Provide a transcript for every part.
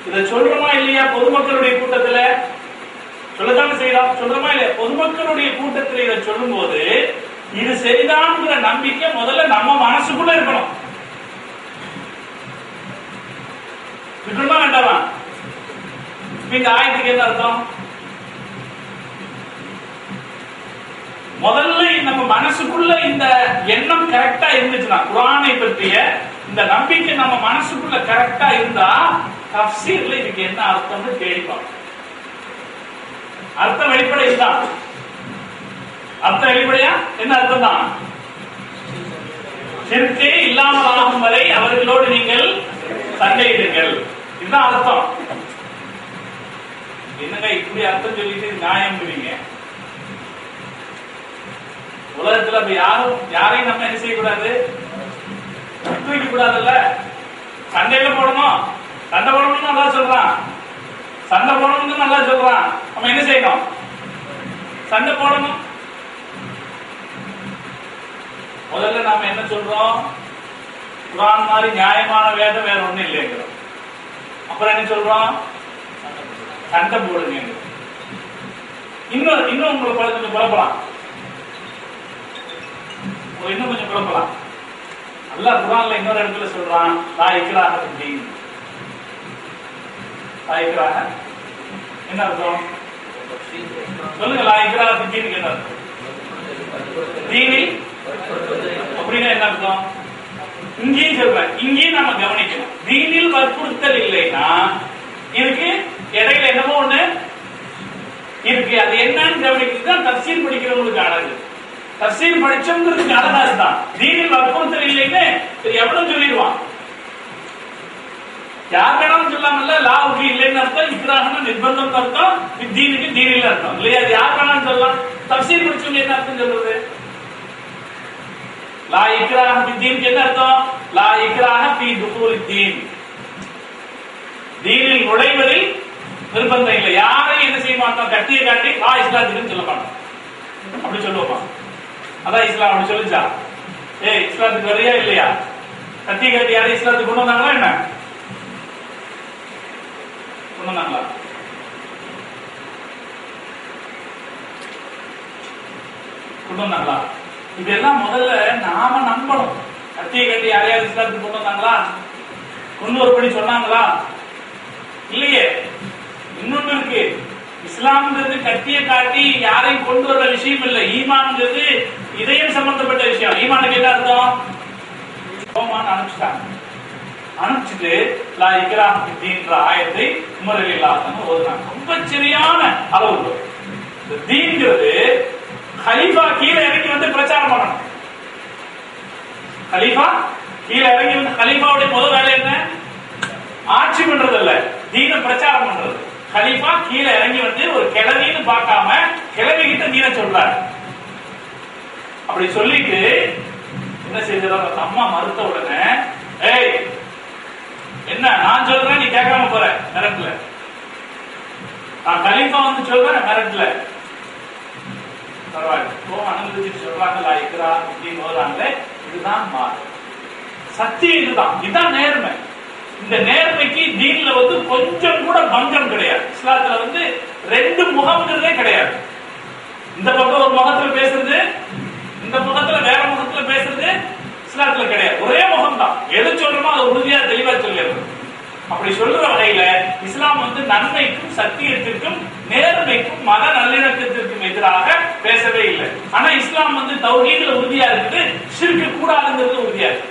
இதை சொல்றோமா இல்லையா? பொதுமக்களுடைய கூட்டத்துல சொல்லத்தானே செய்யலாம். சொல்றோமா இல்லையா? பொதுமக்களுடைய கூட்டத்தில் இதை சொல்லும் போது இது சரிதான்ங்கிற நம்பிக்கை முதல்ல நம்ம மனசுக்குள்ள இருக்கணும். இருக்கணுமா வேண்டாமா? இந்த ஆயத்துக்கு என்ன அர்த்தம்? முதல்ல நம்ம மனசுக்குள்ள இந்த எண்ணம் கரெக்டா இருந்துச்சுன்னா, குர்ஆனை பற்றிய இந்த நம்பிக்கை நம்ம மனசுக்குள்ள கரெக்டா இருந்தா தஃப்சீர்ல இதுக்கு என்ன அர்த்தம்னு தேடிப்போம். அர்த்தம் வெளிப்படை இதுதான். அர்த்தம் வெளிப்படையா என்ன அர்த்தம் தான்? ஷிர்கே இல்லாமல் ஆகும் வரை அவர்களோடு நீங்கள் சண்டையிடுங்கள். இதுதான் அர்த்தம். என்னங்க இப்படி அர்த்தம் சொல்லிட்டு நியாயம் புரியுங்க? உலகத்துல யாரையும் நம்ம என்ன செய்யக்கூடாது? தூக்கி கூடாதுல்ல. சண்டையில போடணும், சண்டை போடணும்னு நல்லா சொல்றான். சண்டை போடணும்னு நல்லா சொல்றான். நம்ம என்ன செய்யணும்? சண்டை போடணும். முதல்ல நாம என்ன சொல்றோம்? குர்ஆன் மாதிரி நியாயமான வேதம் வேற ஒண்ணு இல்லைங்கிறோம். அப்புறம் என்ன சொல்றோம்? சண்டை போடுங்க. இன்னும் உங்களுக்கு கொஞ்சம் குழப்பலாம். இன்னும் கொஞ்சம் குழப்பலாம். அல்லாஹ் குர்ஆன்ல இன்னொரு இடத்துல சொல்றான், லா இக்ராஹ ஃபித்தீன். லா இக்ராஹ என்ன அர்த்தம்? சொல்லுங்க. லா இக்ராஹ ஃபித்தீன் என்ன அர்த்தம்? தீனில் அப்படின்னா என்ன அர்த்தம்? இங்கேயும் சொல்றேன், இங்கேயும் நம்ம கவனிக்கணும். தீனில் வற்புறுத்தல் இல்லைன்னா இதுக்கு இடையில என்னமோ ஒண்ணு இருக்கு. அது என்னன்னு கவனிக்கிறது தான் தஃப்சீர் படிக்கிறவங்களுக்கு அழகு. தஃப்சீர் படிச்சவங்களுக்கு அழகாது தான். தீனில் வற்புறுத்தல் இல்லைன்னு எவ்வளவு சொல்லிடுவான். யார் வேணாலும் சொல்லாமல்ல. லாவுக்கு இல்லைன்னு அர்த்தம், இக்ராஹ்னா நிர்பந்தம் அர்த்தம், தீனுக்கு தீனில் அர்த்தம் இல்லையா? அது யார் வேணாலும் சொல்லலாம். தஃப்சீர் படிச்சவங்க என்ன அர்த்தம் சொல்றது? லா இக்ராஹ ஃபித்தீன் என்ன அர்த்தம்? லா இக்ராஹ ஃபீ துகூலித் தீன். தீனில் நுழைவதில் நிர்பந்தம் இல்லை. யாரையும் என்ன செய்ய மாட்டோம்? கட்டியை காட்டி வா இஸ்லாத்துக்குன்னு சொல்ல மாட்டோம். அப்படி சொல்லுவோமா? அதான் இஸ்லாம் அப்படி சொல்லுச்சா? இஸ்லாத்துக்கு வரையா இல்லையா? கட்டி காட்டி யாரும் இஸ்லாத்துக்கு கொண்டு வந்தாங்களா? என்ன கொண்டு வந்தாங்களா? கொண்டு வந்தாங்களா? இதெல்லாம் முதல்ல நாம நம்பணும். கட்டியை கட்டி யாரையாவது இஸ்லாத்துக்கு கொண்டு வந்தாங்களா? கொண்டு ஒருபடி சொன்னாங்களா? இல்லையே. இன்னொன்னு இருக்கு. இஸ்லாம்ங்கிறது கட்டிய காட்டி யாரையும் கொண்டு வர்ற விஷயம் இல்லை. ஈமான்ங்கிறது இதயம் சம்பந்தப்பட்ட விஷயம். ஈமானுக்கு என்ன அர்த்தம்? அனுப்பிச்சிட்டாங்க. அனுப்பிச்சுட்டு லா இக்ராஹ ஃபித்தீன்ற ஆயத்தை உமர் ரலியல்லாஹு அன்ஹு ஓதுனாங்க. ரொம்ப சரியான அளவு. இந்த தீன்ங்கிறது கலீஃபா கீழே இறங்கி வந்து பிரச்சாரம் பண்ணணும். கலீஃபா கீழே இறங்கி வந்து கலீஃபாவுடைய முதல் வேலை என்ன? ஆட்சி பண்றது இல்ல, தீன பிரச்சாரம் பண்றது. கலீஃபா கீழே இறங்கி வந்து ஒரு கிழவின்னு பார்க்காம கிழவி கிட்ட தீன சொல்றாரு. அப்படி சொல்லிட்டு என்ன செய்யறாங்க? அம்மா மறுத்த உடனே என்ன நான் சொல்றேன் நீ கேட்காம போற மிரட்டல. நான் கலீஃபா வந்து சொல்றேன் மிரட்டல. பரவாயில்ல அனுமதிச்சு சொல்றாங்க. லா இக்ராஹ ஃபித்தீன் ஓதுறாங்களே, இதுதான் மார்க்கம். சத்தியம் இதுதான். இதுதான் நேர்மை. இந்த நேர்மைக்கு தீன்ல வந்து கொஞ்சம் கூட பங்கம் கிடையாது. இஸ்லாத்துல வந்து ரெண்டு முகம்ங்கிறதே கிடையாது. இந்த பக்கம் ஒரு முகத்துல பேசுறது, இந்த முகத்துல வேற முகத்துல பேசுறது இஸ்லாத்துல கிடையாது. ஒரே முகம் தான். எது சொல்றோமோ அது உறுதியா தெளிவா சொல்லிடுறது. அப்படி சொல்ற வகையில இஸ்லாம் வந்து நன்மைக்கும் சத்தியத்திற்கும் நேர்மைக்கும் மத நல்லிணக்கத்திற்கும் எதிராக பேசவே இல்லை. ஆனா இஸ்லாம் வந்து தௌஹீதுல உறுதியா இருக்குது, ஷிர்க் கூடாதுங்கிறது உறுதியா இருக்கு.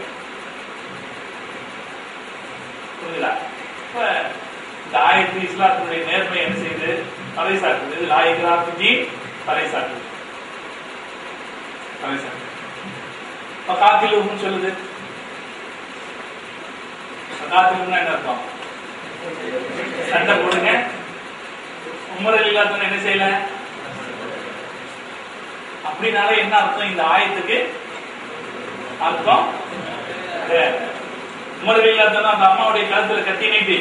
இந்த ஆயத்து இஸ்லாத்தினுடைய நேர்மை என்ன செய்யுது? தலை சாட்டுது. லா இக்ராஹ ஃபித்தீன் தலை சாட்டுது. தலை சாட்டுது. காத்திலுன்னு சொல்லுது. காத்திலுன்னா என்ன அர்த்தம்? சண்டை போடுங்க. உமர் ரலியல்லாஹு அன்ஹு என்ன செய்யல? அப்படினால என்ன அர்த்தம்? இந்த ஆயத்துக்கு அர்த்தம் உமர் ரலியல்லாஹு அன்ஹு அந்த அம்மாவுடைய கழுத்துல கத்தி நீட்டி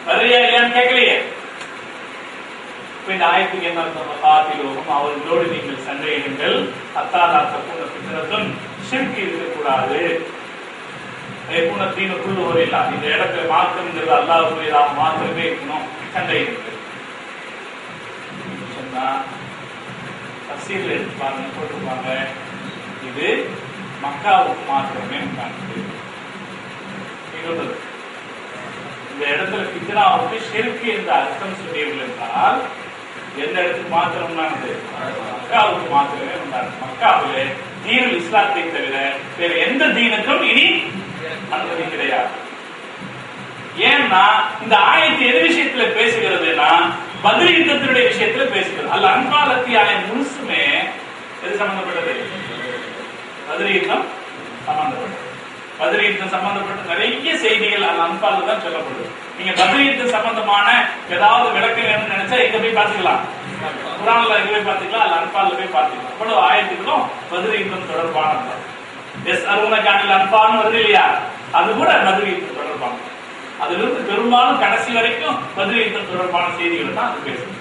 வரியா இல்லையான்னு கேட்கலையே. இந்த ஆயத்துக்கு என்ன அர்த்தம்? காத்திலோகம் அவர்களோடு நீங்கள் சண்டையிடுங்கள். அத்தாலா தக்குன ஃபித்ரத்துன், ஷிர்க் இருக்கக்கூடாது. தீனுக்குள்ள ஒரு இல்ல இந்த இடத்துல மாற்றம்ங்கிறது அல்லாஹ்வுடையதாக மாத்திரமே இருக்கணும். சண்டை இருக்கு சொன்னா தஃசீர்ல எடுத்து பாருங்க, போட்டிருப்பாங்க இது மக்காவுக்கு மாத்திரமே உண்டானது. இந்த இடத்துல ஃபித்னாவுக்கு ஷிர்க் என்ற அர்த்தம் சொல்லியவர்கள் என்றால் எந்த இடத்துக்கு மாத்திரம் உண்டானது? மக்காவுக்கு மாத்திரமே உண்டானது. மக்காவிலே தீனுல் இஸ்லாத்தை தவிர வேற எந்த தீனுக்கும் இனி அனுமதி கிடையாது. ஏன்னா இந்த ஆயத்து எது விஷயத்துல பேசுகிறதுனா பத்ர் யுத்தத்தினுடைய விஷயத்துல பேசுகிறது. அல்ல அன்பாலத்தி ஆயம் முழுசுமே எது சம்பந்தப்பட்டது? பத்ர் யுத்தம் சம்பந்தப்பட்டது. பத்ர் யுத்தம் சம்பந்தப்பட்ட நிறைய செய்திகள் அல்ல அன்பால தான் சொல்லப்படுது. நீங்க பத்ர் யுத்தம் சம்பந்தமான ஏதாவது விளக்கம் வேணும்னு நினைச்சா எங்க போய் பாத்துக்கலாம், குர்ஆன்ல எங்க போய் பாத்துக்கலாம், அல்ல அன்பால போய் பாத்துக்கலாம். அவ்வளவு ஆயத்துக்களும் பத்ர் யுத்தம் தொடர்பானது. எஸ் அருணகானில் அன்பான்னு வருது இல்லையா, அது கூட பத்ர் யுத்தம் தொடர்பானது. அதுல இருந்து பெரும்பாலும் கடைசி வரைக்கும் பத்ர் யுத்தம் தொடர்பான செய்திகள் தான் அது பேசுது.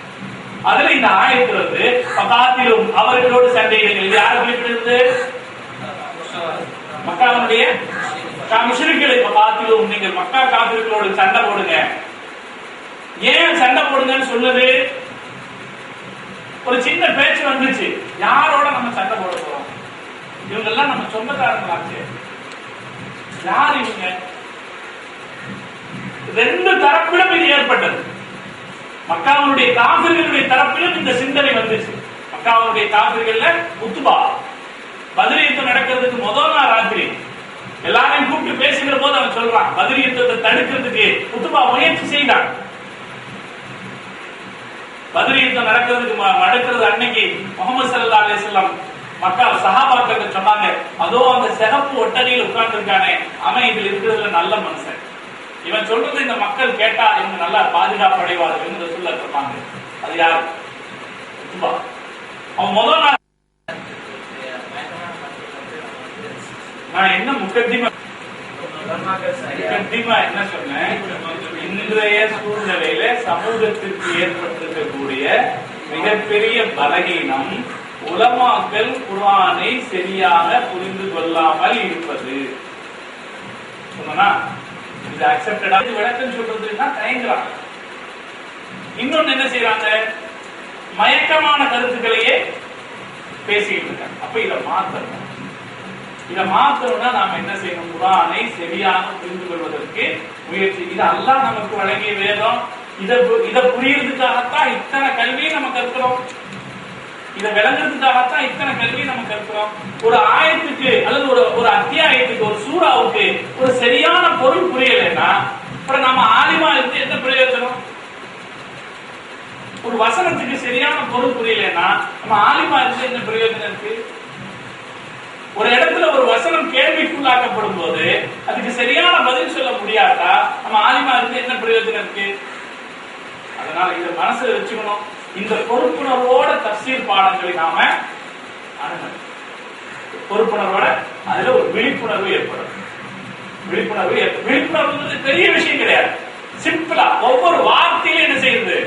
அதுல இந்த ஆயத்து வந்து பகாத்திலும் அவர்களோடு சண்டையிடுங்கள். யாரை குறிப்பிடுறது? மக்காவுடைய முஷ்ரிக்களை பகாத்திலும் நீங்கள் மக்கா காபிர்களோடு சண்டை போடுங்க. ஏன் சண்டை போடுங்கன்னு சொல்லுது? ஒரு சின்ன பேச்சு வந்துச்சு, யாரோட நம்ம சண்டை போட போறோம்? இவங்க எல்லாம் நம்ம சொந்தக்காரங்களாச்சு. யார் இவங்க? ரெண்டு தரப்பிலும் இது ஏற்பட்டது. மக்காவுடைய காபிர்களுடைய தரப்பிலும் இந்த சிந்தனை வந்துச்சு. மக்காவுடைய காபிர்கள்ல உத்பா பத்ர் யுத்தம் நடக்கிறதுக்கு முதல் நாள் ராத்திரி எல்லாரையும் கூப்பிட்டு பேசுகிற போது அவன் சொல்றான், பத்ர் யுத்தத்தை தடுக்கிறதுக்கு உத்பா முயற்சி செய்தான். பத்ர் யுத்தம் நடக்கிறது அன்னைக்கு முஹம்மது ஸல்லல்லாஹு அலைஹி வஸல்லம் மக்கா சஹாபாக்கள் சொன்னாங்க, அதோ அந்த சிகப்பு ஒட்டகையில் உட்கார்ந்து இருக்கானே அவன் இதில் இருக்கிறதுல நல்ல மனுஷன், இவன் சொல்றது இந்த மக்கள் கேட்டா இவங்க நல்லா பாதுகாப்பு அடைவார்கள் என்று சொல்ல சொன்னாங்க. அது யாரு? உத்பா. அவன் முதல் நாள் நான் என்ன முக்கத்திமா என்ன சொன்னேன், இன்றைய சூழ்நிலையில சமூகத்திற்கு ஏற்பட்டிருக்கக்கூடிய மிகப்பெரிய பலகீனம் உலமாக்கள் குர்ஆனை சரியாக புரிந்து கொள்ளாமல் இருப்பது. சொன்னா இது அக்செப்டடா விளக்கம் சொல்றதுன்னா தயங்குறாங்க. இன்னொன்னு என்ன செய்யறாங்க, மயக்கமான கருத்துக்களையே பேசிட்டு இருக்காங்க. அப்ப இதை மாத்தணும். இதை மாத்தணும்னா நாம என்ன செய்யணும்? குர்ஆனை சரியாக புரிந்து கொள்வதற்கு முயற்சி. இது அல்லாஹ் நமக்கு வழங்கிய வேதம். இதை புரியறதுக்காகத்தான் இத்தனை கல்வியை நம்ம கற்கிறோம். இதை விளங்குறதுக்காகத்தான் இத்தனை கல்வியை நம்ம கற்கிறோம். ஒரு ஆயத்துக்கு அல்லது ஒரு அத்தியாயத்துக்கு ஒரு சூறாவுக்கு ஒரு சரியான பொருள் புரியலைன்னா அப்புறம் நம்ம ஆலிமா இருந்து என்ன பிரயோஜனம்? ஒரு வசனத்துக்கு சரியான பொருள் புரியலைன்னா நம்ம ஆலிமா இருந்து என்ன பிரயோஜனம் இருக்கு? ஒரு இடத்துல ஒரு வசனம் கேள்விக்குள்ளாக்கப்படும் போது அதுக்கு சரியான பதில் சொல்ல முடியாதா நம்ம ஆலிமா இருந்து என்ன பிரயோஜனம் இருக்கு? அதனால இதை மனசுல வச்சுக்கணும். இந்த பொறுப்புணர்வோட தஃசீர் பாடங்களை நாம அணுகணும். பொறுப்புணர்வோட அதுல ஒரு விழிப்புணர்வு ஏற்படும். விழிப்புணர்வு பெரிய விஷயம் கிடையாது. சிம்பிளா ஒவ்வொரு வார்த்தையிலும் என்ன செய்யுது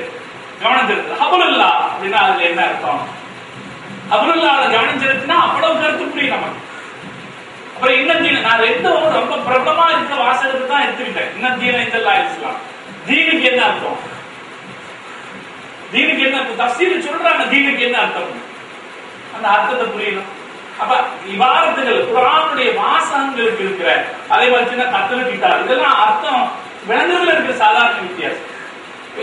கவனம் செலுத்து. ஹபுலுல்லா அப்படின்னா அதுல என்ன அர்த்தம்? ஹபுலுல்லாஹ்ல கவனம் செலுத்தினா அவ்வளவு கருத்து புரியும் நமக்கு. அப்புறம் இன்னத்தீன நான் ரெண்டும் ரொம்ப பிரபலமா இருக்க வாசகத்தை தான் எடுத்துக்கிட்டேன். இன்னத்தீன இதெல்லாம் இஸ்லாம். தீனுக்கு என்ன அர்த்தம்? தீனுக்கு என்ன தஃசீர் சொல்றாங்க, தீனுக்கு என்ன அர்த்தம்? அந்த அர்த்தத்தை புரியணும். அப்ப இவாரத்துகள் குர்ஆனுடைய வாசகங்களுக்கு இருக்கிற அதே மாதிரி கத்தல் கிட்டார் இதெல்லாம் அர்த்தம் விளங்குறதுல இருக்கிற சாதாரண வித்தியாசம்.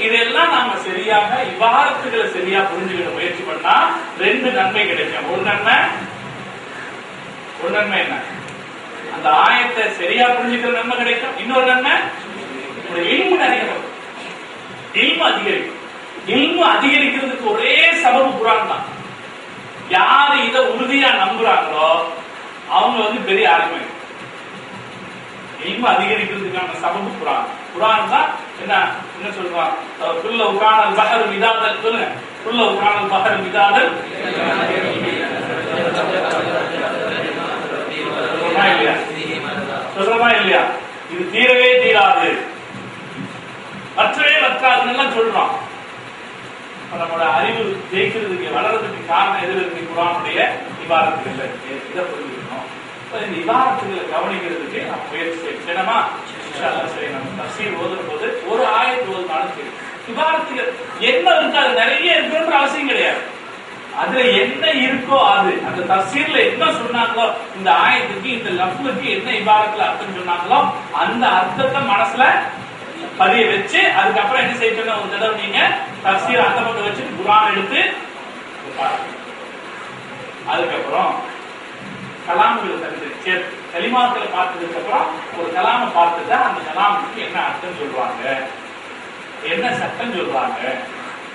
இதெல்லாம் நாம சரியாக இவாரத்துகளை சரியா புரிஞ்சுக்கிற முயற்சி பண்ணா ரெண்டு நன்மை கிடைக்கும். ஒரு நன்மை என்ன, அந்த ஆயத்தை சரியா புரிஞ்சுக்கிற நன்மை கிடைக்கும். இன்னொரு நன்மை இல்மு அதிகரிக்கும். இல்மு அதிகரிக்கிறதுக்கு ஒரே சபபு குர்ஆன் தான். யாரு இதை உறுதியா நம்புறாங்களோ அவங்க பெரிய ஆளுமை. இல்மு அதிகரிக்கிறதுக்கான சபபு குர்ஆன். குர்ஆன் தான் என்ன சொல்றான்? குல்ல உகானல் பஹர் மிதாதல் சொல்லுங்க. குல்ல உகானல் பஹர் மிதாதல் சொல்றமா இல்லையா? இது தீரவே தீராது, வற்றவே வற்றாதுன்னு சொல்றான். நம்மளோட அறிவு ஜெயிக்கிறதுக்கு வளர்றதுக்கு காரணம் எதில் இருக்கு? குர்ஆனுடைய இபாரத்துகள். இதை புரிஞ்சுக்கணும். இந்த இபாரத்துகளை கவனிக்கிறதுக்கு நம்ம முயற்சி செய்யணுமா? சரி, நம்ம தஃசீர் ஓதும் போது ஒரு ஆயத்து ஓதுனாலும் சரி, இபாரத்துகள் என்ன இருக்கு, அது நிறைய இருக்குன்ற அவசியம் கிடையாது. அதுல என்ன இருக்கோ அது, அந்த தஃசீர்ல என்ன சொன்னாங்களோ, இந்த ஆயத்துக்கு இந்த லஃப்லுக்கு என்ன இபாரத்துல அர்த்தம் சொன்னாங்களோ அந்த அர்த்தத்தை மனசுல பதிய வச்சு, அதுக்கப்புறம் என்ன செய்யணும், ஒரு தடவை நீங்க தஃசீர் அந்த பக்கம் வச்சு குர்ஆன் எடுத்து அதுக்கப்புறம் கலாம்களை சேர்த்து கலிமாக்களை பார்த்ததுக்கு அப்புறம் ஒரு கலாமை பார்த்துட்டா அந்த கலாமுக்கு என்ன அர்த்தம் சொல்றாங்க, என்ன சட்டம் சொல்றாங்க,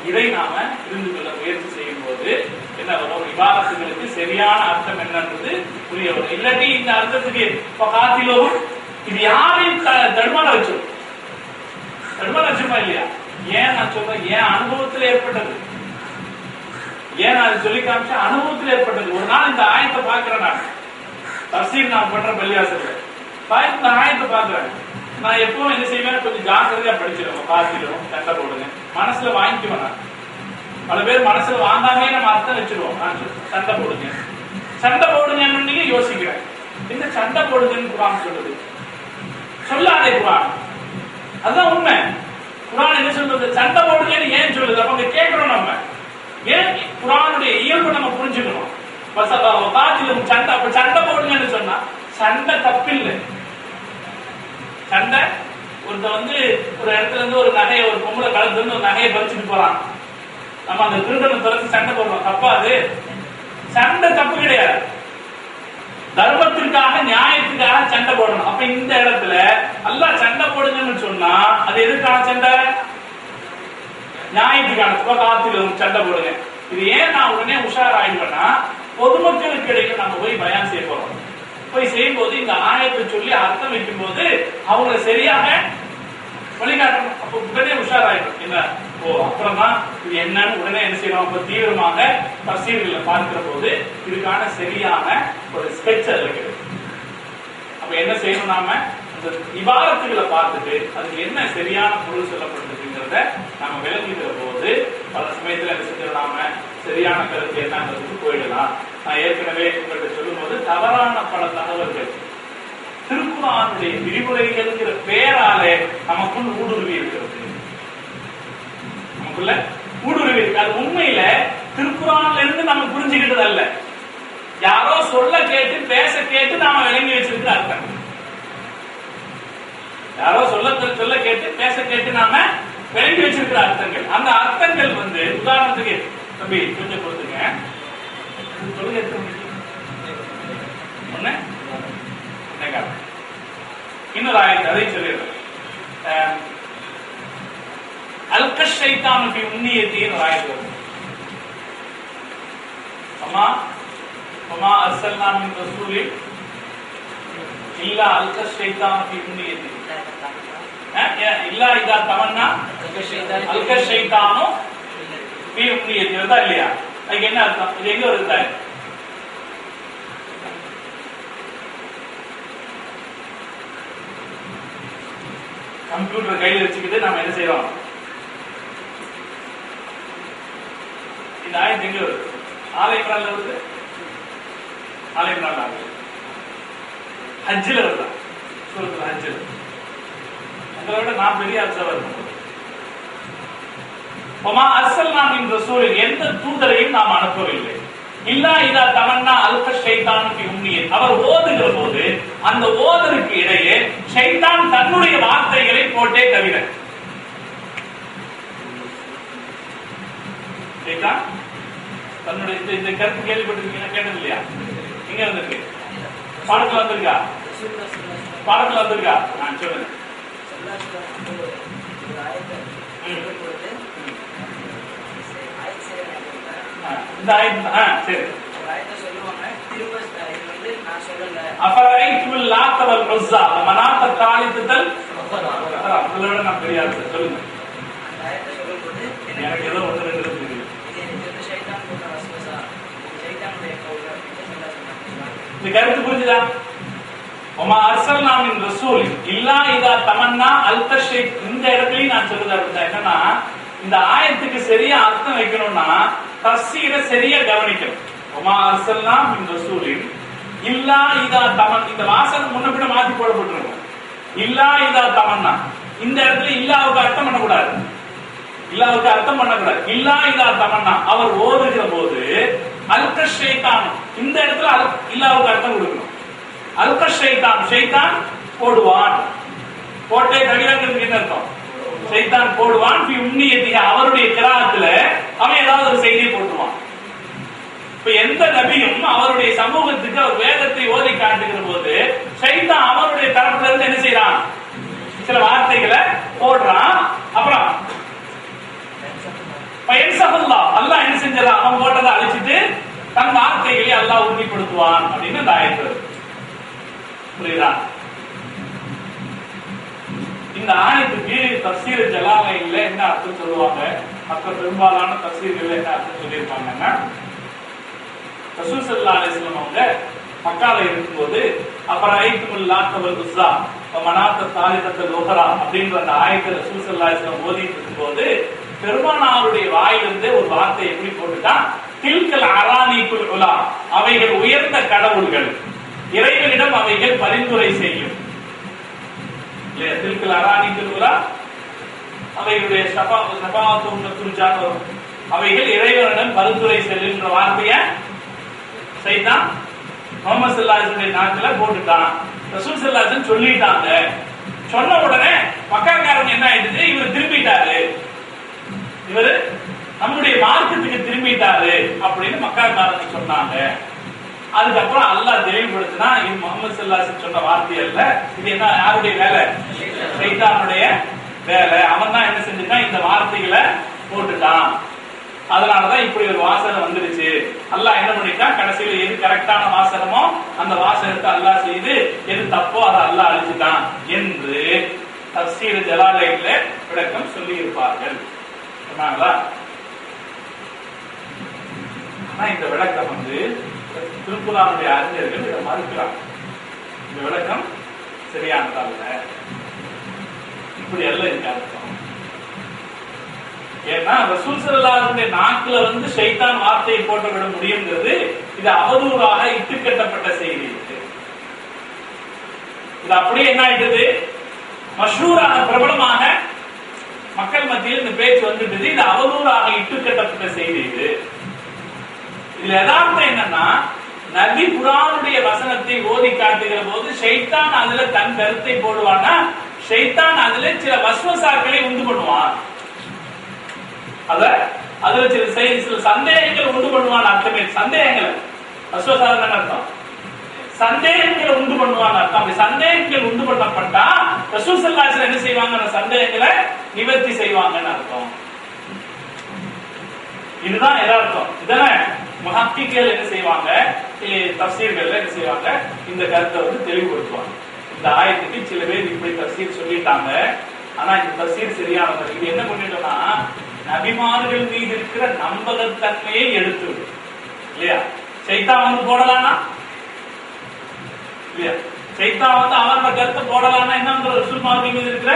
இதை நாம புரிந்து கொள்ள முயற்சி செய்யும் போது என்ன வரும், இபாரத்துகளுக்கு சரியான அர்த்தம் என்னன்றது புரிய வரும். இல்லாட்டி இந்த அர்த்தத்துக்கு காத்திலோரும் இது யாரையும் தடுமாற வச்சிடும். தடுமாற வச்சிருமா இல்லையா? ஏன் நான் சொல்றேன், ஏன் அனுபவத்தில் ஏற்பட்டது, ஏன் நான் சொல்லி காமிச்ச அனுபவத்தில் ஏற்பட்டது. ஒரு நாள் இந்த ஆயத்தை பாக்குறேன், நான் தஃசீர் நான் பண்ற பள்ளிவாசல்ல இந்த ஆயத்தை பாக்குறேன். நான் எப்பவும் என்ன செய்வேன், கொஞ்சம் ஜாக்கிரதையா படிச்சிருவேன். காத்திலும் சண்டை போடுங்க, மனசுல வாங்கிக்குவேன். பல பேர் மனசுல வாங்காமே நம்ம அர்த்தம் வச்சிருவோம். நான் சண்டை போடுங்க, சண்டை போடுங்கன்னு யோசிக்கிறேன். இந்த சண்டை போடுங்கன்னு குர்ஆன் சொல்லுது, சொல்லாதே குர்ஆன். அதுதான் உண்மை. குர்ஆன் என்ன சொல்றது, சண்டை போடுங்கன்னு ஏன் சொல்லுது? அப்ப அங்க கேட்கிறோம் நம்ம, ஏன் குர்ஆனுடைய இயல்பு நம்ம புரிஞ்சுக்கணும். சண்டை, அப்ப சண்டை போடுங்கன்னு சொன்னா சண்டை தப்பில்லை. சண்டை, ஒருத்த ஒரு இடத்துல இருந்து ஒரு நகையை, ஒரு பொம்பளை கலந்து ஒரு நகையை பறிச்சுட்டு போறான். நம்ம அந்த திருடனை துரத்து சண்டை போடுறோம், தப்பா? அது சண்டை தப்பு கிடையாது. தர்மத்திற்காக நியாயத்துக்காக சண்டை போடணும். அப்ப இந்த இடத்துல அல்லாஹ் சண்டை போடுங்கன்னு சொன்னா அது எதுக்கான சண்டை? நியாயத்துக்கான. காத்திலும் சண்டை போடுங்க. இது ஏன் நான் உடனே உஷாராயிடுவேன்னா, பொதுமக்களுக்கு இடையில நம்ம போய் பயான் செய்ய போறோம். போய் செய்யும் போது இந்த ஆயத்தை சொல்லி அர்த்தம் வைக்கும் போது அவங்க சரியாக வழிகாட்டணும். அப்ப உடனே உஷாராயிடும். என்ன, ஓ அப்புறம் தான் இது என்னன்னு உடனே என்ன செய்யணும், அப்ப தீவிரமாக தஃசீர்களை பார்க்கிற போது இதுக்கான சரியான ஒரு ஸ்கெட்ச் அதுல கிடைக்கும். அப்ப என்ன செய்யணும், நாம அந்த இபாரத்துகளை பார்த்துட்டு அதுக்கு என்ன சரியான பொருள் சொல்லப்பட்டிருக்குங்கிறத நாம விளக்குகிற போது பல சமயத்துல என்ன செஞ்சிடலாம, சரியான கருத்து என்னங்கிறதுக்கு போயிடலாம். நான் ஏற்கனவே உங்கள்கிட்ட சொல்லும் போது தவறான பல தகவல்கள் திருக்குர்ஆனுடைய விரிவுரைகள்ங்கிற பேராலே நமக்குள் ஊடுருவி இருக்கிறது. நமக்குள்ள ஊடுருவி இருக்கு. அது உண்மையில திருக்குர்ஆன்ல இருந்து நம்ம புரிஞ்சுக்கிட்டது அல்ல, யாரோ சொல்ல கேட்டு பேச கேட்டு நாம விளங்கி வச்சிருக்கிற அர்த்தம். யாரோ சொல்ல கேட்டு பேச கேட்டு நாம விளங்கி வச்சிருக்கிற அர்த்தங்கள். அந்த அர்த்தங்கள் உதாரணத்துக்கு தம்பி கொஞ்சம் கொடுத்துங்க, சொல்லுங்க. இன்னொரு ஆயத்து அதை சொல்லிடுறேன். அல்க ஷைத்தானு ஃபீ உம்னியத்தின் ஒரு ஆயத்து வருது. வமா அர்சல்னா மின் ரசூலின் இல்லா அல்க ஷைத்தானு ஃபீ உம்னியத்தின் இல்லா இதா தமன்னா அல்க ஷைத்தானு ஃபீ உம்னியத்தின். வருதா இல்லையா? அதுக்கு என்ன அர்த்தம்? இது எங்க வருது? கம்ப்யூட்டர் கையில் வச்சுக்கிட்டு நாம என்ன செய்யறோம்? இந்த ஆயத்து எங்க வருது? ஆல இம்ரான்ல வருது. ஆல இம்ரான்ல வருது. ஹஜ்ஜில வருதா? சூரத்துல் ஹஜ்ஜில. உங்களை விட நான் பெரிய அர்த்தம் வருது. வமா அர்சல்னா மின் ரசூலின், எந்த தூதரையும் நாம் அனுப்பவில்லை. இல்லா இதா தமன்னா அல்க ஷைத்தானு ஃபீ உம்னியத், அவர் ஓதுகிற போது அந்த ஓதருக்கு இடையே ஷைத்தான் தன்னுடைய வார்த்தைகளை போட்டே தவிர. ஷைத்தான் தன்னுடைய இந்த கருத்து கேள்விப்பட்டிருக்கீங்க? கேட்டது இல்லையா? எங்க வந்திருக்கு? பாடத்துல வந்திருக்கா? பாடத்துல வந்திருக்கா? நான் சொல்லுங்க. இந்த ஆயத்து சரி. அஃபரைத்துல் லாத் வல் உஸ்ஸா மனாத் தாலிதல். அதோட நான் பெரிய அர்த்தம் சொல்லுங்க. அந்த ஆயத்தை சொல்லும்போது எனக்கு ஏதோ ஒன்று ரெண்டு இருக்குது. இது ஷைத்தான் போட்ட வஸ்வஸா, ஷைத்தானுடைய கவுல் இந்த கருத்து புரிஞ்சுதா? வமா அர்சல்னா மின் ரசூல் இல்லா இதா தமன்னா அல்க ஷை. இந்த இடத்துலயும் நான் சொல்றது அப்படிதான். என்னன்னா, இந்த ஆயத்துக்கு சரியா அர்த்தம் வைக்கணும்னா தஃசீரை சரியா கவனிக்கணும். வமா அர்சல்னா மின் ரசூலின் இல்லா இதா தமன், இந்த வாசகம் முன்ன பின்ன மாத்தி போடப்பட்டிருக்கும். இல்லா இதா தமன்னா, இந்த இடத்துல இல்லாவுக்கு அர்த்தம் பண்ணக்கூடாது, இல்லாவுக்கு அர்த்தம் பண்ணக்கூடாது. இல்லா இதா தமன்னா, அவர் ஓதுகிற போது அல்க ஷைத்தான், இந்த இடத்துல இல்லாவுக்கு அர்த்தம் கொடுக்கணும். அல்க ஷைத்தான், ஷைத்தான் போடுவான், போட்டே தடியாங்கிறதுக்கு என்ன அர்த்தம்? ஷைத்தான் போடுவான். அவருடைய கிராத்துல அவன் ஏதாவது ஒரு செய்தியை போட்டுருவான். இப்ப எந்த நபியும் அவருடைய சமூகத்துக்கு அவர் வேதத்தை ஓதி காட்டுகிற போது ஷைத்தான் அவருடைய தரப்புல இருந்து என்ன செய்யறான்? சில வார்த்தைகளை போடுறான். அப்புறம் அல்லாஹ் என்ன செஞ்சான்? அவன் போட்டதை அழிச்சிட்டு தன் வார்த்தைகளை அல்லாஹ் உறுதிப்படுத்துவான் அப்படின்னு அந்த ஆயத்து. புரியுதா? இந்த ஆயத்துக்கு தஃசீர் ஜலாலைன்ல என்ன அர்த்தம் சொல்லுவாங்க? மற்ற பெரும்பாலான தஃசீர்கள் என்ன அர்த்தம் சொல்லியிருப்பாங்கன்னா, ரசூல் ஸல்லல்லாஹு அலைஹி வஸல்லம் அவங்க மக்கால இருக்கும்போது அபரைத்துல் லாத் வல் உஸ்ஸா வ மனாத் சாலிசத்துல் உஹ்ரா அப்படின்ற அந்த ஆயத்தை ரசூல் ஸல்லல்லாஹு அலைஹி வஸல்லம் ஓதிட்டு இருக்கும்போது பெருமானாருடைய வாயிலிருந்து ஒரு வார்த்தை எப்படி போட்டுட்டான்? தில்கல் அரானிகுல் உலா, அவைகள் உயர்ந்த கடவுள்கள், இறைவனிடம் அவைகள் பரிந்துரை செய்யும். தில்கல் அரானிகுல் உலா, அவைகளுடைய அவைகள் இறைவனிடம் பரிந்துரை செல்லுன்ற வார்த்தைய சைத்தான் முஹம்மது ஸல்லல்லாஹு அலைஹி வஸல்லம் நாக்குல போட்டுட்டான். ரசூல் ஸல்லல்லாஹு அலைஹி வஸல்லம் சொல்லிட்டாங்க. சொன்ன உடனே மக்காக்காரங்க என்ன ஆயிடுச்சு? இவர் திரும்பிட்டாரு, இவர் நம்முடைய மார்க்கத்துக்கு திரும்பிட்டாரு அப்படின்னு மக்காக்காரங்க சொன்னாங்க. அதுக்கப்புறம் அல்லாஹ் தெளிவுபடுத்தினா, இது முஹம்மது ஸல்லல்லாஹு அலைஹி வஸல்லம் சொன்ன வார்த்தை அல்ல, இது என்ன யாருடைய வேலை? ஷைத்தானுடைய வேலை. அவன் தான் என்ன செஞ்சுட்டான்? இந்த வார்த்தைகளை போட்டுட்டான். அதனாலதான் இப்படி ஒரு வாசகம் வந்துருச்சு. அல்லாஹ் என்ன பண்ணிட்டான்? கடைசியில எது கரெக்டான வாசகமோ அந்த வாசகத்தை அல்லாஹ் செய்து, எது தப்போ அதை அல்லாஹ் அழிச்சுட்டான் என்று தஃசீர் ஜலாலைன்ல விளக்கம் சொல்லி இருப்பார்கள். சொன்னாங்களா? ஆனா இந்த விளக்கம் வந்து திருக்குர்ஆனுடைய அறிஞர்கள் இதை மறுக்கிறாங்க. இந்த விளக்கம் சரியானதல்ல, இப்படி அல்ல இருக்கு அர்த்தம். ஏன்னா ரசூல் ஸல்லல்லாஹு அலைஹி வஸல்லம் நாக்குல வந்து ஷைத்தான் வார்த்தையை போட்டு விட முடியுங்கிறது இது அவதூறாக இட்டுக்கட்டப்பட்ட செய்தி. இது அப்படியே என்ன ஆயிட்டது? மஷ்ஹூரான பிரபலமாக மக்கள் மத்தியில் இந்த பேச்சு வந்துட்டது. இது அவதூறாக இட்டுக்கட்டப்பட்ட செய்தி. இதுல யதார்த்தம் என்னன்னா, நபி குர்ஆனுடைய வசனத்தை ஓதி காட்டுகிற போது ஷைத்தான் அதுல தன் கருத்தை போடுவானா, ஷைத்தான் அதுல சில வஸ்வசாக்களை உண்டு பண்ணுவான். அதுல சில சந்தேகங்கள் உண்டு பண்ணுவான். அர்த்தமே சந்தேகங்கள், வஸ்வசாக்கள் அர்த்தம் சந்தேகங்களை உண்டு பண்ணுவான் அர்த்தம். அப்படி சந்தேகங்கள் உண்டு பண்ணப்பட்டா ரசூல் ஸல்லல்லாஹு அலைஹி வஸல்லம் என்ன செய்வாங்க? அந்த சந்தேகங்களை நிவர்த்தி செய்வாங்கன்னு அர்த்தம். இதுதான் யதார்த்தம். இதனை முஹக்கிகள் என்ன செய்வாங்க? தஃசீர்கள்ல என்ன செய்வாங்க? இந்த கருத்தை வந்து தெளிவுபடுத்துவாங்க. இந்த ஆயத்துக்கு சில பேர் இப்படி தஃசீர் சொல்லிட்டாங்க, ஆனா இந்த தஃசீர் சரியானது. இது என்ன பண்ணிட்டோம்னா, நபிமார்கள் மீது இருக்கிற நம்பகத்தன்மையை எடுத்து இல்லையா? ஷைத்தான் வந்து போடலானா இல்லையா? ஷைத்தான் வந்து அவரோட கருத்தை போடலானா என்ன? ரசூல்மார்கள் மீது இருக்கிற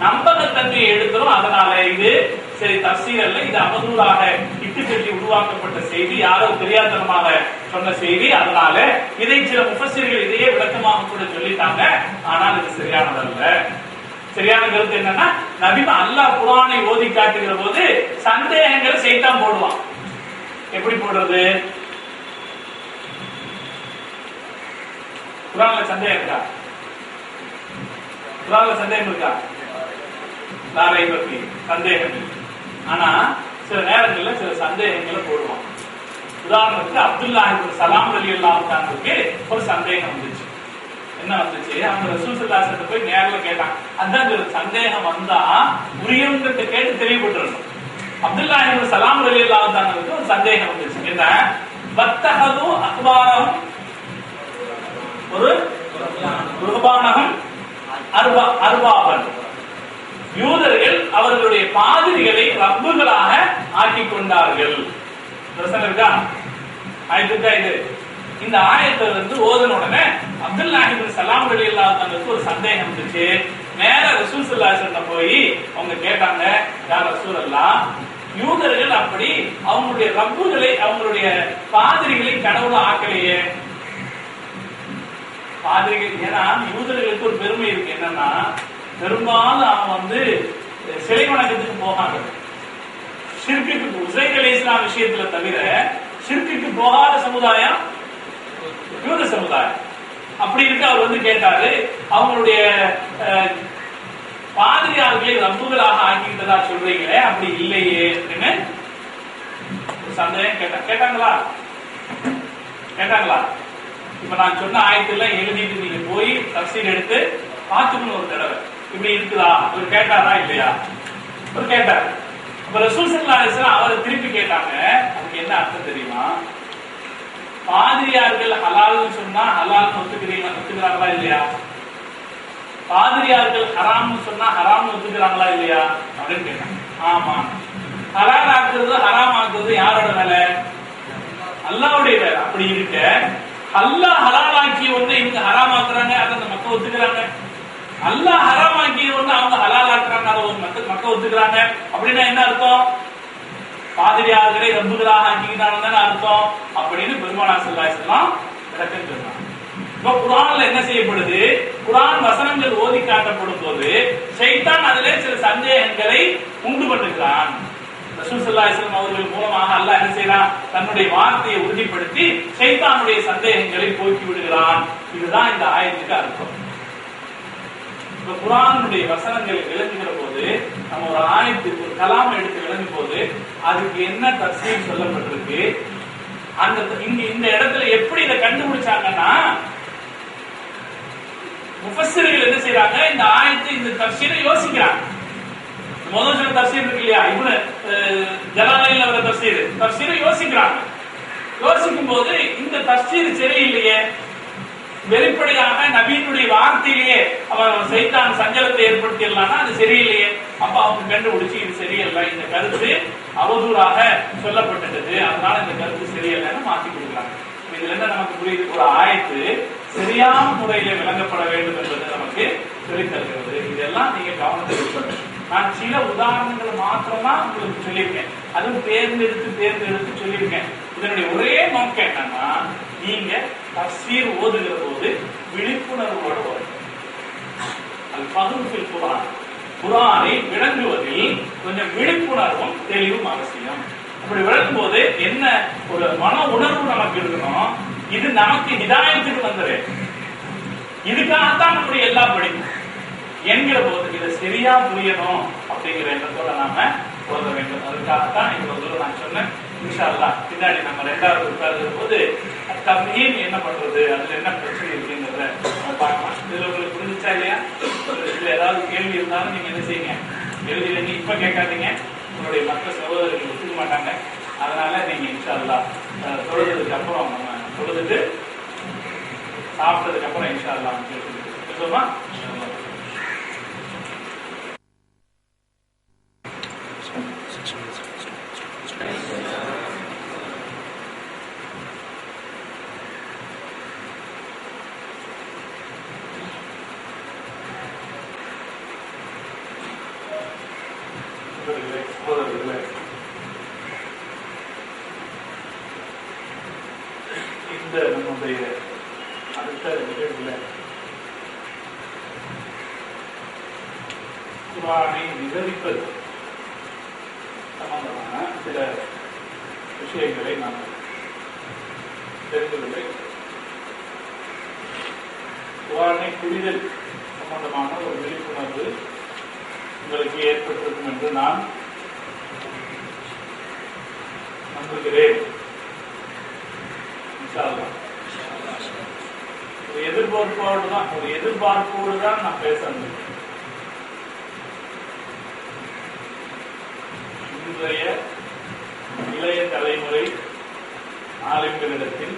நம்பகத்தன்மையை எடுத்துரும். அதனால இது சரி தஃசீர் அல்ல, இது அவதூறாக இட்டுக்கட்டி உருவாக்கப்பட்ட செய்தி, யாரோ தெரியாதனமாக சொன்ன செய்தி. அதனால இதை சில முஃபஸ்ஸிர்கள் இதையே விளக்கமாக கூட சொல்லிட்டாங்க. ஆனால் இது சரியானதல்ல. சரியான கருத்து என்னன்னா, நபிமா அல்லாஹ் குர்ஆனை ஓதி காட்டுகிற போது சந்தேகங்களை ஷைத்தான் போடுவான். எப்படி போடுறது? குர்ஆன்ல சந்தேகம் இருக்கா? குர்ஆன்ல சந்தேகம் இருக்கா? லாரை பத்தி சந்தேகம். ஆனா சில நேரங்கள்ல சில சந்தேகங்களை போடுவான். உதாரணத்துக்கு அப்துல்லாஹ் இப்னு சலாம் ரலியல்லாஹு அன்ஹுக்கு ஒரு சந்தேகம் வந்துச்சு. என்ன வந்துச்சு? அவங்க ரசூல் ஸல்லல்லாஹு அலைஹி வஸல்லம் போய் நேர்ல கேட்டாங்க. அதான் ஒரு சந்தேகம் வந்தா உரியவங்கிட்ட கேட்டு தெளிவுபட்டுறணும். அப்துல்லாஹ் இப்னு சலாம் ரலியல்லாஹு அன்ஹுக்கு ஒரு சந்தேகம் வந்துச்சு. என்ன? வத்தஹது அக்பாரஹும் ஒரு ருஹபானஹும் அர்பாபன், யூதர்கள் அவர்களுடைய பாதிரிகளை ரப்புகளாக ஆக்கிக் கொண்டார்கள். இருக்கா? ஆயத்துக்கா இது? இந்த ஆயத்தை வந்து ஓதுன உடனே அப்துல்லாஹ் இப்னு சலாம் ரலியல்லாஹு அன்ஹுக்கு ஒரு சந்தேகம் வந்துச்சு. நேர ரசூல் ஸல்லல்லாஹு அலைஹி வஸல்லம் போய் அவங்க கேட்டாங்க, யா ரசூலல்லாஹ், யூதர்கள் அப்படி அவங்களுடைய ரப்புகளை அவங்களுடைய பாதிரிகளை கடவுளா ஆக்கலையே, பாதிரிகள், ஏன்னா யூதர்களுக்கு ஒரு பெருமை இருக்கு, என்னன்னா பெரும்பாலும் அவன் சிலை வணக்கத்துக்கு போகாத, ஷிர்க்குக்கு உஸைர் அலைஹிஸ்ஸலாம் விஷயத்துல தவிர ஷிர்க்குக்கு போகாத சமுதாயம் யூத சமுதாயம். அப்படி இருக்கு. அவர் கேட்டாரு, அவங்களுடைய பாதிரியார்களை ரப்புகளாக ஆக்கிட்டதா சொல்றீங்களே, அப்படி இல்லையே அப்படின்னு சந்தேகம் கேட்டாங்களா? இப்ப நான் சொன்ன ஆயத்தெல்லாம் எழுதிட்டு நீங்க போய் தஃசீர் எடுத்து பார்த்துக்கணும் ஒரு தடவை, இப்படி இருக்குதா? அவர் கேட்டாரா இல்லையா? அவர் கேட்டார். அப்ப ரசூல் ஸல்லல்லாஹு அலைஹி வஸல்லம் அவரை திருப்பி கேட்டாங்க. அதுக்கு என்ன அர்த்தம் தெரியுமா? பாதிரியார்கள் ஹலால்னு சொன்னா ஹலால்னு ஒத்துக்கிறாங்களா இல்லையா? பாதிரியார்கள் ஹராம்னு சொன்னா ஹராம்னு ஒத்துக்கிறாங்களா இல்லையா அப்படின்னு கேட்டாங்க. ஆமா. ஹலால் ஆக்குறது ஹராம் ஆக்குறது யாரோட வேலை? அல்லாஹ்வுடைய வேலை. அப்படி இருக்க அல்லாஹ் ஹலால் ஆக்கிய இவங்க ஹராம் ஆக்குறாங்க, அதை அந்த மக்கள் ஒத்துக்கிறாங்க. அல்லாஹ் ஹராம் ஆக்கிய அவங்க ஹலால் ஆக்குறாங்க, அதை மக்கள் ஒத்துக்கிறாங்க. அப்படின்னா என்ன அர்த்தம்? பாதிரியார்களை ரப்புகளாக ஆக்கிக்கிட்டாங்கன்னு அர்த்தம் அப்படின்னு பெருமானார் ஸல்லல்லாஹு அலைஹி வஸல்லம் விளக்கம் சொன்னாங்க. இப்ப குர்ஆன்ல என்ன செய்யப்படுது? குர்ஆன் வசனங்கள் ஓதி காட்டப்படும் போது ஷைத்தான் அதிலே சில சந்தேகங்களை உண்டு பண்ணுகிறான். ரசூல் ஸல்லல்லாஹு அலைஹி வஸல்லம் அவர்கள் மூலமாக அல்லாஹ் என்ன செய்யறான்? தன்னுடைய வார்த்தையை உறுதிப்படுத்தி ஷைத்தானுடைய சந்தேகங்களை போக்கி விடுகிறான். இதுதான் இந்த ஆயத்துக்கு அர்த்தம். இப்ப குர்ஆனுடைய வசனங்களை விளங்குகிற போது நம்ம ஒரு ஆயத்துக்கு ஒரு கலாமை எடுத்து விளங்கும் போது அதுக்கு என்ன தஃசீர் சொல்லப்பட்டிருக்கு, அந்த இந்த இடத்துல எப்படி இதை கண்டுபிடிச்சாங்கன்னா, முஃபஸ்ஸிர்கள் என்ன செய்யறாங்க? இந்த ஆயத்தை இந்த தஃசீரை யோசிக்கிறாங்க. முதல் சில தஃசீர் இருக்கு இல்லையா, இப்னு ஜலாலைன்ல வர தஃசீரை யோசிக்கிறாங்க. யோசிக்கும் போது இந்த தஃசீர் சரியில்லையே, வெளிப்படையாக நபியினுடைய வார்த்தையிலேயே அவன் சைத்தான் சஞ்சலத்தை ஏற்படுத்திடலாம்னா அது சரியில்லையே. அப்ப அவங்க கண்டுபிடிச்சு இது சரியில்லை, இந்த கருத்து அவதூறாக சொல்லப்பட்டது, அதனால இந்த கருத்து சரியில்லைன்னு மாற்றி கொடுக்குறாங்க. இதுல என்ன நமக்கு புரியுது? ஒரு ஆயத்து சரியான முறையில விளங்கப்பட வேண்டும் என்பது நமக்கு சொல்லித்தருகிறது. இதெல்லாம் நீங்க கவனத்தில் இருக்கணும். நான் சில உதாரணங்கள் மாத்திரமா உங்களுக்கு சொல்லியிருக்கேன், அதுவும் தேர்ந்தெடுத்து சொல்லியிருக்கேன். இதனுடைய ஒரே நோக்கம் என்னன்னா, நீங்க தஃசீர் ஓதுகிற போது விழிப்புணர்வோடு வரும். அல் ஃபஹ்ம் ஃபில் குர்ஆன், குர்ஆனை விளங்குவதில் கொஞ்சம் விழிப்புணர்வும் தெளிவும் அவசியம். அப்படி விளக்கும் போது என்ன ஒரு மன உணர்வு நமக்கு இருக்கணும், இது நமக்கு ஹிதாயத்துக்கு வந்தது, இதுக்காகத்தான் நம்முடைய எல்லா படிக்கும் என்கிற போது இதை சரியா புரியணும் அப்படிங்கிற எண்ணத்தோட நாம ஓத வேண்டும். அதுக்காகத்தான் இவ்வளவு தூரம் நான் சொன்னேன். இன்ஷா அல்லாஹ் பின்னாடி நம்ம ரெண்டாவது உட்கார்கிற போது தஃஹீம் என்ன பண்றது, அதுல என்ன பிரச்சனை இருக்குங்கிறத நம்ம பார்க்கலாம். இதுல உங்களுக்கு புரிஞ்சுச்சா இல்லையா? இதுல ஏதாவது கேள்வி இருந்தாலும் நீங்க என்ன செய்யுங்க, எழுதிடுங்க. இப்ப கேட்காதீங்க, உங்களுடைய மற்ற சகோதரர்கள் ஒத்துக்க மாட்டாங்க. அதனால நீங்க இன்ஷா அல்லாஹ் தொழுதுக்கு அப்புறம் நம்ம தொழுதுட்டு சாப்பிட்டதுக்கு அப்புறம் இன்ஷா அல்லாஹ் கேட்குமா? இந்த நம்முடைய அடுத்த நிகழ்வுல குர்ஆனை விவரிப்பது சம்பந்தமான சில விஷயங்களை நாம் தெரிந்துள்ளதை, குர்ஆனை புரிதல் சம்பந்தமான ஒரு விழிப்புணர்வு உங்களுக்கு ஏற்பட்டிருக்கும் என்று நான் நம்புகிறேன். ஒரு எதிர்பார்ப்போடு தான் நான் பேசணும். இன்றைய இளைய தலைமுறை ஆளுங்களிடத்தில்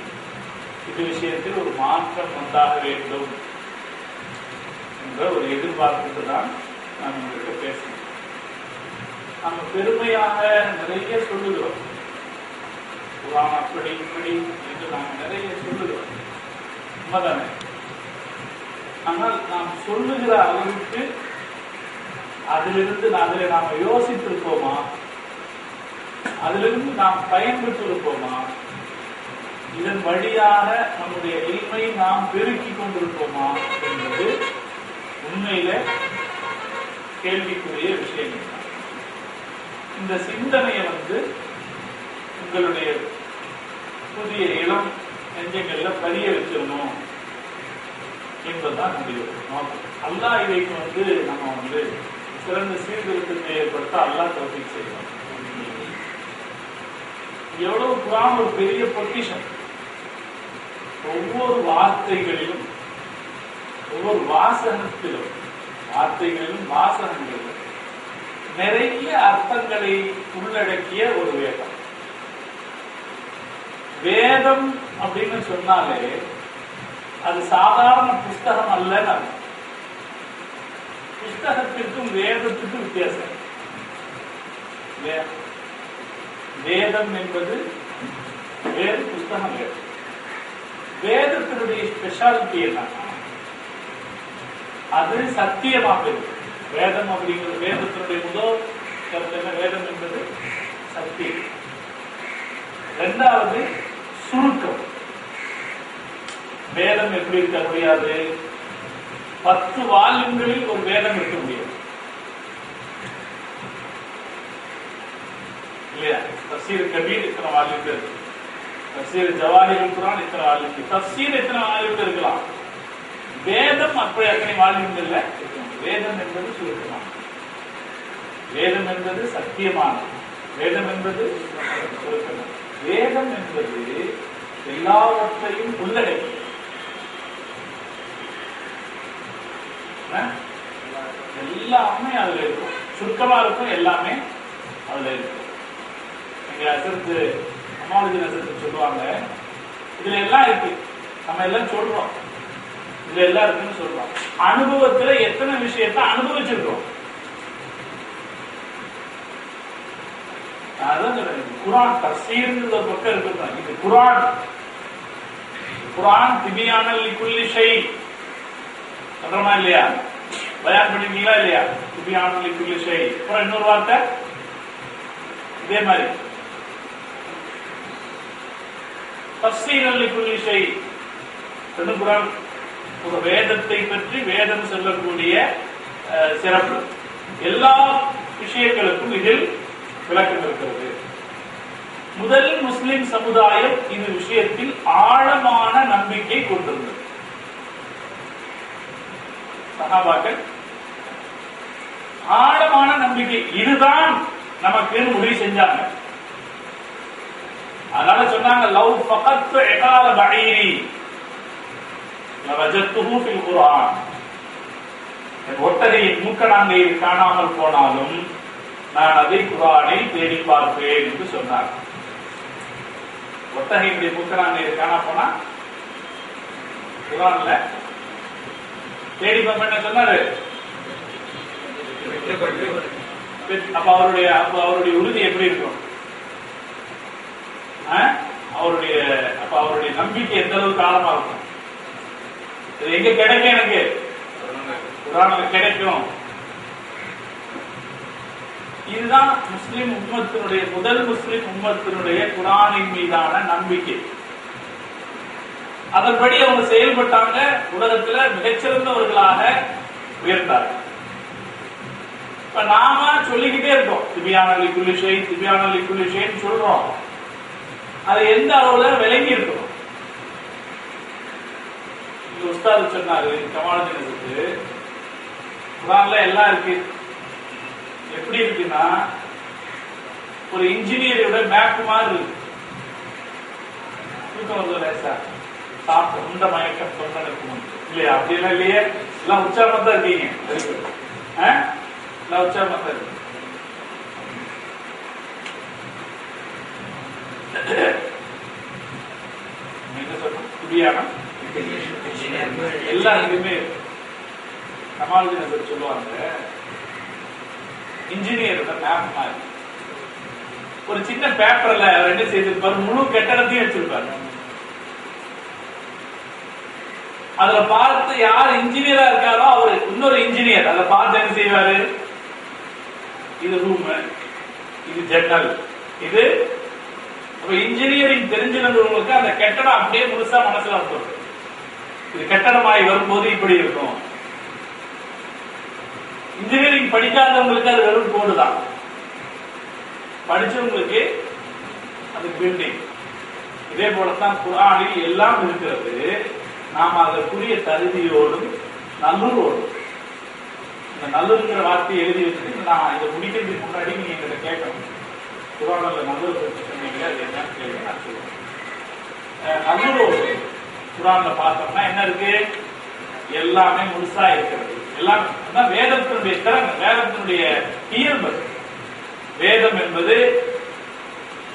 இது விஷயத்தில் ஒரு மாற்றம் உண்டாக வேண்டும் என்ற ஒரு எதிர்பார்ப்புக்கு தான் நான் உங்களுக்கு பேசணும். நம்ம பெருமையாக நிறைய சொல்லுகிறோம், குர்ஆன் அப்படி இப்படி என்று நாம் நிறைய சொல்லுகிறோம், உண்மைதானே? ஆனால் நாம் சொல்லுகிற அளவுக்கு அதிலிருந்து அதில் நாம் யோசித்திருப்போமா? அதிலிருந்து நாம் பயன்பெற்றிருப்போமா? இதன் வழியாக நம்முடைய இல்மை நாம் பெருக்கிக் கொண்டிருப்போமா என்பது உண்மையில கேள்விக்குரிய விஷயங்கள். இந்த சிந்தனையை உங்களுடைய புதிய இளம் நெஞ்சங்கள்ல பதிய வச்சிடணும் என்பதுதான் நம்முடைய நோக்கம். அல்லாஹ் இதைக்கு நம்ம சிறந்த சீர்திருத்தத்தை ஏற்படுத்த அல்லாஹ் தௌஃபீக் செய்யணும். எவ்வளவு குர்ஆன் ஒரு பெரிய பொக்கிஷம். ஒவ்வொரு வார்த்தைகளிலும், ஒவ்வொரு வாசகத்திலும், வாசகங்களிலும் நிறைய அர்த்தங்களை உள்ளடக்கிய ஒரு வேதம். வேதம் அப்படின்னு சொன்னாலே அது சாதாரண புஸ்தகம் அல்ல. புஸ்தகத்திற்கும் வேதத்துக்கும் வித்தியாசம். வேதம் என்பது வேறு, புஸ்தகம் வேறு. வேதத்தினுடைய ஸ்பெஷாலிட்டி என்னன்னா அது சத்தியமாக இருக்கு. வேதம் அப்படிங்கிறது வேதத்தினுடைய முதல் கருத்து என்ன? வேதம் என்பது சத்தியம். இரண்டாவது சுருக்கம். வேதம் எப்படி இருக்க முடியாது? 10 வால்யூம்களில் ஒரு வேதம் இருக்க முடியாது இல்லையா? தஃசீர் கபீர் இத்தனை வால்யூம் இருக்கு, தஃசீர் ஜவாஹிருல் குர்ஆன் இத்தனை வால்யூம் இருக்கு, தஃசீர் இத்தனை வால்யூம் இருக்கலாம். வேதம் அப்படி அத்தனை வால்யூம் இல்லை. வேதம் என்பது சுருக்கமான, வேதம் என்பது சத்தியமானது, வேதம் என்பது சுருக்கமான. வேதம் என்பது எல்லாவற்றையும் உள்ளடக்கி எல்லாமே அதுல இருக்கும். சுருக்கமா இருக்கும், எல்லாமே அதுல இருக்கும். எங்க அசரத்து அமாலுதீன் அசரத்து சொல்லுவாங்க, இதுல எல்லாம் இருக்கு, நம்ம எல்லாம் சொல்றோம், இதுல எல்லாம் இருக்குன்னு சொல்றோம். அனுபவத்துல எத்தனை விஷயத்தை அனுபவிச்சிருக்கோம். அதான் குர்ஆன் தஃசீர்ங்கிற பக்கம் இருக்கு. இது குர்ஆன் திபியானல் லிகுல்லி ஷை சொல்றோமா இல்லையா? பயான் பண்ணிருக்கீங்களா இல்லையா? திபியானல் லிகுல்லி ஷை. அப்புறம் இன்னொரு வார்த்தை இதே மாதிரி தஃசீரல் லிகுல்லி ஷை. குர்ஆன் ஒரு வேதத்தை பற்றி வேதம் சொல்லக்கூடிய சிறப்பு. எல்லா விஷயங்களுக்கும் இதில் விளக்கம் இருக்கிறது. முதல் முஸ்லிம் சமுதாயம் இந்த விஷயத்தில் ஆழமான நம்பிக்கை கொண்டிருந்தது. சஹாபாக்கள் ஆழமான நம்பிக்கை, இதுதான் நமக்கு முடிவு செஞ்சாங்க. அதனால சொன்னாங்க, லவ் ஃபகத்து இகால பஈரி லவஜத்துஹு ஃபில் குர்ஆன். ஒட்டகையின் மூக்கணாங்கையில் காணாமல் போனாலும் நான் அதை குர்ஆனில் தேடி பார்ப்பேன் என்று சொன்னார். ஒட்டகையினுடைய மூக்கணாங்கையில் காணா போனா குர்ஆன்ல தேடி பார்ப்பேன் என்ன சொன்னாரு? அப்ப அவருடைய உறுதி எப்படி இருக்கும்? அவருடைய நம்பிக்கை எந்த அளவுக்கு ஆழமா இருக்கும்? இது எங்க கிடைக்கும்? எனக்கு குர்ஆன்ல கிடைக்கும். இதுதான் முஸ்லிம் உம்மத்தினுடைய முதல் முஸ்லிம் உம்மத்தினுடைய குர்ஆனின் மீதான நம்பிக்கை. அதன்படி அவங்க செயல்பட்டாங்க. உலகத்துல மிகச்சிறந்தவர்களாக உயர்ந்தார்கள். இப்ப நாம சொல்லிக்கிட்டே இருக்கோம், திபியானல் லிகுல்லி ஷை, திபியானல் லிகுல்லி ஷைன்னு சொல்றோம். அது எந்த அளவுல விளங்கி இருக்கணும்? உஸ்தாது சொன்னாரு கமாலுதீனுக்கு, குர்ஆன்ல எல்லாம் இருக்கு. எப்படி இருக்குன்னா ஒரு இன்ஜினியரோட மேப் மாதிரி இருக்கு. தூக்கம் வருது லேசா, சாப்பிட்டு உண்ட மயக்கம் சொன்னதுக்கு இல்லையா? அப்படியெல்லாம் இல்லையே, எல்லாம் உற்சாகமா தான் இருக்கீங்க. எல்லாம் உற்சாகமா தான் இருக்கு. என்ன சொல்றோம்? துபியானம் எல்லாம் இதுமே கமாலுதீன் சொல்லுவாங்க, இன்ஜினியரோட மேப் மாதிரி. ஒரு சின்ன பேப்பர்ல என்ன செய்திருப்பாரு? முழு கட்டடத்தையும் வச்சிருப்பாரு. அதுல பார்த்து யார் இன்ஜினியரா இருக்காரோ அவரு இன்னொரு இன்ஜினியர் அதை பார்த்து என்ன செய்வாரு? இது ரூம், இது ஜன்னல், இது அப்ப இன்ஜினியரிங் தெரிஞ்சிருந்தவங்களுக்கு அந்த கட்டடம் அப்படியே முழுசா மனசுல வந்துடும். இது கட்டடமாய் வரும்போது இப்படி இருக்கும். இன்ஜினியரிங் படிக்காதவங்களுக்கு அது வெறும் கோடு தான், படிச்சவங்களுக்கு அது பில்டிங். இதே போலத்தான் குர்ஆனில் எல்லாம் இருக்கிறது. நாம் அதற்குரிய தகுதியோடும் நல்லூரோடும். இந்த நல்லூருங்கிற வார்த்தையை எழுதி வச்சுட்டு நான் இதை முடிக்கிறதுக்கு முன்னாடி நீங்க எங்கிட்ட கேட்கணும். குர்ஆன்ல நல்லூர் பற்றி சொன்னீங்க, அது என்னன்னு கேள்வி நான் சொல்லுவேன். நல்லூரோடு குர்ஆன்ல பார்த்தோம்னா என்ன இருக்கு? எல்லாமே முழுசா இருக்கிறது. எல்லாம் வேதத்தினுடைய திறன், வேதத்தினுடைய இயல்பு. வேதம் என்பது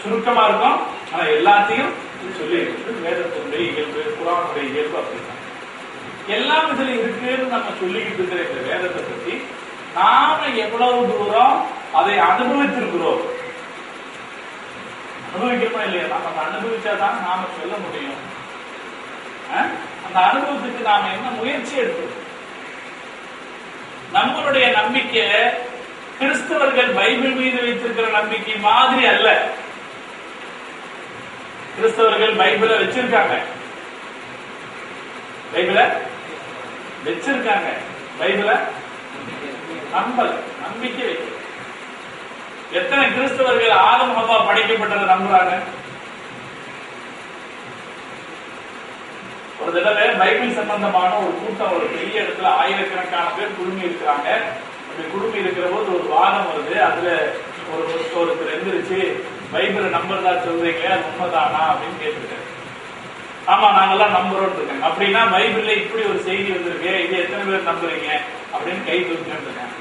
சுருக்கமா இருக்கும், ஆனா எல்லாத்தையும் சொல்லி இருக்கிறது. வேதத்தினுடைய இயல்பு, குர்ஆனுடைய இயல்பு அப்படின்னா எல்லாம் இதுல இருக்குன்னு நம்ம சொல்லிக்கிட்டு இருக்கிற இந்த வேதத்தை பத்தி நாம எவ்வளவு தூரம் அதை அனுபவித்திருக்கிறோம். அனுபவிக்கணுமா இல்லையா? நம்ம அனுபவிச்சாதான் நாம சொல்ல முடியும். அந்த அனுபவத்துக்கு நாம என்ன முயற்சி எடுக்கணும்? நம்மளுடைய நம்பிக்கை கிறிஸ்தவர்கள் பைபிள் மீது வைத்திருக்கிற நம்பிக்கை மாதிரி அல்ல. கிறிஸ்தவர்கள் பைபிளை வச்சிருக்காங்க, பைபிளை வச்சிருக்காங்க, பைபிளை நம்பல, நம்பிக்கை வைக்க. எத்தனை கிறிஸ்தவர்கள் ஆதம் ஹவ்வா படைக்கப்பட்டதை நம்புறாங்க? ஒரு தடவை பைபிள் சம்பந்தமான ஒரு கூட்டம், ஒரு பெரிய இடத்துல ஆயிரக்கணக்கான பேர் குழுமி இருக்கிறாங்க. அப்படி குழுமி இருக்கிற போது ஒரு வாதம் வருது. அதுல ஒருத்தர் எந்திரிச்சு பைபிளை நம்புறதா சொல்றீங்களே, அது உண்மைதானா அப்படின்னு கேட்டுருக்காரு. ஆமா, நாங்கெல்லாம் நம்புறோம் இருக்காங்க. அப்படின்னா பைபிள்ல இப்படி ஒரு செய்தி வந்திருக்கு, இது எத்தனை பேர் நம்புறீங்க அப்படின்னு கை தூக்கிட்டு இருக்காங்க.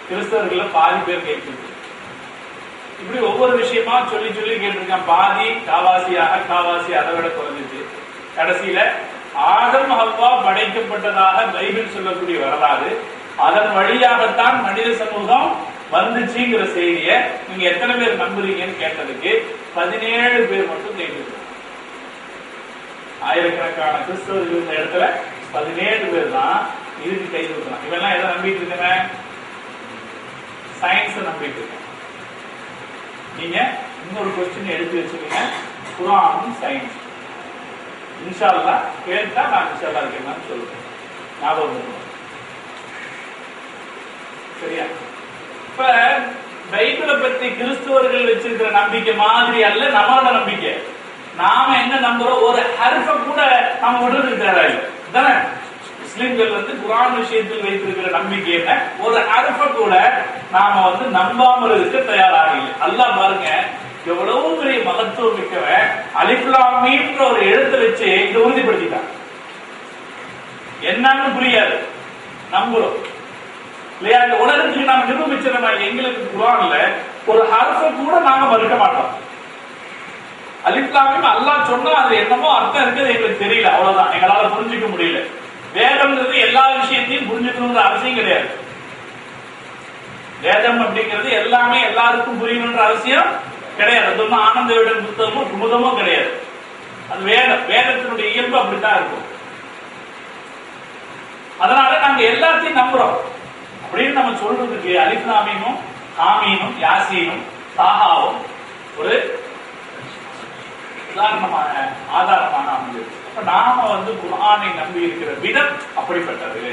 கிறிஸ்தவர்கள பாதி பேர் கை தூக்கு. இப்படி ஒவ்வொரு விஷயமா சொல்லி சொல்லி கேட்டிருக்கான். பாதி காவாசியாக, காவாசி அதை விட குறைஞ்சிச்சு. கடைசியில ஆதம் ஹவ்வா படைக்கப்பட்டதாக பைபிள் சொல்லக்கூடிய வரலாறு, அதன் வழியாகத்தான் மனித சமூகம் வந்துச்சுங்கிற செய்திய நீங்க எத்தனை பேர் நம்புறீங்கன்னு கேட்டதுக்கு 17 பேர் மட்டும் கேட்க. ஆயிரக்கணக்கான கிறிஸ்தவர்கள் இந்த இடத்துல 17 பேர் தான் இதுக்கு கை தூக்கலாம். இவெல்லாம் எதை நம்பிட்டு இருக்க? சயின்ஸ் நம்பிட்டு இருக்க. நீங்க இன்னொரு கொஸ்டின் எடுத்து வச்சுக்கீங்க, குர்ஆனும் சயின்ஸ். இன்ஷா அல்லாஹ் கேட்டா நான் இன்ஷா அல்லாஹ் இருக்கேன்னு சொல்லுவேன். ஞாபகம் சரியா? இப்ப பைபிளை பத்தி கிறிஸ்தவர்கள் வச்சிருக்கிற நம்பிக்கை மாதிரி அல்ல நம்மளோட நம்பிக்கை. நாம என்ன நம்புறோம்? ஒரு ஹர்ஃப கூட நாம விடுறது தேவையில்லை. முஸ்லிம்கள் குர்ஆன் விஷயத்தில் வைத்திருக்கிற நம்பிக்கை என்ன? ஒரு ஹர்ஃப கூட நாம நம்பாமல் இருக்க தயாராக இல்லை. அல்லாஹ் பாருங்க எவ்வளவு பெரிய மகத்துவம் மிக்கவன் அலிஃப் லாம் மீம்ன்ற ஒரு எழுத்து வச்சு இதை உறுதிப்படுத்திட்டான். என்னன்னு புரியாது, நம்புறோம் இல்லையா? இந்த உலகத்துக்கு நாம நிரூபிச்சிடமா? எங்களுக்கு குர்ஆன்ல ஒரு ஹர்ஃப கூட நாம மறுக்க மாட்டோம். அலிஃப் லாம் மீம் அல்லாஹ் சொன்னா அது என்னமோ அர்த்தம் இருக்குது எங்களுக்கு தெரியல, அவ்வளவுதான், எங்களால புரிஞ்சுக்க முடியல. வேதம்ன்றது எல்லா விஷயத்தையும் புரிஞ்சுக்கணுங்கிற அவசியம் கிடையாது. வேதம் அப்படிங்கிறது எல்லாமே எல்லாருக்கும் புரியணுன்ற அவசியம் கிடையாது. அது ஒன்றும் ஆனந்த விடன் புத்தகமும் குமுதமும் கிடையாது. அது வேதம், வேதத்தினுடைய இயல்பு அப்படித்தான் இருக்கும். அதனால நாங்க எல்லாத்தையும் நம்புறோம் அப்படின்னு நம்ம சொல்றதுக்கு அலிஃப் லாம் மீமும் ஹாமீனும் யாசீனும் தாஹாவும் ஒரு உதாரணமான ஆதாரமான அமைஞ்சது. அப்ப நாம குர்ஆனை நம்பி இருக்கிற விதம் அப்படிப்பட்டது.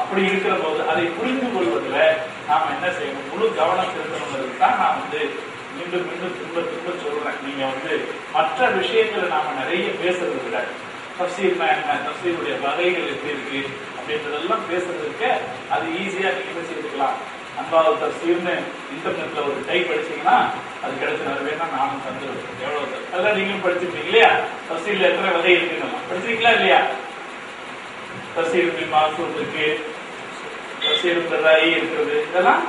அப்படி இருக்கிற போது அதை புரிந்து கொள்வதில் நாம என்ன செய்யணும்? முழு கவனம் செலுத்தணுங்கிறது தான் நான் மீண்டும் மீண்டும் திரும்ப சொல்றேன். நீங்க மற்ற விஷயங்களை நாம நிறைய பேசுறது விட தஃப்சீர்னா என்ன, தஃப்சீருடைய வகைகள் எப்படி இருக்கு அப்படின்றதெல்லாம் பேசுறதுக்கு அது ஈஸியா நீங்க செய்துக்கலாம். அன்பாவது தஃப்சீர்னு இன்டர்நெட்ல ஒரு டைப் படிச்சீங்கன்னா அது கிடைச்சது வேணா நானும் தந்துருவேன். எவ்வளவு அதெல்லாம் நீங்களும் படிச்சிருப்பீங்க இல்லையா? தஃப்சீர்ல எத்தனை வகை இருக்குன்னு படிச்சிருக்கீங்களா இல்லையா? தஃப்சீர் பில் மாசூர் இருக்கு, தஃப்சீர் பில் ராயி இருக்குது. இதெல்லாம்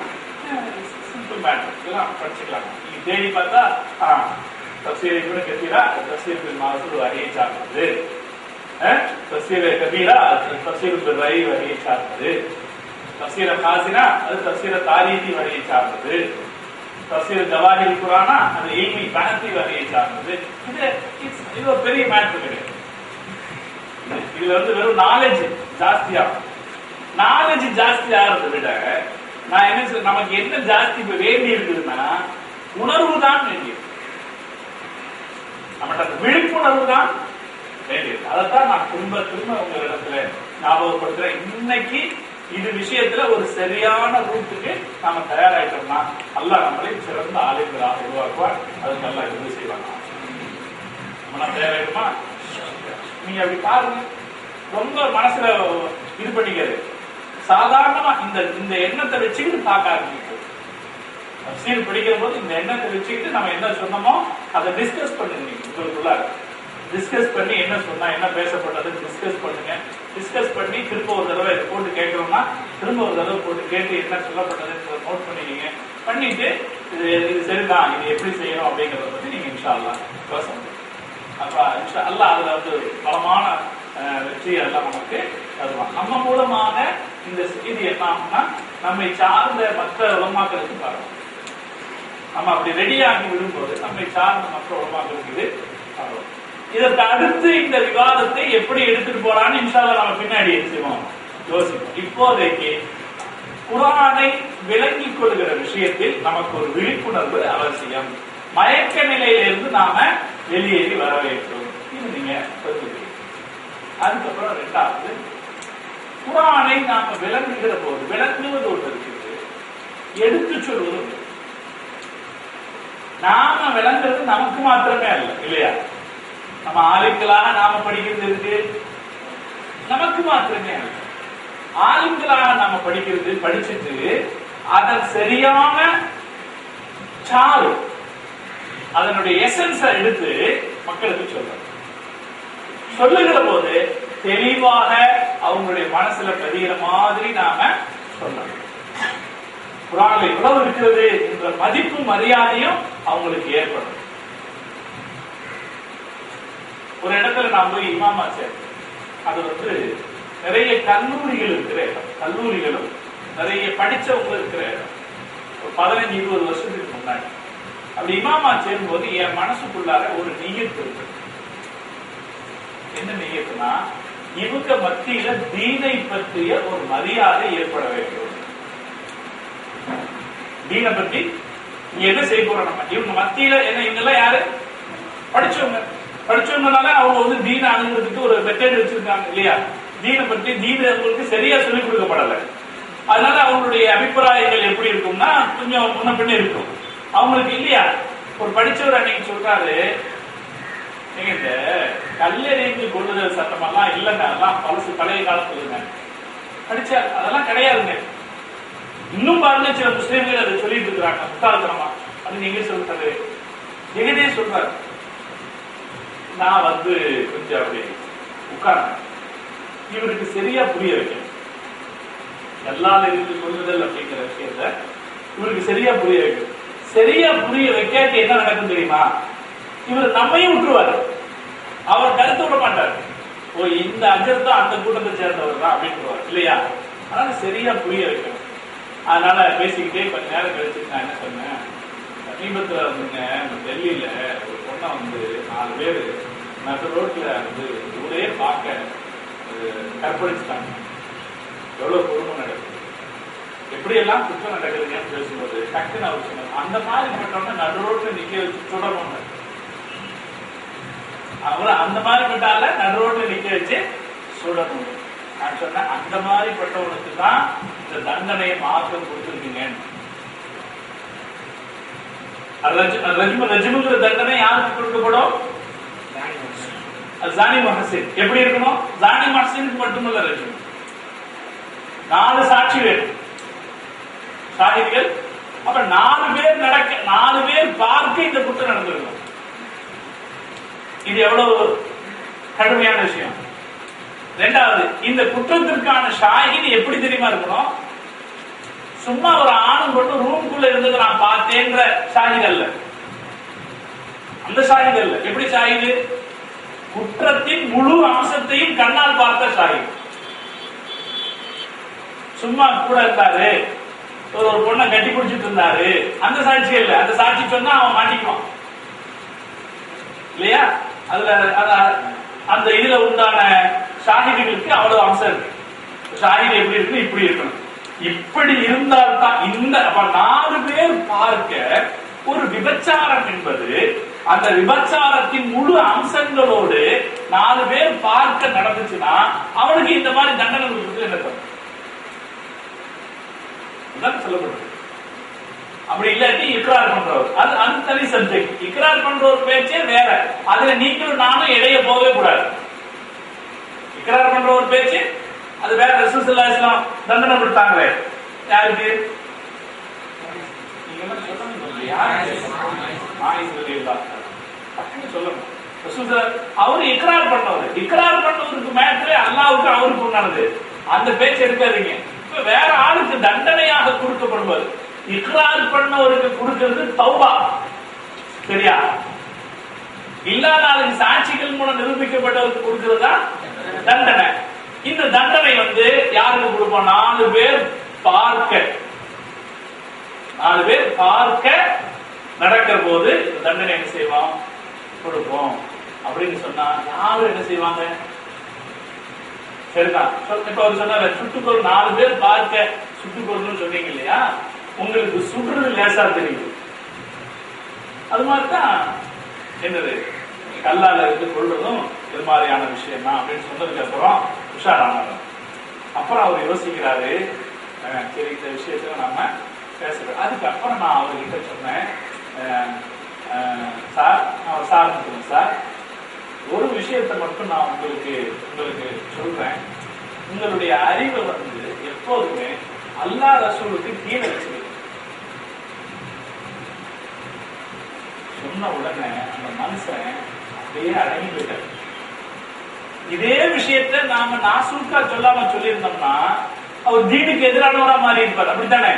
சிம்பிள் மேட்டர், இதெல்லாம் படிச்சுக்கலாம். நீங்க தேடி பார்த்தா தஃப்சீர் இப்னு கஸீரா தஃப்சீர் பில் மாசூர் வகையை சார்ந்தது, தஃப்சீர் கபீரா தஃப்சீர் பில் ராயி வகையை சார்ந்தது, தஃப்சீர் காசினா அது தஃப்சீர் தாரீதி வகையை சார்ந்தது, தஃப்சீர் ஜவாஹிர் குர்ஆனா அது இல்மி பஹத்தி வகையை சார்ந்தது. இது ஒரு பெரிய மேட்டர் கிடையாது. இதுல வெறும் நாலேஜ் ஜாஸ்தியா, நாலேஜ் ஜாஸ்தி ஆகிறத விட நான் என்ன சொல்ல, நமக்கு என்ன ஜாஸ்தி இப்ப வேண்டி இருக்குதுன்னா உணர்வு தான் வேண்டியது. நம்மகிட்ட அந்த விழிப்புணர்வு தான் வேண்டியது. அதைத்தான் நான் திரும்ப திரும்ப உங்களிடத்துல ஞாபகப்படுத்துறேன். இன்னைக்கு இது விஷயத்துல ஒரு சரியான ரூட்டுக்கு நாம தயாராயிட்டோம்னா அல்லாஹ் நம்மளை சிறந்த ஆளுங்களாக உருவாக்குவார். அதுக்கு நல்லா உதவி செய்வாங்க. நம்ம தயாராயிடுமா? நீங்க அப்படி பாருங்க, ரொம்ப மனசுல இது பண்ணிக்கிறது. சாதாரணமா இந்த எண்ணத்தை வச்சுக்கிட்டு பார்க்க ஆரம்பிக்கும். சீர் படிக்கிற போது இந்த எண்ணத்தை வச்சுக்கிட்டு நம்ம என்ன சொன்னோமோ அதை டிஸ்கஸ் பண்ணுங்க. உங்களுக்குள்ள டிஸ்கஸ் பண்ணி என்ன சொன்னா என்ன பேசப்பட்டது டிஸ்கஸ் பண்ணுங்க. டிஸ்கஸ் பண்ணி திரும்ப ஒரு தடவை இதை போட்டு கேட்கணும்னா திரும்ப ஒரு தடவை போட்டு கேட்டு என்ன சொல்லப்பட்டதுன்னு நோட் பண்ணிக்கிங்க. பண்ணிட்டு இது சரிதான், இது எப்படி செய்யணும் அப்படிங்கிறத பத்தி நீங்க இன்ஷா அல்லாஹ் பேசணும். அப்ப இன்ஷா அல்லாஹ் அதுல வந்து பலமான வெற்றி எல்லாம் நமக்கு தருவான். நம்ம மூலமாக இந்த செய்தி என்ன ஆகும்னா நம்மை சார்ந்த மற்ற உலமாக்களுக்கு பாருங்க. நம்ம அப்படி ரெடியாகி விடும்போது நம்மை சார்ந்த மற்ற உலமாக்களுக்கு இது வரும். இதற்கு அடுத்து இந்த விவாதத்தை எப்படி எடுத்துட்டு போறான்னு இன்ஷா அல்லாஹ் நம்ம பின்னாடி செய்வோம், யோசிப்போம். இப்போதைக்கு குர்ஆனை விளங்கிக் கொள்கிற விஷயத்தில் நமக்கு ஒரு விழிப்புணர்வு அவசியம். மயக்க நிலையிலிருந்து நாம வெளியேறி வர வேண்டும். இது நீங்க புரிஞ்சுக்கிறீங்க. அதுக்கப்புறம் இரண்டாவது, குர்ஆனை நாம விளங்குகிற போது விளங்குவது ஒன்று இருக்குது, எடுத்து சொல்வது. நாம விளங்குறது நமக்கு மாத்திரமே அல்ல, இல்லையா? நம்ம ஆளுங்களாக நாம படிக்கிறது இருக்கு, நமக்கு மாத்திரமே அல்ல. ஆளுங்களாக நாம படிக்கிறது படிச்சுட்டு அதன் சரியான சாறு அதனுடைய எசன்ஸ எடுத்து மக்களுக்கு சொல்லுகிற போது தெளிவாக அவங்களுடைய மனசுல பதிகிற மாதிரி நாம சொல்லணும். குர்ஆன்ல இவ்வளவு இருக்கிறது என்ற மதிப்பு மரியாதையும் அவங்களுக்கு ஏற்படும். ஒரு இடத்துல நான் போய் இமாமா சேர்ந்தேன். அது வந்து நிறைய கல்லூரிகள் இருக்கிற இடம், கல்லூரிகளும் நிறைய படிச்சவங்க இருக்கிற இடம். ஒரு 15-20 வருஷத்துக்கு முன்னாடி அப்படி இமாமா சேரும் போது என் மனசுக்குள்ளார ஒரு நியத்து இருக்கு. என்ன நியத்துனா, இவங்க மத்தியில தீனை பற்றிய ஒரு மரியாதை ஏற்பட வேண்டும். தீனை பற்றி நீ என்ன செய்ய போற, நம்ம இவங்க மத்தியில என்ன, இவங்க எல்லாம் யாரு? படிச்சவங்க. படிச்சவங்கனால அவங்க வந்து தீனை அணுகிறதுக்கு ஒரு மெத்தட் வச்சிருக்காங்க, இல்லையா? தீனை பற்றி தீன அவங்களுக்கு சரியா சொல்லிக் கொடுக்கப்படல. அதனால அவங்களுடைய அபிப்பிராயங்கள் எப்படி இருக்கும்னா கொஞ்சம் முன்ன பின்ன இருக்கும் அவங்களுக்கு, இல்லையா? ஒரு படிச்சவர் அன்னைக்கு சொல்றாரு, நீங்க இந்த கல்லெறிந்து கொள்ளுதல் சட்டம் எல்லாம் இல்லைங்க, அதெல்லாம் பழசு, பழைய காலத்துல படிச்சா அதெல்லாம் கிடையாதுங்க. இன்னும் பாருங்க சில முஸ்லீம்கள் அதை சொல்லிட்டு இருக்கிறாங்க முட்டாள்தனமா. அது நீங்க சொல்றது எங்கனே சொல்றாரு. நான் வந்து கொஞ்சம் அப்படி உட்கார்ந்தேன், இவருக்கு சரியா புரிய வைக்கணும். எல்லால இருந்து கொள்ளுதல் அப்படிங்கிற விஷயத்த இவருக்கு சரியா புரிய வைக்கணும். சரியா புரிய வைக்காட்டி என்ன நடக்கும் தெரியுமா? இவர் நம்மையும் விட்டுருவாரு, அவர் கருத்து விட மாட்டாரு. ஓ, இந்த அஜர் தான் அந்த கூட்டத்தை சேர்ந்தவர் தான் அப்படின்னு, இல்லையா? அதனால சரியா புரிய வைக்கணும். அதனால பேசிக்கிட்டே கொஞ்ச நேரம் கழிச்சு நான் என்ன சொன்னேன், சமீபத்துல வந்துங்க டெல்லியில ஒரு பொண்ணை வந்து 4 பேர் நடு ரோட்ல வந்து ஊரே பார்க்க கற்பழிச்சுட்டாங்க. எவ்வளவு குடும்பம் நடக்குது, எப்படியெல்லாம் குற்றம் நடக்குதுன்னு பேசும்போது டக்குன்னு அவர் சொன்னார், அந்த மாதிரி பட்டவங்க நடு ரோட்ல நிக்க வச்சு சுடணும். அவரை அந்த மாதிரி பட்டால நடு ரோட்ல நிக்க வச்சு சுடணும். நான் சொன்னேன், அந்த மாதிரி பட்டவனுக்கு தான் இந்த தண்டனையை மாற்றம் கொடுத்துருக்கீங்க. ரஜிமுங்கிற தண்டனை யாருக்கு கொடுக்கப்படும்? ஜானி மஹசின். எப்படி இருக்கணும்? ஜானி மஹசினுக்கு மட்டுமல்ல ரஜிம். 4 சாட்சி வேணும், சாட்சிகள். அப்ப 4 பேர் நடக்க, 4 பேர் பார்க்க இந்த குற்றம் நடந்திருக்கும். இது எவ்வளவு கடுமையான விஷயம். இரண்டாவது, இந்த குற்றத்திற்கான ஷாஹித் எப்படி தெரியுமா இருக்கணும்? சும்மா ஒரு ஆணும் கொண்டு ரூம்குள்ள இருந்தது நான் பார்த்தேன்ற ஷாஹித் அல்ல. அந்த ஷாஹித் அல்ல. எப்படி ஷாஹித்? குற்றத்தின் முழு அம்சத்தையும் கண்ணால் பார்த்த ஷாஹித். சும்மா கூட இருந்தாரு, ஒரு பொண்ணை கட்டி பிடிச்சிட்டு இருந்தாரு, அந்த சாட்சி இல்ல. அந்த சாட்சி சொன்னா அவன் மாட்டிக்குவான், இல்லையா? அதுல அந்த இதுல உண்டான ஷாஹிதுகளுக்கு அவ்வளவு அம்சம் இருக்கு. ஷாஹித் எப்படி இருக்கு? இப்படி இருக்கணும். இப்படி இருந்தால்தான் இந்த 4 பேர் பார்க்க ஒரு விபச்சாரம் என்பது அந்த விபச்சாரத்தின் முழு அம்சங்களோடு 4 பேர் பார்க்க நடந்துச்சுன்னா அவனுக்கு இந்த மாதிரி தண்டனை கொடுத்து என்ன சொல்லப்படுது. அப்படி இல்லாட்டி இக்ரார் பண்றவர் அது தனி சப்ஜெக்ட். இக்ரார் பண்றவர் பேச்சே வேற. அதுல நீங்களும் நானும் இடைய போகவே கூடாது. இக்ரார் பண்றவர் பேச்சு அது வேற. ரசூல் ஸல்லல்லாஹு அலைஹி வஸல்லம் தண்டனை கொடுத்தாங்களே யாருக்கு? நீங்க எல்லாம் சொல்லணும். யாருக்கு? சொல்லணும். அவரு இக்ரார் பண்ணவர். இக்ரார் பண்ணவருக்கு மேட்ரே அல்லாஹ்வுக்கு அவருக்கு உண்டானது. அந்த பேச்சு எடுக்காதீங்க. இப்ப வேற ஆளுக்கு தண்டனையாக கொடுக்கப்படுவது. இக்ரார் பண்ணவருக்கு கொடுக்கிறது தௌபா. சரியா? இல்லாத ஆளுக்கு சாட்சிகள் மூலம் நிரூபிக்கப்பட்டவருக்கு கொடுக்கிறதா தண்டனை. இந்த தண்டனை யாருக்கு கொடுப்போம்? 4 பேர் பார்க்க. 4 பேர் பார்க்க நடக்கிற போது தண்டனை என்ன செய்வோம்? கொடுப்போம் அப்படின்னு சொன்னா யாரும் என்ன செய்வாங்க? சரிதான். இப்ப அவர் சொன்னார் சுட்டுக்கொள் 4 பேர் பார்க்க சுட்டுக்கொள்னு சொன்னீங்க இல்லையா? உங்களுக்கு சுடுறது லேசா தெரியுது. அது மாதிரிதான் என்னது கல்லால இருந்து கொள்றதும் இது மாதிரியான விஷயம் தான் அப்படின்னு சொன்னதுக்கு அப்புறம் உஷாரானார். அப்புறம் அவர் யோசிக்கிறாரு, சரி இந்த விஷயத்துல நம்ம பேசுறோம். அதுக்கப்புறம் நான் அவர்கிட்ட சொன்னேன், சார் சார் ஒரு விஷயத்தை மட்டும் நான் உங்களுக்கு சொல்றேன். உங்களுடைய அறிவை எப்போதுமே அல்லாஹ் ரசூலுக்கு கீழே வச்சிருக்கு. சொன்ன உடனே அந்த மனுஷன் அப்படியே அடங்கி போயிட்டார். இதே விஷயத்த நாம நாசூக்கா சொல்லாம சொல்லியிருந்தோம்னா அவர் தீனுக்கு எதிரானவரா மாறி இருப்பார். அப்படித்தானே?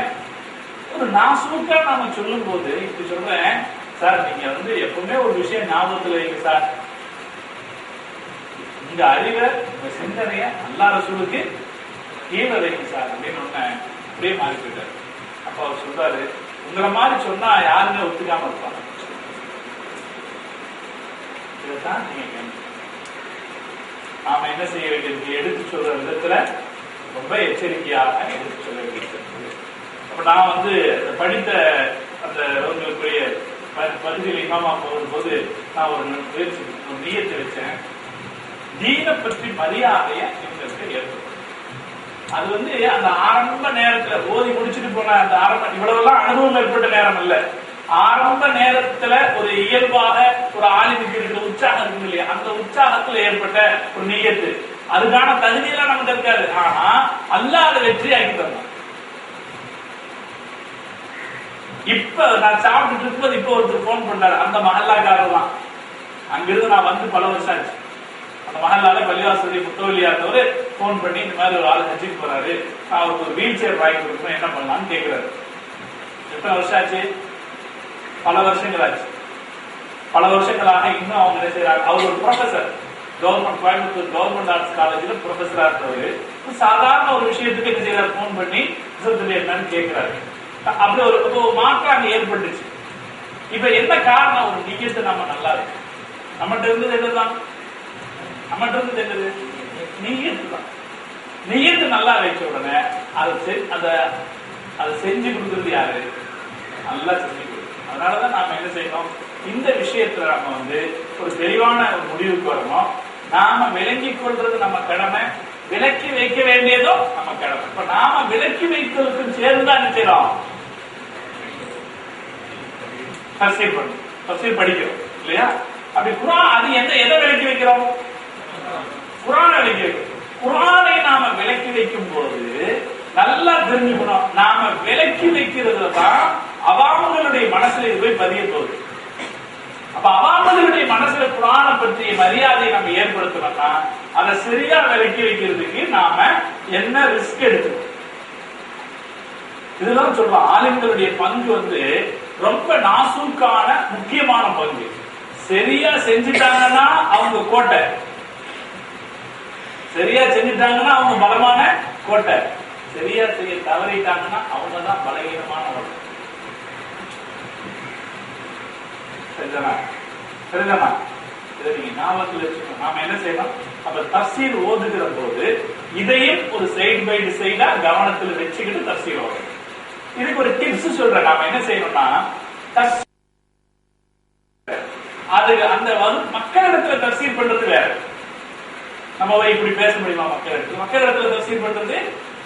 ஒரு நாசூக்கா நாம சொல்லும் போது இப்படி சொல்றேன், சார் நீங்க எப்பவுமே ஒரு விஷயம் ஞாபகத்துல வைங்க சார், உங்க அறிவை உங்க சிந்தனைய அல்லாஹ் ரசூலுக்கு கீழே வைங்க சார் அப்படின்னு ஒண்ணு அப்படியே மாறி போயிட்டாரு. அப்ப அவர் சொல்றாரு, உங்களை மாதிரி சொன்னா யாருமே ஒத்துக்காம இருப்பாங்க. இதுதான் நீங்க நாம என்ன செய்ய வேண்டியது? எடுத்து சொல்ற விதத்துல ரொம்ப எச்சரிக்கையாக எடுத்து சொல்ல வேண்டியது. அப்ப நான் படித்த அந்த அவங்களுக்குரிய பகுதியில் இமாமா போகும்போது நான் ஒரு நியத்தை வச்சேன், தீனை பற்றி மரியாதையை எங்களுக்கு ஏற்படும். அது அந்த ஆரம்ப நேரத்துல ஓதி முடிச்சுட்டு போன அந்த ஆரம்ப இவ்வளவுலாம் அனுபவம் ஏற்பட்ட நேரம் இல்ல, ஆரம்ப நேரத்துல ஒரு இயல்பாக ஒரு ஆலிமுக்கு இருக்கிற உற்சாகம் இருக்கு இல்லையா, அந்த உற்சாகத்துல ஏற்பட்ட ஒரு நியத்து. அதுக்கான தகுதியெல்லாம் நமக்கு இருக்காது. ஆனா அல்லாஹ் அதை வெற்றி ஆக்கி தரணும். இப்ப நான் சாப்பிட்டு இருக்கும்போது இப்ப ஒருத்தர் போன் பண்ணாரு, அந்த மஹல்லாக்காரர் தான். அங்கிருந்து நான் பல வருஷம் ஆச்சு. அந்த மஹல்லால பள்ளிவாசதி முத்தவலியாத்தவர் போன் பண்ணி இந்த மாதிரி ஒரு ஆள் ஹஜ்ஜுக்கு போறாரு, அவருக்கு ஒரு வீல் சேர் வாங்கி கொடுக்கணும், என்ன பண்ணலாம்னு கேட்கிறாரு. எத்தனை வருஷம் ஆச்சு? பல வருஷங்கள் ஆச்சு. பல வருஷங்களாக இன்னும் அவங்க என்ன செய்யறாங்க? அவர் ஒரு professor, government Coimbatore government arts காலேஜ்ல ப்ரொஃபஸரா இருந்தவர். சாதாரண ஒரு விஷயத்துக்கு என்ன செய்யறாரு? போன் பண்ணி ரிசல்ட் என்னன்னு கேட்கிறாரு. அப்படி ஒரு மாற்றம் அங்க ஏற்பட்டுச்சு. இப்ப என்ன காரணம்? ஒரு நியத்து நம்ம நல்லா இருக்கு. நம்மகிட்ட இருந்தது என்னதான்? நம்மகிட்ட இருந்தது என்னது? நியத்து தான். நியத்து நல்லா வச்ச உடனே அதை செஞ்சு கொடுக்கறது யாரு? நல்லா செஞ்சு கொடுக்கும். அதனாலதான் நாம என்ன செய்யணும்? இந்த விஷயத்துல நம்ம ஒரு தெளிவான ஒரு முடிவுக்கு வரணும். நாம விளங்கிக் கொள்றது நம்ம கடமை, விலக்கி வைக்க வேண்டியதும் நம்ம கடமை. இப்ப நாம விலக்கி வைக்கிறதுக்கு சேர்ந்துதான் என்ன செய்யறோம்? தஃசீர் படிக்கிறோம் இல்லையா? அப்படி குர்ஆன் அது எதை விலக்கி வைக்கிறோம்? குர்ஆனை விலக்கி வைக்கிறோம். குர்ஆனை நாம விலக்கி வைக்கும் போது நல்லா தெரிஞ்சுக்கணும், நாம விலக்கி வைக்கிறது தான் அவங்களுடைய மனசுல இது போய் பதிய போகுது. அப்ப அவங்களுடைய மனசுல குர்ஆனை பற்றிய மரியாதையை நம்ம ஏற்படுத்தணும்னா அதை சரியா விலக்கி வைக்கிறதுக்கு நாம என்ன ரிஸ்க் எடுக்கணும்? இதுதான் சொல்றோம். ஆலிம்களுடைய பங்கு ரொம்ப நாசூக்கான முக்கியமான பங்கு. சரியா செஞ்சுட்டாங்கன்னா அவங்க கோட்டை, சரியா செஞ்சுட்டாங்கன்னா அவங்க பலமான கோட்டை, சரியா செய்ய தவறிட்டாங்கன்னா அவங்க தான் பலகீனமான கோட்டை. சரிதானா? சரிதானா? இதை நீங்க ஞாபகத்தில் வச்சுக்கணும். நாம என்ன செய்யணும்? அப்ப தஃசீர் ஓதுகிற போது இதையும் ஒரு சைடு பை சைடா கவனத்தில் வச்சுக்கிட்டு தஃசீர் ஓதணும். இதுக்கு ஒரு டிப்ஸ் சொல்றேன். நாம என்ன செய்யணும்னா மக்களிடத்துல தஃசீர் பண்றது வேற. நம்ம இப்படி பேச முடியுமா மக்களிடத்துல தஃசீர் பண்றது?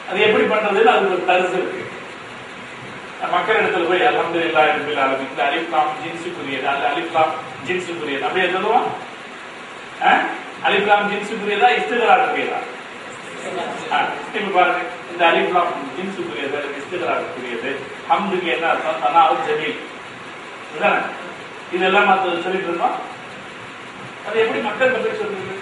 அது எப்படி பண்றதுன்னு அதுக்கு ஒரு தரிசு இருக்கு. மக்களிடத்துல போய் அல்ஹம்துலில்லாஹி ரப்பில் ஆலமீன், இந்த அலிஃப் லாம் ஜின்ஸுக்குரியது, அல்ல அலிஃப் லாம் ஜின்ஸுக்குரியது அப்படியே சொல்லுவோம். அலிஃப் லாம் ஜின்ஸுக்குரியதா இஸ்திக்ராருக்குரியதா? இப்ப பாருங்க, இந்த அலிஃப் லாம் ஜின்ஸுக்குரியது, இஸ்திக்ராருக்குரியது. ஹம்துக்கு என்ன அர்த்தம்? தனாவு ஜமீல். இதுதானே? இதெல்லாம் மற்ற சொல்லிட்டு இருந்தோம். அது எப்படி மக்கள் போய் சொல்றது?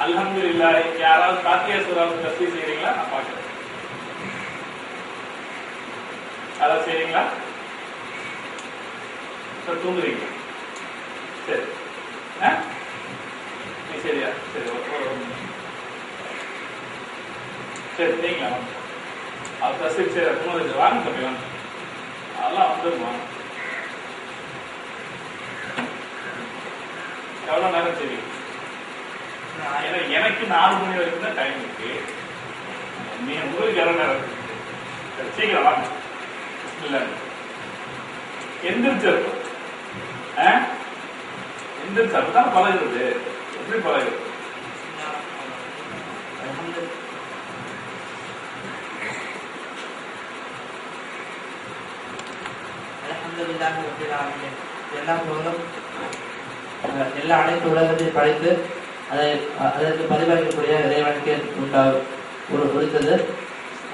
அல்ஹம்துலில்லாஹ். யாராவது ஃபாத்திஹா சூராவுக்கு தஃசீர் செய்றீங்களா? நான் பார்க்கிறேன். அத செய்றீங்களா? தூங்குறீங்க? சரி, நீ சரியா? சரி, சரி சரிங்களா? அது தஃசீர் சரி தூங்குறது வாங்க தம்பி, வாங்க, அதெல்லாம் வந்துருமா? எவ்வளவு நேரம் செய்வீங்க? எனக்கு 4 மணி வரைக்கும் தான் டைம் இருக்கு. நீ உங்களுக்கு எவ்வளவு நேரம் இருக்கு? சீக்கிரம் வாங்க. இல்ல எந்திரிச்சு எந்திரிச்சு அப்படிதான் பழகுறது. எப்படி பழகுறது? எல்லா அனைத்து உலகத்தையும் படைத்து அதற்கு பதிவாக்கக்கூடிய இறைவனுக்கு உரித்தது.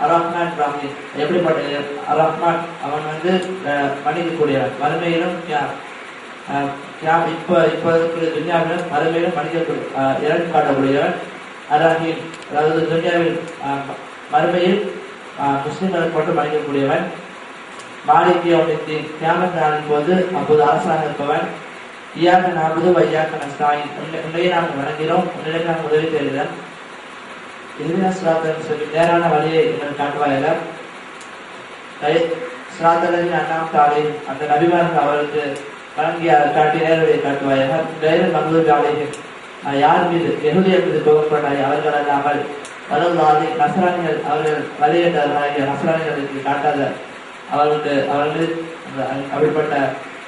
அரஹ்மான் ராஹீம். எப்படிப்பட்ட அரஹ்மான்? அவன் மன்னிக்கக்கூடியவன். மறுமையிலும் இப்ப இருக்கிற துன்யாவிலும் மறுமையிலும் மன்னிக்க இறங்கி காட்டக்கூடியவன். அரஹீம், அதாவது துன்யாவில் மறுமையில் முஸ்லிம்களுக்கு மட்டும் மன்னிக்கக்கூடியவன். மாலிக் யௌமித்தீன், கியாமத் நாளின் போது அப்போது அரசாக இருப்பவன். இய்யாக நஅபுது வ இய்யாக நஸ்தஈன், உன்னையே நாம் வணங்குகிறோம், உன்னிலே நாம் உதவி தேடுகிறோம். இஹ்தினா ஸிராத்தல் சொல்லி நேரான வழியை எங்களுக்கு காட்டுவாயாக. ஸிராத்தல் லதீன அன்அம்த அலைஹிம், அந்த நபிமார்கள் அவர்களுக்கு வழங்கிய காட்டி நேரடியை காட்டுவாயாக. கைரில் மக்தூபி அலைஹிம், யார் மீது யஹூதியர் மீது கோபப்பட்டாய் அவர்கள் அல்லாமல் வலல்லாஹி நஸ்ரானிகள் அவர்கள் வழிகேட்டவர்களாகிய நஸ்ரானிகளுக்கு காட்டாத அவர்கள் அப்படிப்பட்ட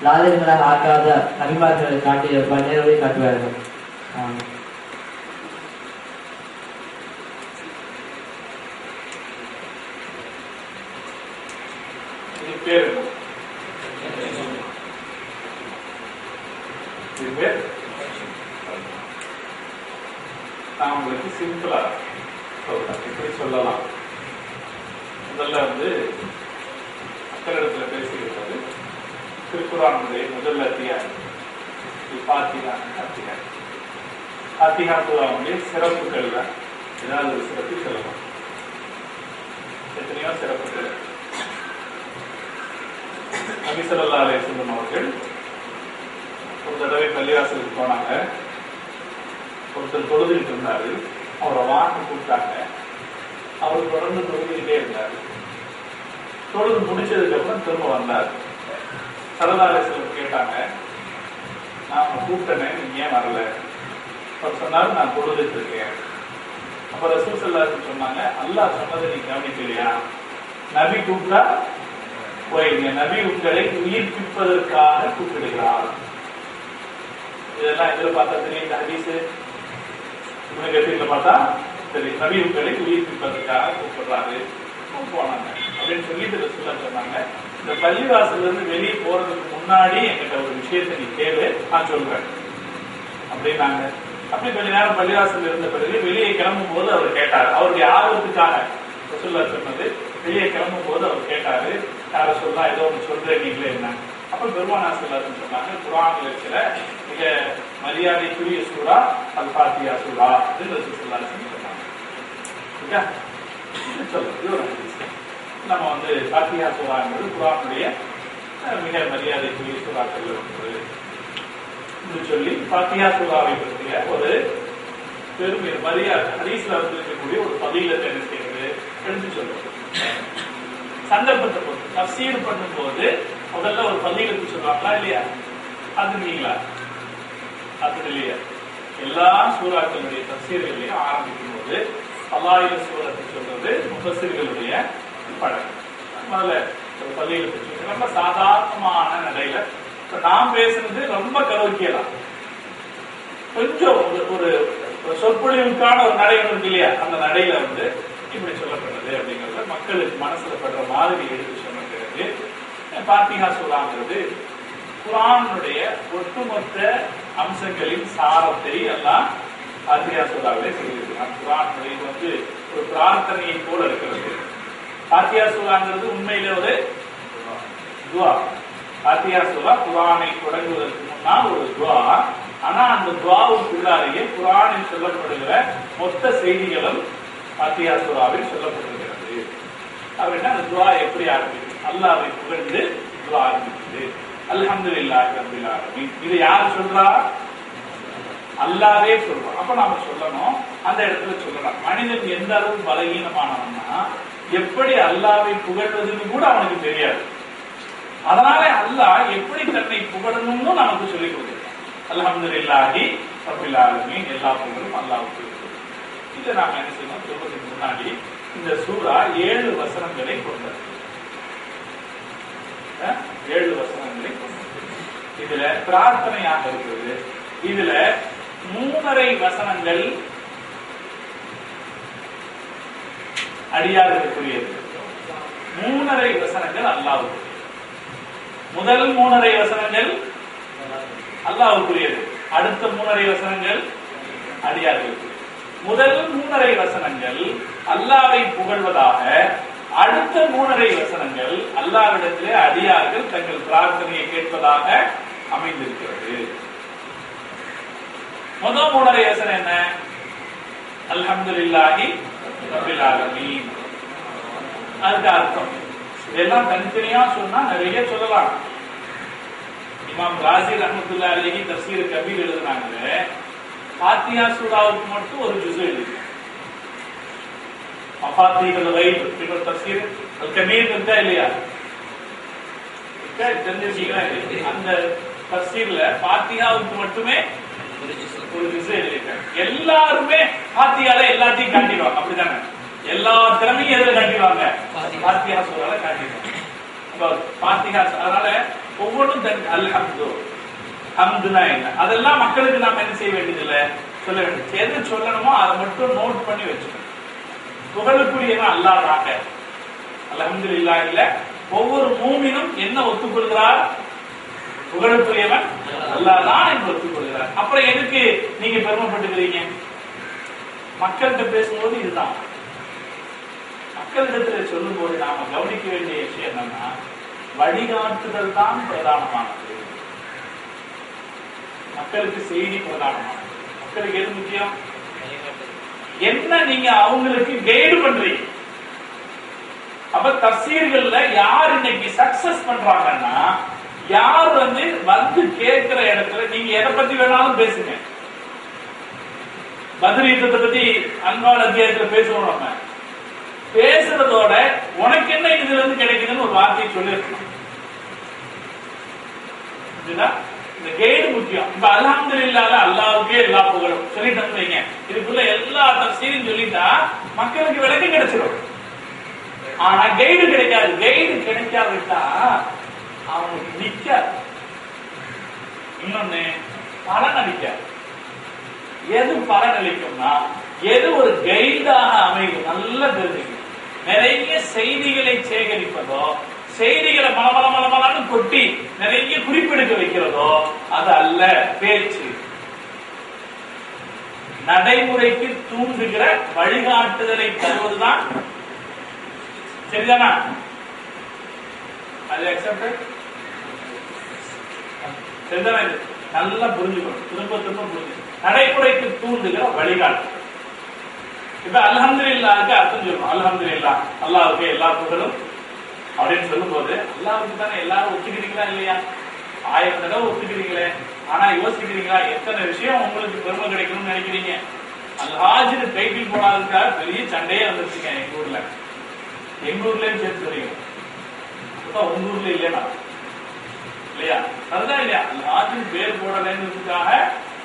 லாலியங்களாக ஆக்காத நபிமார்களை காட்டிய நேரடியை காட்டுவார்கள். நான் உங்களுக்கு சிம்பிளா சொல்றேன், எப்படி சொல்லலாம். முதல்ல மக்களிடத்துல பேசுகிறது திருக்குர்ஆனுடைய முதல் அத்தியாயம் ஃபாத்திஹா சூராவுடைய சிறப்புகள்ல ஏதாவது ஒரு சிறப்பு சொல்லலாம். எத்தனையோ சிறப்புகள். நபி ஸல்லல்லாஹு அலைஹி வஸல்லம் அவர்கள் ஒரு தடவை பள்ளிவாசலுக்கு போனாங்க. ஒருத்தர் தொழுதுகிட்டு இருந்தாரு. அவரை வாங்க கூப்பிட்டாங்க. அவர் தொடர்ந்து தொழுதுகிட்டே இருந்தாரு. தொழுது முடிச்சதுக்கு அப்புறம் திரும்ப வந்தார். ஸல்லல்லாஹு அலைஹி வஸல்லம் கேட்டாங்க, நான் உங்களை கூப்பிட்டேனே, நீங்க ஏன் வரல? அவர் சொன்னாரு, நான் தொழுதுட்டு இருக்கேன். அப்ப ரசூல் ஸல்லல்லாஹு அலைஹி வஸல்லம் சொன்னாங்க, அல்லாஹ் சொன்னதை நீ கவனிக்கலையா? நபி கூப்பிட்டா போயிருங்க, நபி உங்களை உயிர்ப்பிப்பதற்காக கூப்பிடுகிறார். இதெல்லாம் இதுல பார்த்தா தெரியும். இந்த ஹதீஸ் பார்த்தா தெரியும். நபி உங்களை உயிர்ப்பிப்பதற்காக கூப்பிடுறாரு. போனாங்க அப்படின்னு சொல்லிட்டு ரசூலுல்லாஹ் சொன்னாங்க, இந்த பள்ளிவாசல்ல இருந்து வெளியே போறதுக்கு முன்னாடி என்கிட்ட ஒரு விஷயத்தை நீ கேளு, நான் சொல்றேன் அப்படின்னாங்க. அப்படி கொஞ்ச நேரம் பள்ளிவாசல் இருந்த பிறகு வெளியே கிளம்பும் போது அவர் கேட்டாரு. அவருடைய ஆர்வத்துக்காக ரசூலுல்லாஹ் சொன்னது. வெளியே கிளம்பும் போது அவர் கேட்டாரு, யார சொல்லலாம், ஏதோ ஒன்று சொல்றேன், நீங்களே என்ன? அப்ப பெருமானார் ஸல்லல்லாஹு அலைஹி வஸல்லம் சொன்னாங்க, குர்ஆன்ல இருக்கிற மிக மரியாதைக்குரிய சூரா அல் ஃபாத்திஹா சூரா அப்படின்னு ரசூல் ஸல்லல்லாஹு அலைஹி வஸல்லம் சொன்னாங்க. சரியா? சொல்லுங்க, இது ஒரு ஹதீஸ். நம்ம ஃபாத்திஹா சூரா என்பது குர்ஆனுடைய மிக மரியாதைக்குரிய சூறாக்கள் என்று சொல்லி ஃபாத்திஹா சூராவை பற்றிய ஒரு பெருமை மரியாதை ஹதீஸ்ல இருக்கக்கூடிய ஒரு ஃபதீலத்தை என்ன செய்யறது எடுத்து சொல்றது. சந்தர்ப்பத்தை பொறுத்து தஃசீர் பண்ணும்போது முதல்ல ஒரு ஃபதீலத்து சொல்றாங்களா இல்லையா? அதுங்களா? அது இல்லையா? எல்லா சூறாக்களுடைய தஃசீர்களையும் ஆரம்பிக்கும் போது அல்லாஹ்வின் சூரத்தை சொல்றது முஃபஸ்ஸிர்களுடைய பழக்கம். முதல்ல ஒரு பள்ளியில பேசுவோம், ரொம்ப சாதாரணமான நடையில. இப்ப நான் பேசுறது ரொம்ப கலோக்கியலாம், கொஞ்சம் ஒரு சொற்பொழிவுக்கான ஒரு நடை இருக்கு இல்லையா, அந்த நடையில வந்து இப்படி சொல்லப்படுறது அப்படிங்கறத மக்களுக்கு மனசுல படுற மாதிரி எடுத்து சொன்ன பிறகு பாத்திஹா சூராங்கிறது குர்ஆனுடைய ஒட்டுமொத்த அம்சங்களின் சாரத்தை எல்லாம் பாத்திஹா சூராவிலே சொல்லியிருக்கிறார். குர்ஆனுடைய இது வந்து ஒரு பிரார்த்தனையை போல இருக்கிறது. பாத்திஹா சூராங்கிறது உண்மையிலே ஒரு துஆ. பாத்திஹா சூரா குர்ஆனை தொடங்குவதற்கு முன்னால் ஒரு துஆ. ஆனா அந்த துஆவுக்குள்ளாலேயே குர்ஆனில் சொல்லப்படுகிற மொத்த செய்திகளும் பாத்திஹா சூராவில் சொல்லப்பட்டிருக்கிறது. அப்படின்னா அந்த துஆ எப்படி ஆரம்பிக்குது? அல்லாஹ்வை புகழ்ந்து துஆ ஆரம்பிக்குது. அல்ஹம்துலில்லாஹி ரப்பில் ஆலமீன். இது யார் சொல்றா? அல்லாஹ்வே சொல்றான். அப்ப நாம சொல்லணும், அந்த இடத்துல சொல்லலாம். மனிதன் எந்த அளவு பலகீனமானவன்னா எப்படி அல்லாஹ்வை புகழ்வதுன்னு கூட அவனுக்கு தெரியாது. அதனால அல்லாஹ் எப்படி தன்னை புகழணும்னு நமக்கு சொல்லிக் கொடுக்கிறான். அல்ஹம்துலில்லாஹி ரப்பில் ஆலமீன், எல்லா புகழும் அல்லாஹ்வுக்கு. இதை நாம என்ன செய்யணும்? சொல்றதுக்கு முன்னாடி இந்த சூரா 7 வசனங்களை கொண்டது. 7 வசனங்களை கொண்டது. இதுல பிரார்த்தனையாக இருக்கிறது. இதுல 3.5 வசனங்கள் அடியார்களுக்குரியது, 3.5 வசனங்கள் அல்லாஹ்வுக்கு. முதல் 3.5 வசனங்கள் அல்லாஹ்வுக்குரியது, அடுத்த 3.5 வசனங்கள் அடியார்களுக்கு. முதல் 3.5 வசனங்கள் அல்லாஹ்வை புகழ்வதாக, அடுத்த 3.5 வசனங்கள் அல்லாஹ்விடத்திலே அடியார்கள் தங்கள் பிரார்த்தனையை கேட்பதாக அமைந்திருக்கிறது. முதல் 3.5 வசனம் என்ன? அல்ஹம்துலில்லாஹி ரப்பில் ஆலமீன். அதுக்கு அர்த்தம் இதெல்லாம் தனித்தனியா சொன்னா நிறைய சொல்லலாம். இமாம் ராசி ரஹ்மத்துல்லாஹி அலைஹி தஃசீர் கபீர் எழுதுனாங்க, பாத்திஹா சூராவுக்கு மட்டும் ஒரு ஜுஸ் எழுதி மஃபாத்தீஹுல் கைப் என்ற தஃசீர் அல் கபீர் இருக்கா இல்லையா? தெரிஞ்சிருக்கீங்களா? அந்த தஃசீர்ல பாத்திஹாவுக்கு மட்டுமே ஒரு ஜுஸ் எழுதிருக்காங்க. எல்லாருமே பாத்திஹால எல்லாத்தையும் காட்டிடுவாங்க, அப்படிதானே? எல்லா திறமையும் எதுல காட்டிடுவாங்க? பாத்திஹா சூரால காட்டிடுவாங்க. பாத்திஹா, அதனால ஒவ்வொன்றும் அல்ஹம்து, ஹம்துனா என்ன, அதெல்லாம் மக்களுக்கு நாம என்ன செய்ய வேண்டியதில்லை, சொல்ல வேண்டியது. எது சொல்லணுமோ அதை மட்டும் நோட் பண்ணி வச்சுக்கணும். புகழுக்குரியவன் அல்லாஹ் தாங்க. அல்ஹம்துலில்லாஹ் இல்ல, ஒவ்வொரு மூமினும் என்ன ஒத்துக்கொள்கிறார்? புகழுக்குரியவன் அல்லாஹ் தான் என்று ஒத்துக்கொள்கிறார். அப்புறம் எதுக்கு நீங்க பெருமைப்பட்டுக்கிறீங்க? மக்கள்கிட்ட பேசும்போது இதுதான், மக்களிடத்துல சொல்லும் போது நாம கவனிக்க வேண்டிய விஷயம் என்னன்னா, வழிகாட்டுதல் தான் பிரதானமானது. மக்களுக்கு செய்தி பிரதானமானது. மக்களுக்கு எது முக்கியம்? என்ன நீங்க அவங்களுக்கு கைடு பண்றீங்க. அப்ப தஃசீர்கள்ல யார் இன்னைக்கு சக்சஸ் பண்றாங்கன்னா, யார் வந்து கேட்கிற இடத்துல நீங்க எதை பத்தி வேணாலும் பேசுங்க. பத்ர் யுத்தத்தை பத்தி அன்பால் அத்தியாயத்துல பேசுவோம். நம்ம பேசுறதோட உனக்கு என்ன இதுல இருந்து கிடைக்குதுன்னு ஒரு வார்த்தையை சொல்லிருக்கணும். இந்த கைடு முக்கியம். இப்ப அல்ஹம்துலில்லாஹ் அல்லாஹ்வுக்கே எல்லா புகழும் சொல்லிட்டு வைங்க, இதுக்குள்ள எல்லா தஃசீரும் சொல்லிட்டா மக்களுக்கு விளக்கம் கிடைச்சிடும். ஆனா கைடு கிடைக்காது. கைடு கிடைக்காவிட்டா அவங்களுக்கு நிக்காது. இன்னொன்னு பலன் அளிக்காது. எது பலன் அளிக்கும்னா, எது ஒரு கைடாக அமையும் நல்லா தெரிஞ்சுக்கணும். நிறைய செய்திகளை சேகரிப்பதோ, செய்திகளை மலமலமலமலான்னு கொட்டி நிறைய குறிப்பெடுக்க வைக்கிறதோ அது அல்ல பேச்சு. நடைமுறைக்கு தூண்டுகிற வழிகாட்டுதலை தருவதுதான். சரிதானா? அது அக்செப்டட்? சரிதானா? இது நல்லா புரிஞ்சுக்கணும், திரும்ப திரும்ப புரிஞ்சுக்கணும். நடைமுறைக்கு தூண்டுகிற வழிகாட்டு. இப்ப அல்ஹம்துலில்லாஹ்க்கு அர்த்தம் சொல்லணும். அல்ஹம்துலில்லாஹ் அல்லாஹ்வுக்கு எல்லா புகழும் அப்படின்னு சொல்லும் போது அல்லாஹ்வுக்கு தானே எல்லாரும் ஒத்துக்கிறீங்களா இல்லையா? 1000 தடவை ஒத்துக்கிறீங்களே. ஆனா யோசிக்கிறீங்களா எத்தனை விஷயம் உங்களுக்கு பெருமை கிடைக்கணும்னு நினைக்கிறீங்க? அல்ஹாஜ்னு டைட்டில் போடாததுக்காக பெரிய சண்டையே வந்துருச்சுங்க எங்க ஊர்ல. எங்க ஊர்லயும் சேர்த்து தெரியும், உங்க ஊர்ல இல்லையா இல்லையா? அதுதான் இல்லையா? அல்ஹாஜின் பேர் போடலன்றதுக்காக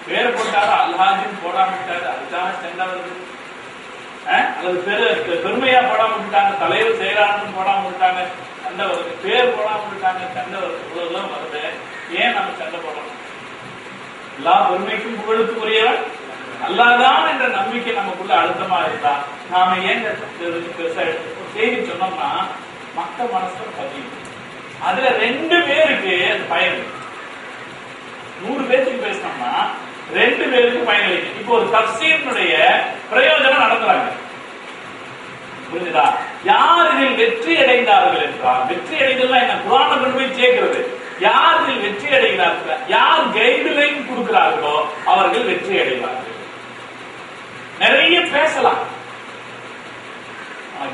பேர் போட்டாரு, அல்ஹாஜின் போடாம விட்டாரு, அதுக்காக சண்டை வருது. அல்லது பெருமையா போடாம விட்டாங்க, தலைவர் செயலாளர்னு போடாம விட்டாங்க, அந்த சண்டை வருது, பேர் போடாம இருக்காங்க, சண்டை வருது, இவ்வளவுலாம் வருது, ஏன் நம்ம சண்டை போடணும்? எல்லா பெருமைக்கும் புகழுக்கும் உரியவன் அல்லாதான் என்ற நம்பிக்கை நமக்குள்ள அழுத்தமா இருந்தா நாம ஏன் பெருசா எடுத்து செய்தி சொன்னோம்னா மக்கள் மனசுல பதியும். அதுல 2 பேருக்கு அது பயன். 100 பேருக்கு பேசினோம்னா 2 பேருக்கு பயனளிக்கும். இப்போ ஒரு தஃசீருடைய பிரயோஜனம் நடத்துறாங்க, புரிஞ்சுதா? யார் இதில் வெற்றி அடைந்தார்கள் என்றால், வெற்றி அடைதல் என்ன, குர்ஆனை கொண்டு போய் சேர்க்கிறது. யார் இதில் வெற்றி அடைகிறார்கள், யார் கைடுலைன் கொடுக்கிறார்களோ அவர்கள் வெற்றி அடைவார்கள். நிறைய பேசலாம்,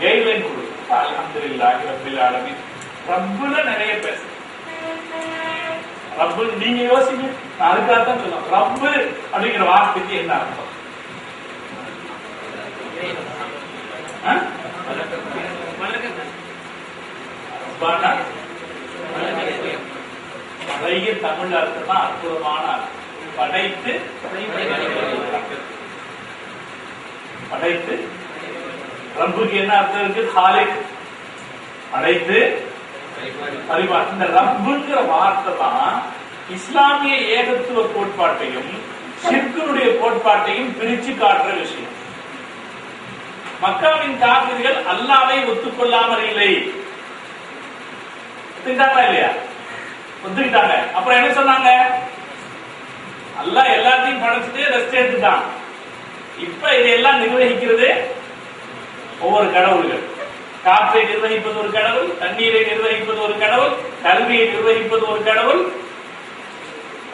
கைடுலைன் கொடுக்கும். அல்ஹம்துலில்லாஹி ரப்பில் ஆலமீன். ரப்புல நிறைய பேசலாம். ரப்பு நீங்க யோசிங்க, நான் அதுக்காகத்தான் சொல்லுவேன். ரப்பு அப்படிங்கிற வார்த்தைக்கு என்ன அர்த்தம்? நிறைய தமிழ் அர்த்தம் தான் அற்புதமான அர்த்தம். படைத்து படைத்து ரப்புக்கு என்ன அர்த்தம் இருக்கு? காலிக், படைத்து பரிமாற்ற. இந்த ரப்புங்கிற வார்த்தை தான் இஸ்லாமிய ஏகத்துவ கோட்பாட்டையும் ஷிர்குடைய கோட்பாட்டையும் பிரிச்சு காட்டுற விஷயம். மக்காவின் காபிர்கள் அல்லாஹ்வை ஒத்துக்கொள்ளாமல் இல்லை, ஒத்துக்கிட்டாங்களா இல்லையா? ஒத்துக்கிட்டாங்க. அப்புறம் என்ன சொன்னாங்க? அல்லாஹ் எல்லாத்தையும் படைச்சிட்டு ரெஸ்ட் எடுத்துட்டான். இப்ப இதெல்லாம் நிர்வகிக்கிறது ஒவ்வொரு கடவுள்கள். காற்றை நிர்வகிப்பது ஒரு கடவுள், தண்ணீரை நிர்வகிப்பது ஒரு கடவுள், கல்வியை நிர்வகிப்பது ஒரு கடவுள்,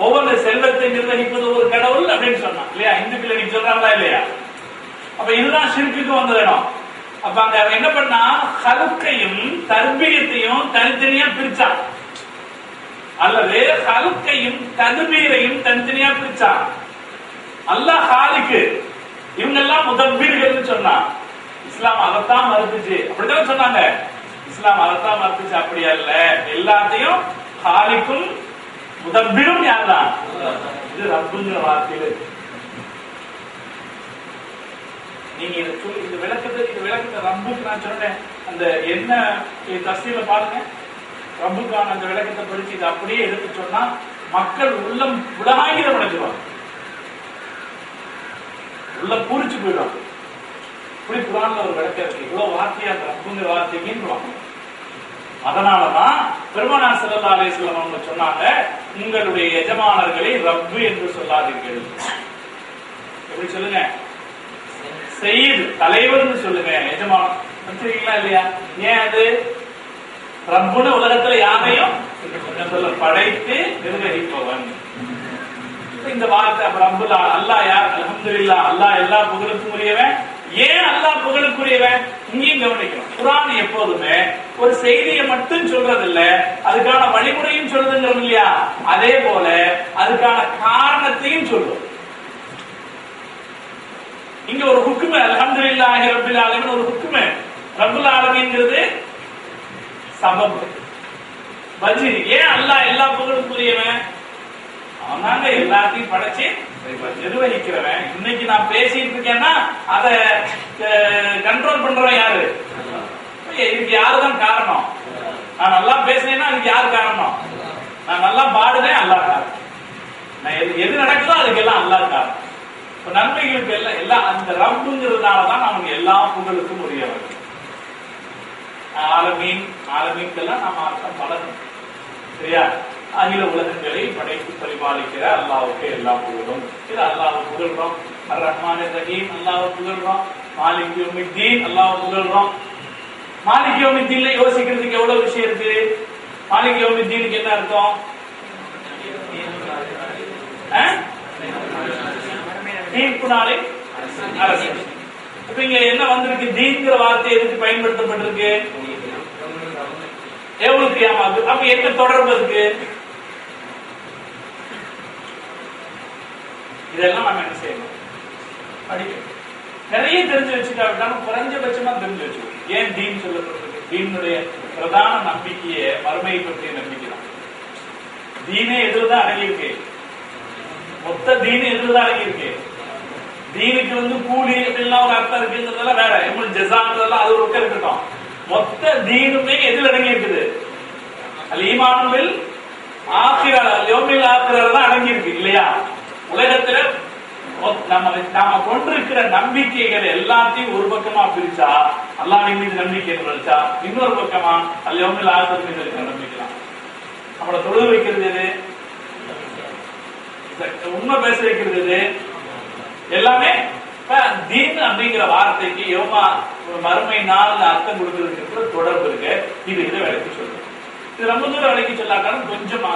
ஒவ்வொரு செல்வத்தை நிர்வகிப்பது ஒரு கடவுள் அப்படின்னு சொன்னான் இல்லையா? இந்துக்கள் இன்னைக்கு சொல்றாங்களா இல்லையா? அப்ப இதுதான் ஷிர்க்குக்கு வந்த இடம். அப்ப அங்க என்ன பண்ணா, ஹல்கையும் தர்பீயத்தையும் தனித்தனியா பிரிச்சான், அல்லது ஹல்கையும் தத்பீரையும் தனித்தனியா பிரிச்சான். அல்லாஹ் ஹாலிக்கு, இவங்க எல்லாம் முதப்பீர்கள் சொன்னான். இஸ்லாம் அதைத்தான் மறுத்துச்சு, அப்படித்தான் சொன்னாங்க. இஸ்லாம் அதைத்தான் மறுத்துச்சு. அப்படி அல்ல, எல்லாத்தையும் ஹாலிக்கும் முதப்பீரும் யார்தான்? இது ரப்புங்கிற வார்த்தையில. நீங்க இந்த விளக்கத்தை ரப்புக்கு நான் சொன்னேன். அந்த என்ன தஸ்தீல பாருங்க, ரப்புக்கான அந்த விளக்கத்தை படிச்சு இதை அப்படியே எடுத்து சொன்னா மக்கள் உள்ளம் உலகாகிதம் அடைஞ்சிருவாங்க, உள்ள பூரிச்சு போயிடுவாங்க. இப்படி குர்ஆன்ல ஒரு விளக்கம் இருக்கு, இவ்வளவு வார்த்தையா அந்த ரப்புங்கிற வார்த்தைக்குன்றாங்க. அதனாலதான் பெருமானார் ஸல்லல்லாஹு அலைஹி வஸல்லம் அவங்க சொன்னாங்க, உங்களுடைய எஜமானர்களை ரப்பு என்று சொல்லாதீர்கள். எப்படி சொல்லுங்க? சையீத், தலைவர்னு சொல்லுங்க. எஜமானர் வச்சிருக்கீங்களா இல்லையா? ஏன் அது ரப்புன்னு உலகத்துல யாரையும் சொல்ல, படைத்து நிர்வகிப்பவன். இந்த வார்த்தை ரப்புல் அல்லாஹ் யார்? அல்ஹம்துலில்லாஹ், அல்லாஹ் எல்லா புகழுக்கும் உரியவன். ஏன் அல்லாஹ் புகழுக்குரியவன்? இங்கேயும் கவனிக்கணும். குர்ஆன் எப்போதுமே ஒரு செய்தியை மட்டும் சொல்றது இல்ல, அதுக்கான வழிமுறையும் சொல்றதுங்கிறது இல்லையா? அதே போல அதுக்கான காரணத்தையும் சொல்லும். இங்க ஒரு ஹுக்மு, அல்ஹம்துலில்லாஹி ரப்பில் ஆலமீன் ஒரு ஹுக்மு. ரப்புல் ஆலமீன்ங்கிறது சபப், வஜீர். ஏன் அல்லாஹ் எல்லா புகழுக்குரியவன்? அவனாங்க எல்லாத்தையும் படைச்சு நிர்வகிக்கிறவன். இன்னைக்கு நான் பேசிட்டு இருக்கேன்னா அதை கண்ட்ரோல் பண்றவன் யாரு? இதுக்கு யாருதான் காரணம்? நான் நல்லா பேசினேன்னா அதுக்கு யாரு காரணம்? நான் நல்லா பாடுனேன், அல்லாஹ் காரணம். நான் எது நடக்குதோ அதுக்கெல்லாம் அல்லாஹ் காரணம். இப்ப நன்மைகளுக்கு எல்லாம் அந்த ரப்புங்கிறதுனாலதான் அவங்க எல்லா புகழுக்கும் உரியவர்கள். ஆலமீன்கெல்லாம் நம்ம அர்த்தம் பலரும் சரியா? அகில உலகங்களை படைத்து பரிபாலிக்கிற அல்லாஹ்வுக்கு எல்லா புகழும். இது அல்லாஹ்வை புகழ்றோம். அர் ரஹ்மானிர் ரஹீம் அல்லாஹ்வை புகழ்றோம். மாலிக் யௌமித்தீன் அல்லாஹ்வை புகழ்றோம். மாலிக் யௌமித்தீன்ல யோசிக்கிறதுக்கு எவ்வளவு விஷயம் இருக்கு. மாலிக் யௌமித்தீனுக்கு என்ன அர்த்தம்? தீர்ப்பு நாளை அரசு. இப்ப இங்க என்ன வந்திருக்கு? தீன்கிற வார்த்தை எதுக்கு பயன்படுத்தப்பட்டிருக்கு? எவ்வளவு கியாமத். அப்ப என்ன தொடர்பு இருக்கு? இதெல்லாம் நம்ம என்ன செய்யணும்? படிக்கணும். நிறைய தெரிஞ்சு வச்சுக்காவிட்டாலும் குறைஞ்சபட்சமா தெரிஞ்சு வச்சுக்கணும். ஏன் தீன் சொல்லப்பட்டிருக்கு? தீனுடைய பிரதான நம்பிக்கையை மறுமையை பற்றிய நம்பிக்கை தான். தீனே எதுதான் அடங்கியிருக்கு? மொத்த தீனு எதுதான் அடங்கியிருக்கு? தீனுக்கு கூலி அப்படின்லாம் ஒரு அர்த்தம் இருக்குங்கிறதெல்லாம் வேற. ஜஸாங்கிறதெல்லாம் அது ஒரு இருக்கட்டும். மொத்த தீனுமே எதில் அடங்கி இருக்குது? அல் ஈமானுல் ஆகிரா யௌமில் ஆகிரா தான் அடங்கி இருக்கு இல்லையா? உலகத்துல நாம கொண்டிருக்கிற நம்பிக்கைகள் எல்லாத்தையும் ஒரு பக்கமா பிரிச்சா அல்லாஹ்வின் மீது நம்பிக்கை வச்சா, இன்னொரு பக்கமா அல் யௌமில் ஆகிர் மீது இருக்கிற நம்பிக்கை. நம்மள தொழுது வைக்கிறது எது? உண்மை பேச வைக்கிறது எல்லாமே தீன் அப்படிங்கிற வார்த்தைக்கு யோமா மறுமை நாள் அர்த்தம் கொடுக்கறதுக்கு தொடர்பு இருக்கு. இது விளக்கி சொல்றது. இது ரொம்ப தூரம் விளக்கி சொல்லாட்டாலும் கொஞ்சம்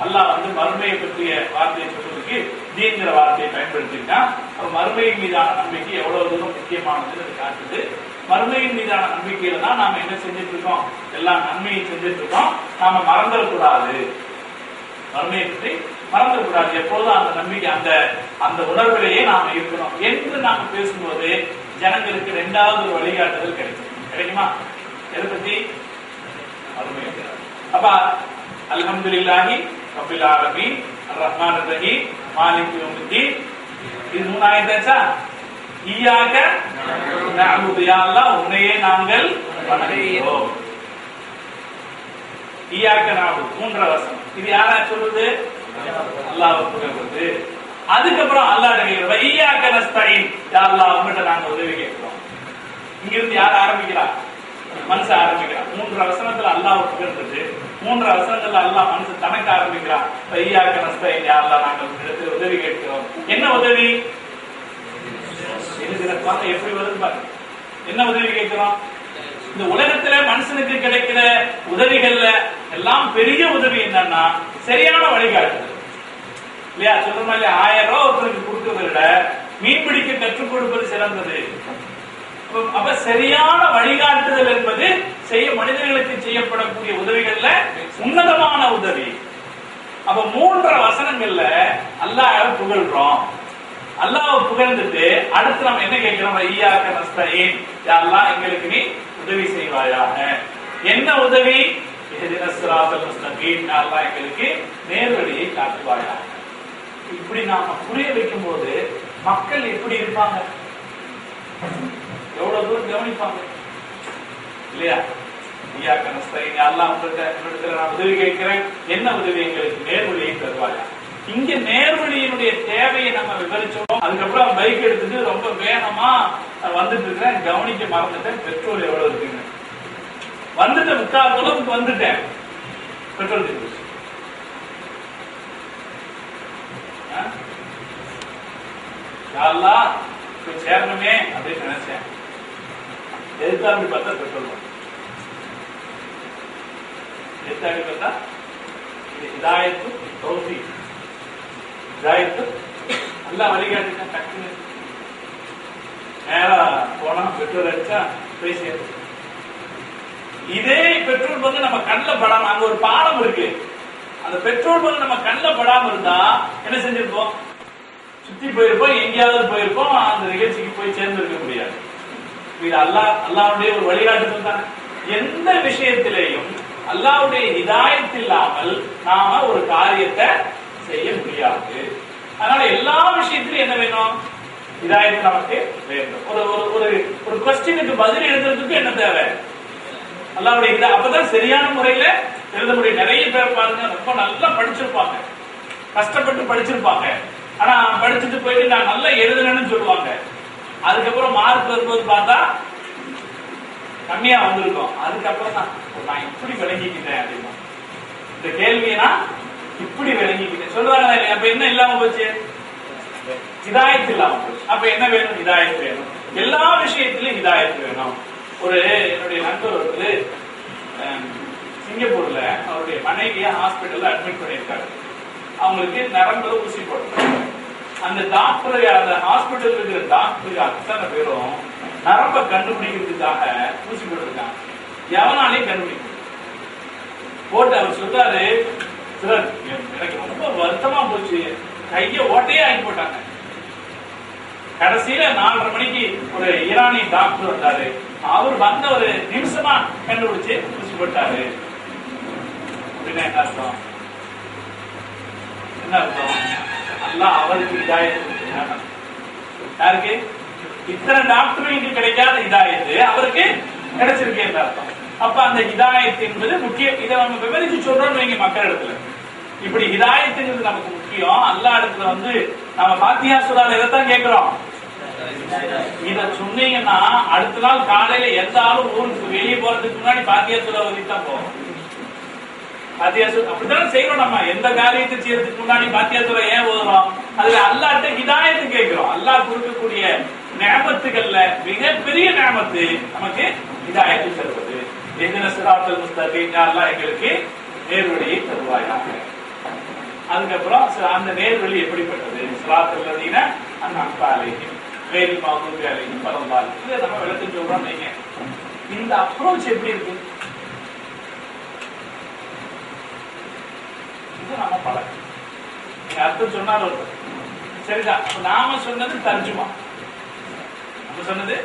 அல்லாஹ் மறுமையை பற்றிய வார்த்தையை சொல்றதுக்கு தீன்கிற வார்த்தையை பயன்படுத்திருக்கான். மறுமையின் மீதான நம்பிக்கை எவ்வளவு தூரம் முக்கியமானதுன்னு காட்டுது. மறுமையின் மீதான நம்பிக்கையில தான் நாம என்ன செஞ்சுட்டு இருக்கோம், எல்லா நன்மையும் செஞ்சுட்டு இருக்கோம். நாம மறந்துடக்கூடாது, மறுமையை பற்றி மறந்துடக்கூடாது. எப்போதும் அந்த நம்பிக்கை அந்த உணர்விலேயே நாம இருக்கணும் என்று நாம பேசும்போது ஜனங்களுக்கு இரண்டாவது ஒரு வழிகாட்டுதல் கிடைக்குமா? எதை பத்தி? மறுமை. அப்ப அல்ஹம்துலில்லாஹி ரப்பில் ஆலமீன் அர்-ரஹ்மானிர் ரஹீம் மாலிகி யௌமிddin இது 3 ஆயத்தாச்சா? ஈயாக நஅபுது யா அல்லாஹ் உன்னையே நாங்கள் வணங்குகிறோம். ஈயாக நஅபுது 3 வசனம். இது யாரா சொல்றது? அல்லாஹ் புகழ்றது. அதுக்கப்புறம் அல்லாஹ் கேக்குறா ஈயாக நஸ்தஈன் யா அல்லாஹ் உன்கிட்ட நாங்க உதவி கேட்கிறோம். இங்க இருந்து யார் ஆரம்பிக்கிறா? மனுஷன் ஆரம்பிக்கிறான். 3 வசனத்துல அல்லாஹ் புகழ்றது, 3 வசனத்துல அல்லாஹ் மனுஷன் தனக்கு ஆரம்பிக்கிறான். ஈயாக நஸ்தஈன் யா அல்லாஹ் நாங்கள் உன்னிடத்தில் உதவி கேட்கிறோம். என்ன உதவி? எப்படி வருது பாருங்க. என்ன உதவி கேட்கிறோம்? இந்த உலகத்துல மனுஷனுக்கு கிடைக்கிற உதவிகள்ல எல்லாம் பெரிய உதவி என்னன்னா சரியான வழிகாட்டுதல் இல்லையா? சொல்றோமா இல்லையா? 1000 ரூபாய் ஒருத்தருக்கு கொடுக்கறத விட மீன் பிடிக்க கற்றுக் கொடுப்பது சிறந்தது. அப்ப சரியான வழிகாட்டுதல் என்பது மனிதர்களுக்கு செய்யப்படக்கூடிய உதவிகள்ல உன்னதமான உதவி. அப்ப 3 வசனங்கள்ல அல்லாஹ் புகழ்றோம். அல்லாஹ் புகழ்ந்துட்டு அடுத்து நம்ம என்ன கேட்கிறோம்? ஈயாக நஸ்தஈன் யா அல்லாஹ் எங்களுக்கு நீ உதவி செய்வாயாக. என்ன உதவி? இஹ்தினஸ் ஸிராத்தல் முஸ்தகீம் யா அல்லாஹ் எங்களுக்கு நேர்வழியை காட்டுவாயாக. இப்படி நாம புரிய வைக்கும் போது மக்கள் எப்படி இருப்பாங்க? எவ்வளவு தூரம் கவனிப்பாங்க இல்லையா? ஈயாக நஸ்தஈன் யா அல்லாஹ் உங்களுக்கு நான் உதவி கேட்கிறேன். என்ன உதவி? எங்களுக்கு நேர்வழியை தருவாயா. இங்க நேர்வழியினுடைய தேவையை நம்ம விவரிச்சோம். அதுக்கப்புறம் பைக் எடுத்துட்டு ரொம்ப வேகமா வந்துட்டு இருக்கிறேன், கவனிக்க மறந்துட்டேன் பெட்ரோல் எவ்வளவு இருக்குங்க. வந்துட்டேன், 3/4 கிலோமீட்டர் வந்துட்டேன், பெட்ரோல் தீர்ந்து போய் சேரணுமே அப்படின்னு நினைச்சேன். எதிர்த்தாண்டி பார்த்தா பெட்ரோல் எதிர்த்தாண்டி பார்த்தா ஹிதாயத்து தௌஃபீக் நல்லா வழிகாட்டு டக்குன்னு நேரா போனா பெட்ரோல் அடிச்சா போய் சேரும். இதே பெட்ரோல் பங்கு நம்ம கண்ணில் படாம, அங்க ஒரு பாலம் இருக்கு, அந்த பெட்ரோல் பங்கு நம்ம கண்ணில் படாம இருந்தா என்ன செஞ்சிருப்போம்? சுத்தி போயிருப்போம், எங்கேயாவது போயிருப்போம், அந்த நிகழ்ச்சிக்கு போய் சேர்ந்து இருக்க முடியாது. இது அல்லாஹ்வுடைய ஒரு வழிகாட்டுதல் தான். எந்த விஷயத்திலேயும் அல்லாஹ்வுடைய ஹிதாயத் இல்லாமல் நாம ஒரு காரியத்தை செய்ய முடியாது. அதனால எல்லா விஷயத்திலும் என்ன வேணும்? ஹிதாயத் நமக்கு வேண்டும். ஒரு क्वेश्चனுக்கு பதில் எழுதுறதுக்கு என்ன தேவை? அல்லாஹ்வுடைய ஹிதாயத். அப்பதான் சரியான முறையில எழுத முடியும். நிறைய பேர் பாருங்க ரொம்ப நல்லா படிச்சிருப்பாங்க, கஷ்டப்பட்டு படிச்சிருப்பாங்க, ஆனா படிச்சுட்டு போயிட்டு நான் நல்லா எழுதுனேன்னு சொல்லுவாங்க. அதுக்கப்புறம் மார்க் வரும்போது பார்த்தா கம்மியா வந்திருக்கும். அதுக்கப்புறம் நான் இப்படி விளங்கிக்கிட்டேன் அப்படின்னா, இந்த கேள்வியை நான் இப்படி விளங்கிக்கிட்டேன் சொல்றாங்களா இல்லையா? அப்ப என்ன இல்லாம போச்சு? ஹிதாயத் இல்லாம போச்சு. அப்ப என்ன வேணும்? ஹிதாயத் வேணும். எல்லா விஷயத்திலும் ஹிதாயத் வேணும். என்னுடைய நண்பர் வந்து சிங்கப்பூர்ல அவருடைய மனைவியை ஹாஸ்பிட்டல்ல அட்மிட் பண்ணியிருக்காரு. அவங்களுக்கு நரம்புல ஊசி போட்டு அந்த டாக்டர், அந்த ஹாஸ்பிட்டல் இருக்கிற டாக்டருக்கு அத்தனை பேரும் நரம்பை கண்டுபிடிக்கிறதுக்காக ஊசி போட்டிருக்காங்க. எவனாலையும் கண்டுபிடிக்க போட்டு அவர் சொல்றாரு, எனக்கு ரொம்ப வருத்தமா போச்சு, கைய ஓட்டையே ஆகி போட்டாங்க. கடைசியில 4:30 மணிக்கு ஒரு ஈரானிய டாக்டர் வந்தாரு. அவர் வந்த ஒரு நிமிஷமா கண்டுபிடிச்சு ஊசி போட்டாரு. அப்படின்னா என்ன அர்த்தம்? என்ன அர்த்தம்? அல்லாஹ் அவருக்கு ஹிதாயத் கொடுத்திருக்காங்க. யாருக்கு? இத்தனை டாக்டருக்கு கிடைக்காத ஹிதாயத் அவருக்கு கிடைச்சிருக்கு அர்த்தம். அப்ப அப்ப அந்த ஹிதாயத் என்பது முக்கியம். இதை நம்ம விவரிச்சு சொல்றோம்னு வைங்க மக்கள் இடத்துல. இப்படி ஹிதாயத்துங்கிறது நமக்கு முக்கியம். அல்லாஹ் இடத்துல வந்து நம்ம ஃபாத்திஹா சூரால இதைத்தான் கேட்கிறோம். இத சொன்னீங்கன்னா அடுத்த நாள் காலையில எந்த ஆளும் ஊருக்கு வெளியே போறதுக்கு முன்னாடி ஃபாத்திஹா சூரா ஓதித்தான் போவோம். ஃபாத்திஹா சூரா அப்படித்தானே செய்யறோம். நம்ம எந்த காரியத்தை செய்யறதுக்கு முன்னாடி ஃபாத்திஹா சூரா ஏன் ஓதுறோம்? அதுல அல்லாஹ்ட்ட ஹிதாயத்து கேட்கிறோம். அல்லாஹ் கொடுக்கக்கூடிய நிஅமத்துகள்ல மிகப்பெரிய நிஅமத்து நமக்கு ஹிதாயத்து தருவது. இஹ்தின ஸிராத்தல் முஸ்தகீம், அல்லாஹ் எங்களுக்கு நேர்வழியை தருவாயாக. அதுக்கப்புறம் அந்த நேர்வழி எப்படிப்பட்டது? ஸிராத்தல் லதீன அன்அம்த அலைஹிம் கைரில் மக்தூபி அலைஹிம் வலல்லாஹ். இதை நம்ம விளக்கம் சொல்றோம். நீங்க இந்த அப்ரோச் எப்படி இருக்கு? இது நம்ம பழக்கம். நீங்க அர்த்தம் சொன்னாலும் சரிதான். நாம சொன்னது தர்ஜுமா, நம்ம சொன்னது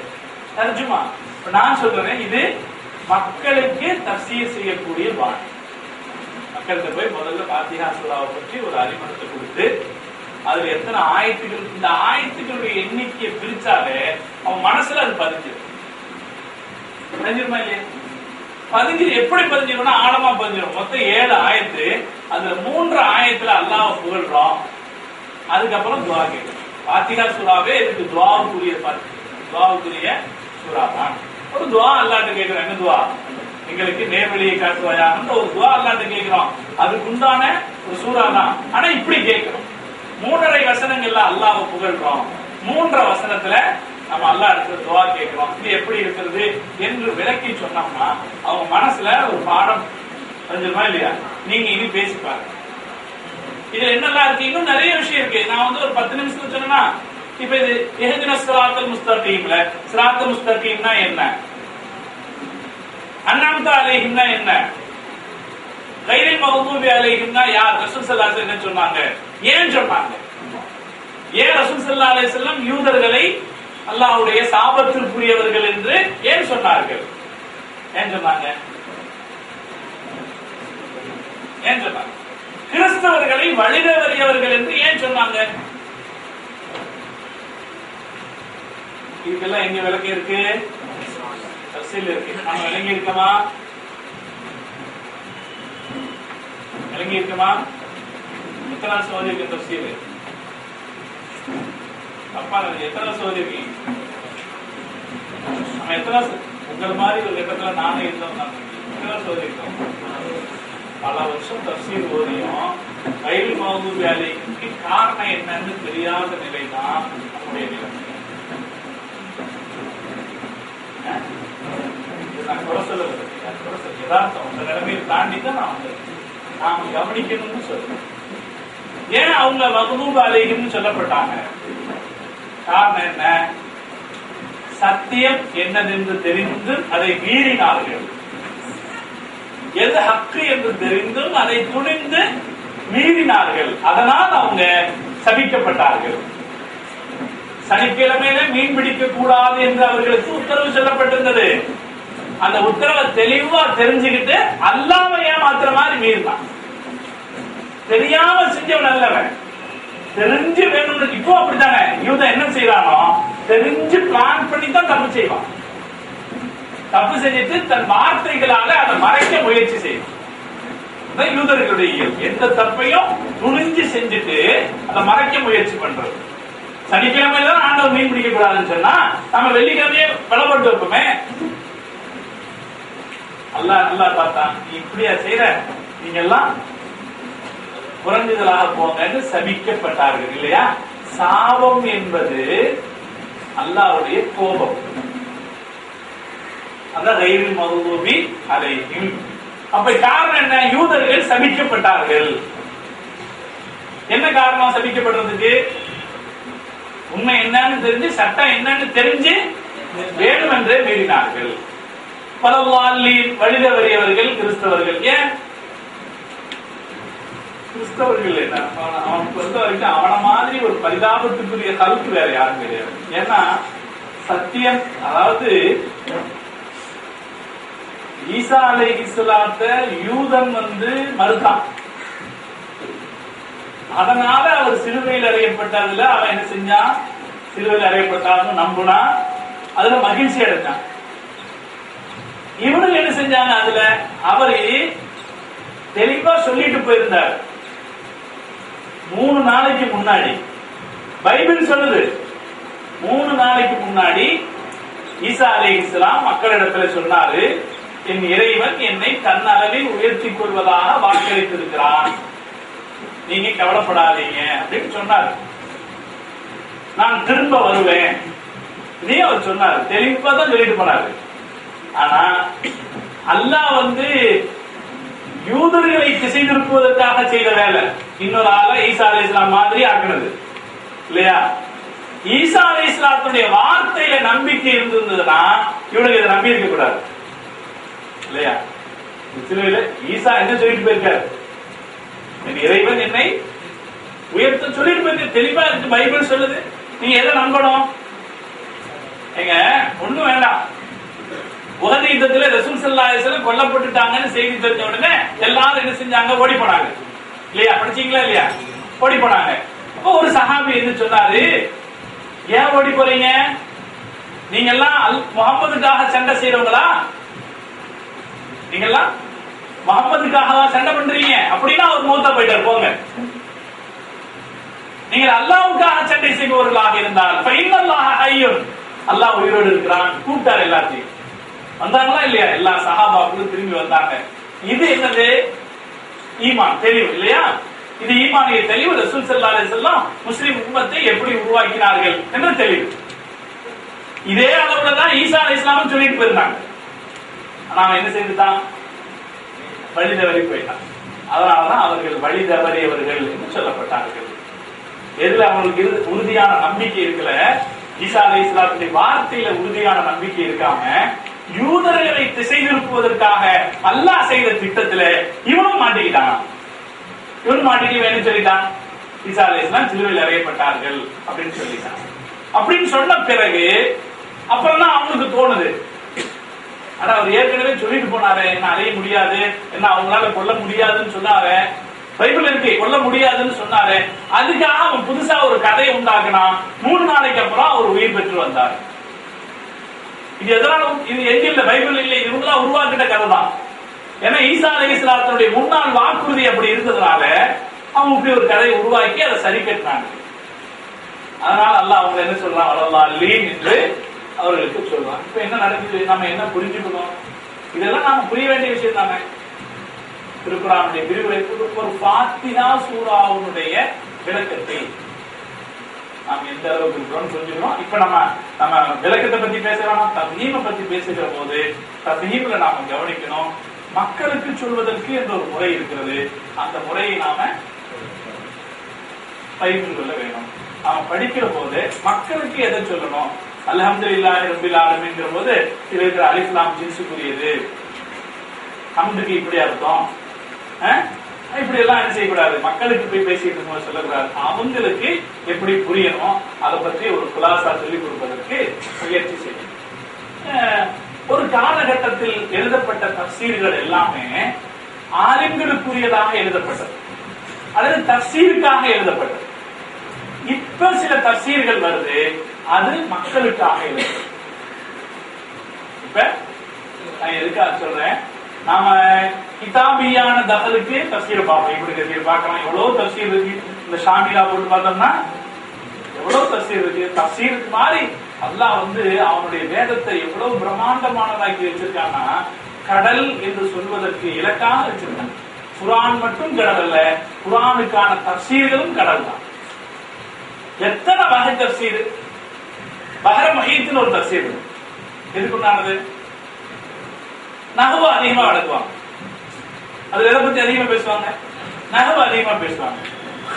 தர்ஜுமா. நான் சொல்றேன் இது மக்களுக்கு தஃசீர் செய்யக்கூடிய பாணி. மக்கள்கிட்ட போய் முதல்ல ஃபாத்திஹா சூராவை பற்றி ஒரு அறிமுகத்தை கொடுத்து அதுல எத்தனை ஆயத்துகள், இந்த ஆயத்துக்களுடைய எண்ணிக்கையை பிரிச்சாலே அவன் மனசுல அது பதிஞ்சிடும். பதிஞ்சிருமா இல்லையா? பதிஞ்சிரு. எப்படி பதிஞ்சிரும்னா ஆழமா பதிஞ்சிடும். மொத்தம் 7 ஆயத்து. அதுல 3 ஆயத்துல அல்லாஹ்வை புகழ்றோம். அதுக்கப்புறம் துஆ கேட்கிறோம். ஃபாத்திஹா சூராவே இதுக்கு துஆவுக்குரிய சூரா தான். ஒரு துஆ அல்லாஹ்ட்ட கேட்கிறோம். என்ன துஆ? எங்களுக்கு நேர்வழியை காட்டுவாயாக ஒரு துஆ அல்லாஹ்ட்ட கேட்கிறோம். அதுக்கு உண்டான ஒரு சூரா தான். ஆனா இப்படி கேட்கிறோம். 3.5 வசனங்கள்ல அல்லாஹ்வை புகழ்றோம். 3 வசனத்துல நம்ம அல்லாஹ் இடத்துல துஆ கேட்கிறோம். இது எப்படி இருக்கிறது என்று விளக்கி சொன்னோம்னா அவங்க மனசுல ஒரு பாடம் தெரிஞ்சிருமா இல்லையா? நீங்க இனி பேசி பாருங்க. இதுல என்னெல்லாம் இருக்கு? இன்னும் நிறைய விஷயம் இருக்கு. நான் வந்து ஒரு 10 நிமிஷத்துல சொன்னா, இப்ப இது இஹ்தின ஸிராத்தல் முஸ்தகீம்ல ஸிராத்தல் முஸ்தகீம்னா என்ன? அன்அம்த அலைஹிம்னா என்ன? கைரில் மக்தூபி அலைஹிம்னா யார்? ரசூல் ஸல்லல்லாஹு அலைஹி வஸல்லம் என்ன சொன்னாங்க? ஏன் சொன்னாங்க? ஏன் ரசூல் ஸல்லல்லாஹு அலைஹி வஸல்லம் யூதர்களை அல்லாஹ்வுடைய சாபத்திற்குரியவர்கள் என்று ஏன் சொன்னார்கள்? ஏன் சொன்னாங்க? ஏன் சொன்னாங்க? கிறிஸ்தவர்களை வழிதவறியவர்கள் என்று ஏன் சொன்னாங்க? இதுக்கெல்லாம் எங்க விளக்கம் இருக்கு? தஃசீல் இருக்கு. நம்ம விளங்கி இருக்கமா? விளங்கி இருக்கமா? எத்தனை சோதி இருக்கு தஃசீல்? அப்பா எத்தனை சோதி இருக்கு? நம்ம எத்தனை உங்களை மாதிரி ஒரு கட்டத்துல நானே இருந்தோம். எத்தனை சோதி இருக்கோம்? பல வருஷம் தஃசீர் ஓதியும் கைரில் மக்தூபி அலைஹிம்க்கு காரணம் என்னன்னு தெரியாத நிலை தான் நம்முடைய நிலை. நான் குறை சொல்லவில்லை, யதார்த்தம். அந்த நிலைமையை தாண்டி தான் நான் வந்து நாம கவனிக்கணும்னு சொல்றேன். ஏன் அவங்க மக்தூப் அலைஹிம்னு சொல்லப்பட்டாங்க? காரணம் என்ன? சத்தியம் என்னதென்று தெரிந்து அதை மீறினார்கள். எது ஹக்கு என்று தெரிந்தும் அதை துணிந்து மீறினார்கள். அதனால் அவங்க சபிக்கப்பட்டார்கள். சனிக்கிழமையில மீன் பிடிக்க கூடாது என்று அவர்களுக்கு உத்தரவு சொல்லப்பட்டிருந்தது. அந்த உத்தரவை தெளிவா தெரிஞ்சுக்கிட்டு அல்லாஹ்வை ஏமாத்துற மாதிரி மீறினான். தெரியாம செஞ்சவன் அல்லவன், தெரிஞ்சு வேணும். இப்போ அப்படித்தானே யூதன் என்ன செய்யறானோ தெரிஞ்சு பிளான் பண்ணி தான் தப்பு செய்வான். தப்பு செஞ்சுட்டு தன் வார்த்தைகளால அதை மறைக்க முயற்சி செய்வான். யூதர்களுடைய இயல்பு. எந்த தப்பையும் துணிஞ்சு செஞ்சுட்டு அதை மறைக்க முயற்சி பண்றது. சனிக்கிழமையில ஆண்டவர் மீன் பிடிக்க கூடாதுன்னு சொன்னா நம்ம வெள்ளிக்கிழமையே பலப்பட்டு வைப்போமே. அல்லாஹ் பார்த்தான், நீ இப்படியா செய்யற, நீங்க எல்லாம் குறைஞ்சதலாக போங்கன்னு சபிக்கப்பட்டார்கள் இல்லையா? சாபம் என்பது அல்லாஹ்வுடைய கோபம். அதான் கைரில் மக்தூபி அலைஹிம். அப்ப காரணம் என்ன? யூதர்கள் சபிக்கப்பட்டார்கள். என்ன காரணம் சபிக்கப்படுறதுக்கு? உண்மை என்னன்னு தெரிஞ்சு, சட்டம் என்னன்னு தெரிஞ்சு வேண்டுமென்றே மீறினார்கள். பலவாழ்லின் வழிதவறியவர்கள் கிறிஸ்தவர்கள். ஏன் கிறிஸ்தவர்கள்? என்ன அவன் பொறுத்த வரைக்கும் அவன மாதிரி ஒரு பரிதாபத்துக்குரிய கருத்து வேற யாரும் கிடையாது. ஏன்னா சத்தியம், அதாவது ஈசா அலைஹிஸ்ஸலாத்த யூதன் வந்து மறுத்தான். அதனால அவர் சிலுவையில் அறையப்பட்டதுல அவன் என்ன செஞ்சான்? சிலுவையில் அறையப்பட்டாலும் நம்புனா, அதுல மகிழ்ச்சி அடைஞ்சான். இவனும் என்ன செஞ்சாங்க? அதுல அவரு தெளிவா சொல்லிட்டு போயிருந்தார். 3 நாளைக்கு முன்னாடி பைபிள் சொல்லுது, 3 நாளைக்கு முன்னாடி ஈசா அலைஹிஸ்ஸலாம் மக்களிடத்துல சொன்னாரு, என் இறைவன் என்னை தன்னளவில் உயர்த்தி கொள்வதாக வாக்களித்திருக்கிறான், நீங்க கவலைப்படாதீங்க அப்படின்னு சொன்னாரு. நான் திரும்ப வருவேன், இதையும் அவர் சொன்னாரு. தெளிவா தான் சொல்லிட்டு போனாரு. ஆனா அல்லாஹ் யூதர்களை திசை திருப்புவதற்காக செய்த வேலை இன்னொரு ஆள ஈசா அலைஹிஸ்ஸலாம் மாதிரி ஆக்குனது இல்லையா? ஈசா அலைஹிஸ்ஸலாத்துடைய வார்த்தையில நம்பிக்கை இருந்ததுன்னா இவனுக்கு இதை நம்பி இருக்க கூடாது இல்லையா? சிலுவையில ஈசா என்ன சொல்லிட்டு போயிருக்காரு, என் இறைவன் என்னை உயர்த்த சொல்லிட்டு போயிருக்க, தெளிவா இருக்கு, பைபிள் சொல்லுது. நீங்க எதை நம்பணும்? எங்க ஒண்ணும் வேண்டாம். உஹது யுத்தத்துல ரசூல் ஸல்லல்லாஹு அலைஹி வஸல்லம் கொல்லப்பட்டுட்டாங்கன்னு செய்தி தெரிஞ்ச உடனே எல்லாரும் என்ன செஞ்சாங்க? ஓடி போனாங்க இல்லையா? படிச்சீங்களா இல்லையா? ஓடி போனாங்க. அப்போ ஒரு சஹாபி என்ன சொன்னாரு, ஏன் ஓடி போறீங்க? நீங்க எல்லாம் முகம்மதுக்காக சண்டை செய்யறவங்களா? நீங்க எல்லாம் முகம்மதுக்காக சண்டை பண்றீங்க அப்படின்னா அவர் மூத்தா போயிட்டார், போங்க. நீங்கள் அல்லாஹ்வுக்காக சண்டை செய்பவர்களாக இருந்தால் ஃபைனல்லாஹ ஹய்யுன், அல்லாஹ் உயிரோடு இருக்கிறான். கூப்பிட்டார் எல்லாத்தையும். வந்தாங்களா இல்லையா? எல்லா சஹாபாக்களும் திரும்பி வந்தாங்க. இது என்னது? ஈமான் தெளிவு இல்லையா? இது ஈமானிய தெளிவு. ரசூல் ஸல்லல்லாஹு அலைஹி வஸல்லம் முஸ்லிம் உம்மத்தை எப்படி உருவாக்கினார்கள் என்ற தெளிவு. இதே அளவுல தான் ஈசா அலைஹிஸ்ஸலாம் சொல்லிட்டு போயிருந்தாங்க. நாம என்ன செய்துட்டான்? வழி தவறி போயிட்டான். அதனாலதான் அவர்கள் வழி தவறியவர்கள் என்று சொல்லப்பட்டார்கள். எதுல அவங்களுக்கு உறுதியான நம்பிக்கை இருக்கல, ஈசா அலைஹிஸ்ஸலாத்துடைய வார்த்தையில உறுதியான நம்பிக்கை இருக்காம யூதர்களை திசை திருப்புவதற்காக அல்லாஹ் செய்த திட்டத்துல இவனும் மாட்டிக்கிட்டான். இவன் மாட்டிட்டு வேணும் சொல்லிட்டான், ஈசா அலைஹிஸ்ஸலாம் சிலுவையில் அறையப்பட்டார்கள் அப்படின்னு சொல்லிட்டான். அப்படின்னு சொன்ன பிறகு அப்புறம் தான் அவனுக்கு தோணுது, ஆனா அவர் ஏற்கனவே சொல்லிட்டு போனாரு, என்ன அறைய முடியாது, என்ன அவங்களால கொல்ல முடியாதுன்னு சொன்னாரு, பைபிள் இருக்கு கொல்ல முடியாதுன்னு சொன்னாரு. அதுக்காக அவன் புதுசா ஒரு கதையை உண்டாக்குனான். 3 நாளைக்கு அப்புறம் அவர் உயிர் பெற்று வந்தார். இது எதனால? இது எங்க இல்ல, பைபிள் இல்லை, இவங்களா உருவாக்கிட்ட கதை தான். ஏன்னா ஈசா அலைஹிஸ்ஸலாத்துடைய முன்னாள் வாக்குறுதி அப்படி இருந்ததுனால அவங்க இப்படி ஒரு கதையை உருவாக்கி அதை சரி கட்டினாங்க. அதனால அல்லாஹ் அவங்க என்ன சொல்றான், வலல்லாஹீன் என்று அவர்களுக்கு சொல்றான். இப்ப என்ன நடக்குது, நம்ம என்ன புரிஞ்சுக்கணும்? இதெல்லாம் நாம புரிய வேண்டிய விஷயம் தானே. திருக்குர்ஆனுடைய விரிவுரை ஒரு ஃபாத்திஹா சூராவுடைய விளக்கத்தை நாம் எந்த அளவுக்கு இருக்கிறோம் புரிஞ்சுக்கணும். இப்ப நம்ம விளக்கத்தை பத்தி பேசுறோம், தஃஹீமை பத்தி பேசுகிற போது தஃஹீம்ல நாம கவனிக்கணும், மக்களுக்கு சொல்வதற்கு என்ற ஒரு முறை இருக்கிறது. அந்த முறையை நாம பயிற்று கொள்ள வேணும். நாம படிக்கிற போது மக்களுக்கு எதை சொல்லணும், அல்ஹம்துலில்லாஹி ரப்பில் ஆலமீன்ங்கிற போது இதுல இருக்கிற அலிஃப் லாம் ஜின்ஸுக்குரியது, ஹம்துக்கு இப்படி அர்த்தம், இப்படி எல்லாம் என்ன செய்யக்கூடாது, மக்களுக்கு போய் பேசிட்டு இருக்கும்போது சொல்லக்கூடாது. அவங்களுக்கு எப்படி புரியணும் அதை பற்றி ஒரு குலாசா சொல்லிக் கொடுப்பதற்கு முயற்சி செய்யணும். ஒரு காலகட்டத்தில் எழுதப்பட்ட தஃசீர்கள் எல்லாமே ஆலிம்களுக்குரியதாக எழுதப்பட்டது அல்லது தஃசீருக்காக எழுதப்பட்டது. இப்ப சில தஃசீர்கள் வருது, அது மக்களுக்காக எழுதப்பட்டது. இப்ப நான் எதுக்காக சொல்றேன், நாம கிதாபியான தகலுக்கு தஃசீர் பார்ப்போம். இப்படி தஃசீர் பார்க்கலாம், எவ்வளவு தஃசீர் இருக்கு. இந்த ஷாமிலா போட்டு பார்த்தோம்னா எவ்வளவு தஃசீர் இருக்கு. தஃசீருக்கு மாதிரி அல்லாஹ் அவனுடைய வேதத்தை எவ்வளவு பிரம்மாண்டமானதாக்கி வச்சிருக்கான்னா, கடல் என்று சொல்வதற்கு இலக்காக வச்சிருக்காங்க. குர்ஆன் மட்டும் கடல் அல்ல, குர்ஆனுக்கான தஃசீர்களும் கடல் தான். எத்தனை வகை தஃசீர். பஹர முஹீத்னு ஒரு தஃசீர் எதுக்குண்டானது, நஹ்வ அதிகமா வழங்குவாங்க. அதுல எதை பத்தி அதிகமா பேசுவாங்க, நஹ்வ அதிகமா பேசுவாங்க.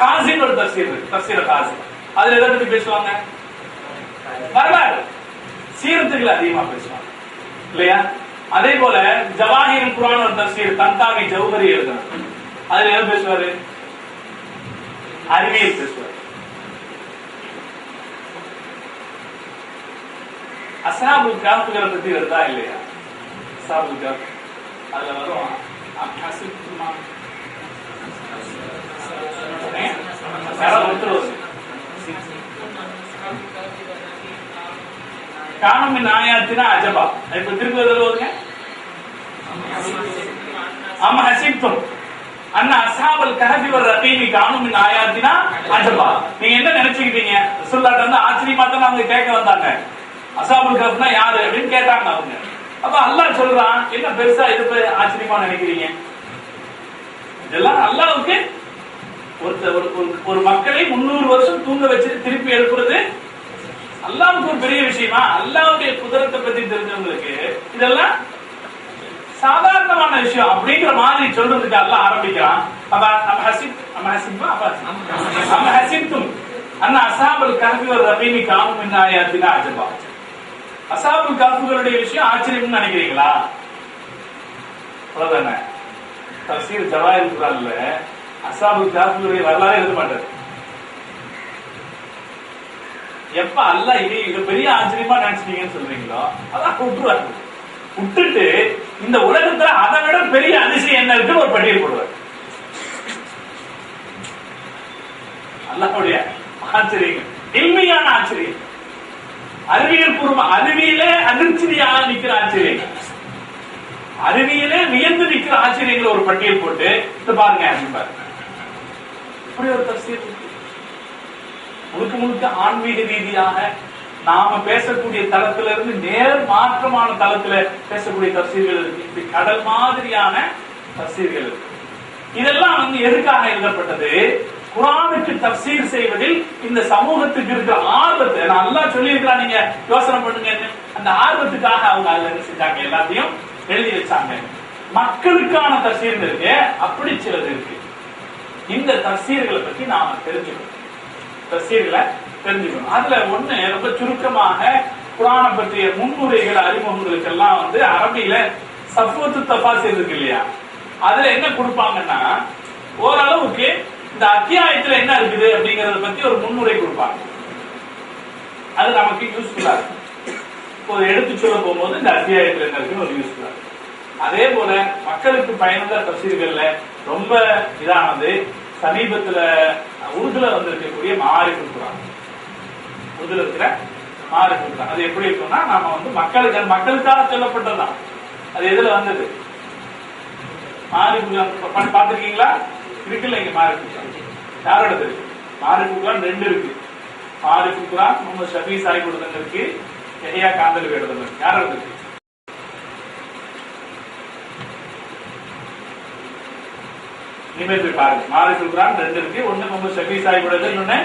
காசின் ஒரு தஃசீர் இருக்கு, தஃசீர் காசி, அதுல எதை பத்தி பேசுவாங்க, வரலாறு சீரத்துகள் அதிகமா பேசுவாங்க இல்லையா? அதே போல ஜவாஹிர் குர்ஆன் ஒரு தஃசீர் தன்தாவி ஜௌஹரி எழுதுறாங்க, அதுல எதை பேசுவாரு, அறிவியல் பேசுவார். அஸ்ஹாபுல் கஹ்ஃப்களை பத்தி வருதா இல்லையா? அஸ்ஹாபுல் கஹ்ஃப் அதுல வரும், காணும் ஆயாத்தினா அஜபா. இப்ப திருப்பி வருங்க, அம் ஹஸிப்தும் அன்ன அஸ்ஹாபல் கஹஃபி வ ரகீமி கானூ மின் ஆயாத்தினா அஜபா. நீங்க என்ன நினைச்சுக்கிட்டீங்க? ரசூலுல்லாஹ் வந்து ஆச்சரியமா தான் அவங்க கேட்க வந்தாங்க. அஸ்ஹாபுல் கஹஃப்னா யாரு அப்படின்னு கேட்டாங்க அவங்க. அப்ப அல்லாஹ் சொல்றான், என்ன பெருசா இது ஆச்சரியமா நினைக்கிறீங்க? இதெல்லாம் அல்லாஹ்வுக்கு ஒரு மக்களை 300 வருஷம் தூங்க வச்சுட்டு திருப்பி எழுப்புறது அல்லாஹ்வுக்கு ஒரு பெரிய விஷயமா? அல்லாஹ்வுடைய குதிரத்தை பத்தி தெரிஞ்சவங்களுக்கு இதெல்லாம் சாதாரணமான விஷயம் அப்படிங்கிற மாதிரி சொல்றதுக்கு அல்லாஹ் ஆரம்பிக்கிறான். அன்ன அஸ்ஹாபுல் கஹ்ஃபி வ ரகீமி கானூ மின் ஆயாத்தினா அஜபா. அஸ்ஹாபுல் கஹ்ஃபுடைய விஷயம் ஆச்சரியம்னு நினைக்கிறீங்களா? அவ்வளவுதானே. தஃசீர் ஜவாஹிர் குர்ஆன்ல அஸ்ஹாபுல் கஹ்ஃபுடைய வரலாறு எழுத மாட்டாரு. எப்ப அல்லாஹ் இது பெரிய ஆச்சரியமா நினைச்சீங்கன்னு சொல்றீங்களோ அதான் விட்டுருவாரு. விட்டுட்டு இந்த உலகத்துல அதை விட பெரிய அதிசயம் என்ன இருக்குன்னு ஒரு பட்டியல் போடுவார். அல்லாஹ்வுடைய ஆச்சரியம், இல்மியான ஆச்சரியம், அறிவியல் பூர்வமா, அறிவியலே அதிர்ச்சியாக நிக்கிற ஆச்சரியம், அறிவியலே வியந்து நிக்கிற ஆச்சரியங்கள் ஒரு பட்டியல் போட்டு இது பாருங்க அப்படின்னு பாருங்க. இப்படி ஒரு தஃசீர் முழுக்க முழுக்க ஆன்மீக ரீதியாக நாம பேசக்கூடிய தளத்துல இருந்து நேர் மாற்றமான தளத்துல பேசக்கூடிய தஃசீர்கள் இருக்கு. இப்படி கடல் மாதிரியான தஃசீர்கள் இருக்கு. இதெல்லாம் வந்து எதுக்காக எழுதப்பட்டது? குர்ஆனுக்கு தஃசீர் செய்வதில் இந்த சமூகத்துக்கு இருக்கிற ஆர்வத்தை நான் அல்லாஹ் சொல்லி இருக்கிறான், நீங்க யோசனை பண்ணுங்க. அந்த ஆர்வத்துக்காக அவங்க அதுல என்ன செஞ்சாங்க? எல்லாத்தையும் எழுதி வச்சாங்க. மக்களுக்கான தஃசீர் இருக்கு, அப்படி சிலது இருக்கு. இந்த தஃசீர்களை பத்தி நாம தெரிஞ்சுக்கணும். தஃசீர்களை தெரிஞ்சுக்கணும். அதுல ஒண்ணு ரொம்ப சுருக்கமாக குர்ஆனை பற்றிய முன்னுரைகள் அறிமுகங்களுக்கெல்லாம் வந்து அரபியில சஃபுவத்து தஃபாசீர் இருக்கு இல்லையா, அதுல என்ன கொடுப்பாங்கன்னா ஓரளவுக்கு இந்த அத்தியாயத்துல என்ன இருக்குது அப்படிங்கறத பத்தி ஒரு முன்னுரை கொடுப்பாங்க. அது நமக்கு யூஸ்ஃபுல்லா இருக்கும். ஒரு எடுத்து சொல்ல போகும்போது இந்த அத்தியாயத்துல என்ன இருக்குன்னு ஒரு யூஸ்ஃபுல்லா இருக்கும். அதே போல மக்களுக்கு பயனுள்ள தஃசீர்கள்ல ரொம்ப இதானது சமீபத்துல உருதுல வந்திருக்கக்கூடிய மாரிஃபுல் குர்ஆன். உருதுல இருக்கிற மாரிஃபுல் குர்ஆன் அது எப்படி இருக்கும்னா, நாம வந்து மக்களுக்காக சொல்லப்பட்டதுதான். அது எதுல வந்தது? மாரிஃபுல் குர்ஆன் பாத்திருக்கீங்களா? இருக்குல்ல இங்க மாரிஃபுல் குர்ஆன். யாரோடது? மாரிஃபுல் குர்ஆன் 2 இருக்கு. மாரிஃபுல் குர்ஆன் முகமது ஷஃபீ சாஹிப் எழுதுனது இருக்கு, யஹ்யா காந்தலவி எழுதுனது இருக்கு. யாரோடது இருக்கு? இனிமேல் போய் பாருங்க. மாரிஃபுல் குர்ஆன் 2 இருக்கு. ஒண்ணு முகமது ஷஃபீ சாஹிபோடது, இன்னொன்னு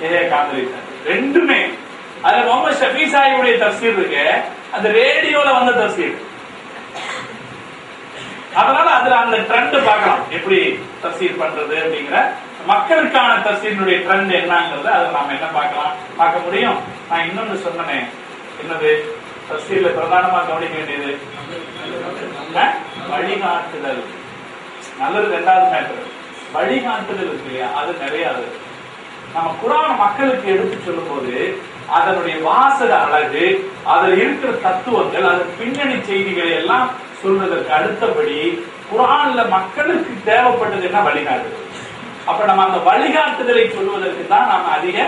யஹ்யா காந்தலவி சாஹிப். ரெண்டுமே அதுல முகமது ஷஃபீ சாஹிபுடைய தஃசீர் இருக்கு, அது ரேடியோல வந்த தஃசீர். அதனால அதுல அந்த ட்ரெண்ட் பார்க்கலாம், எப்படி தஃசீர் பண்றது அப்படிங்கிற மக்களுக்கான தஃசீரினுடைய ட்ரெண்ட் என்னங்கிறத அதை நாம என்ன பார்க்க முடியும். நான் இன்னொன்னு சொன்னேன், என்னது? தஃசீர்ல பிரதானமா கவனிக்க வேண்டியது வழிகாட்டுதல். நல்லது. 2வது மேட்டர் வழிகாட்டுதல் இருக்கு இல்லையா, அது நிறைய. நம்ம குர்ஆன் மக்களுக்கு எடுத்து சொல்லும் போது அதனுடைய வாசக அழகு, அதில் இருக்கிற தத்துவங்கள், அதன் பின்னணி செய்திகளை எல்லாம் சொல்றதற்கு அடுத்தபடி குர்ஆன்ல மக்களுக்கு தேவைப்பட்டது என்ன? வழிகாட்டுதல். அப்ப நம்ம அந்த வழிகாட்டுதலை சொல்வதற்கு தான் நாம அதிக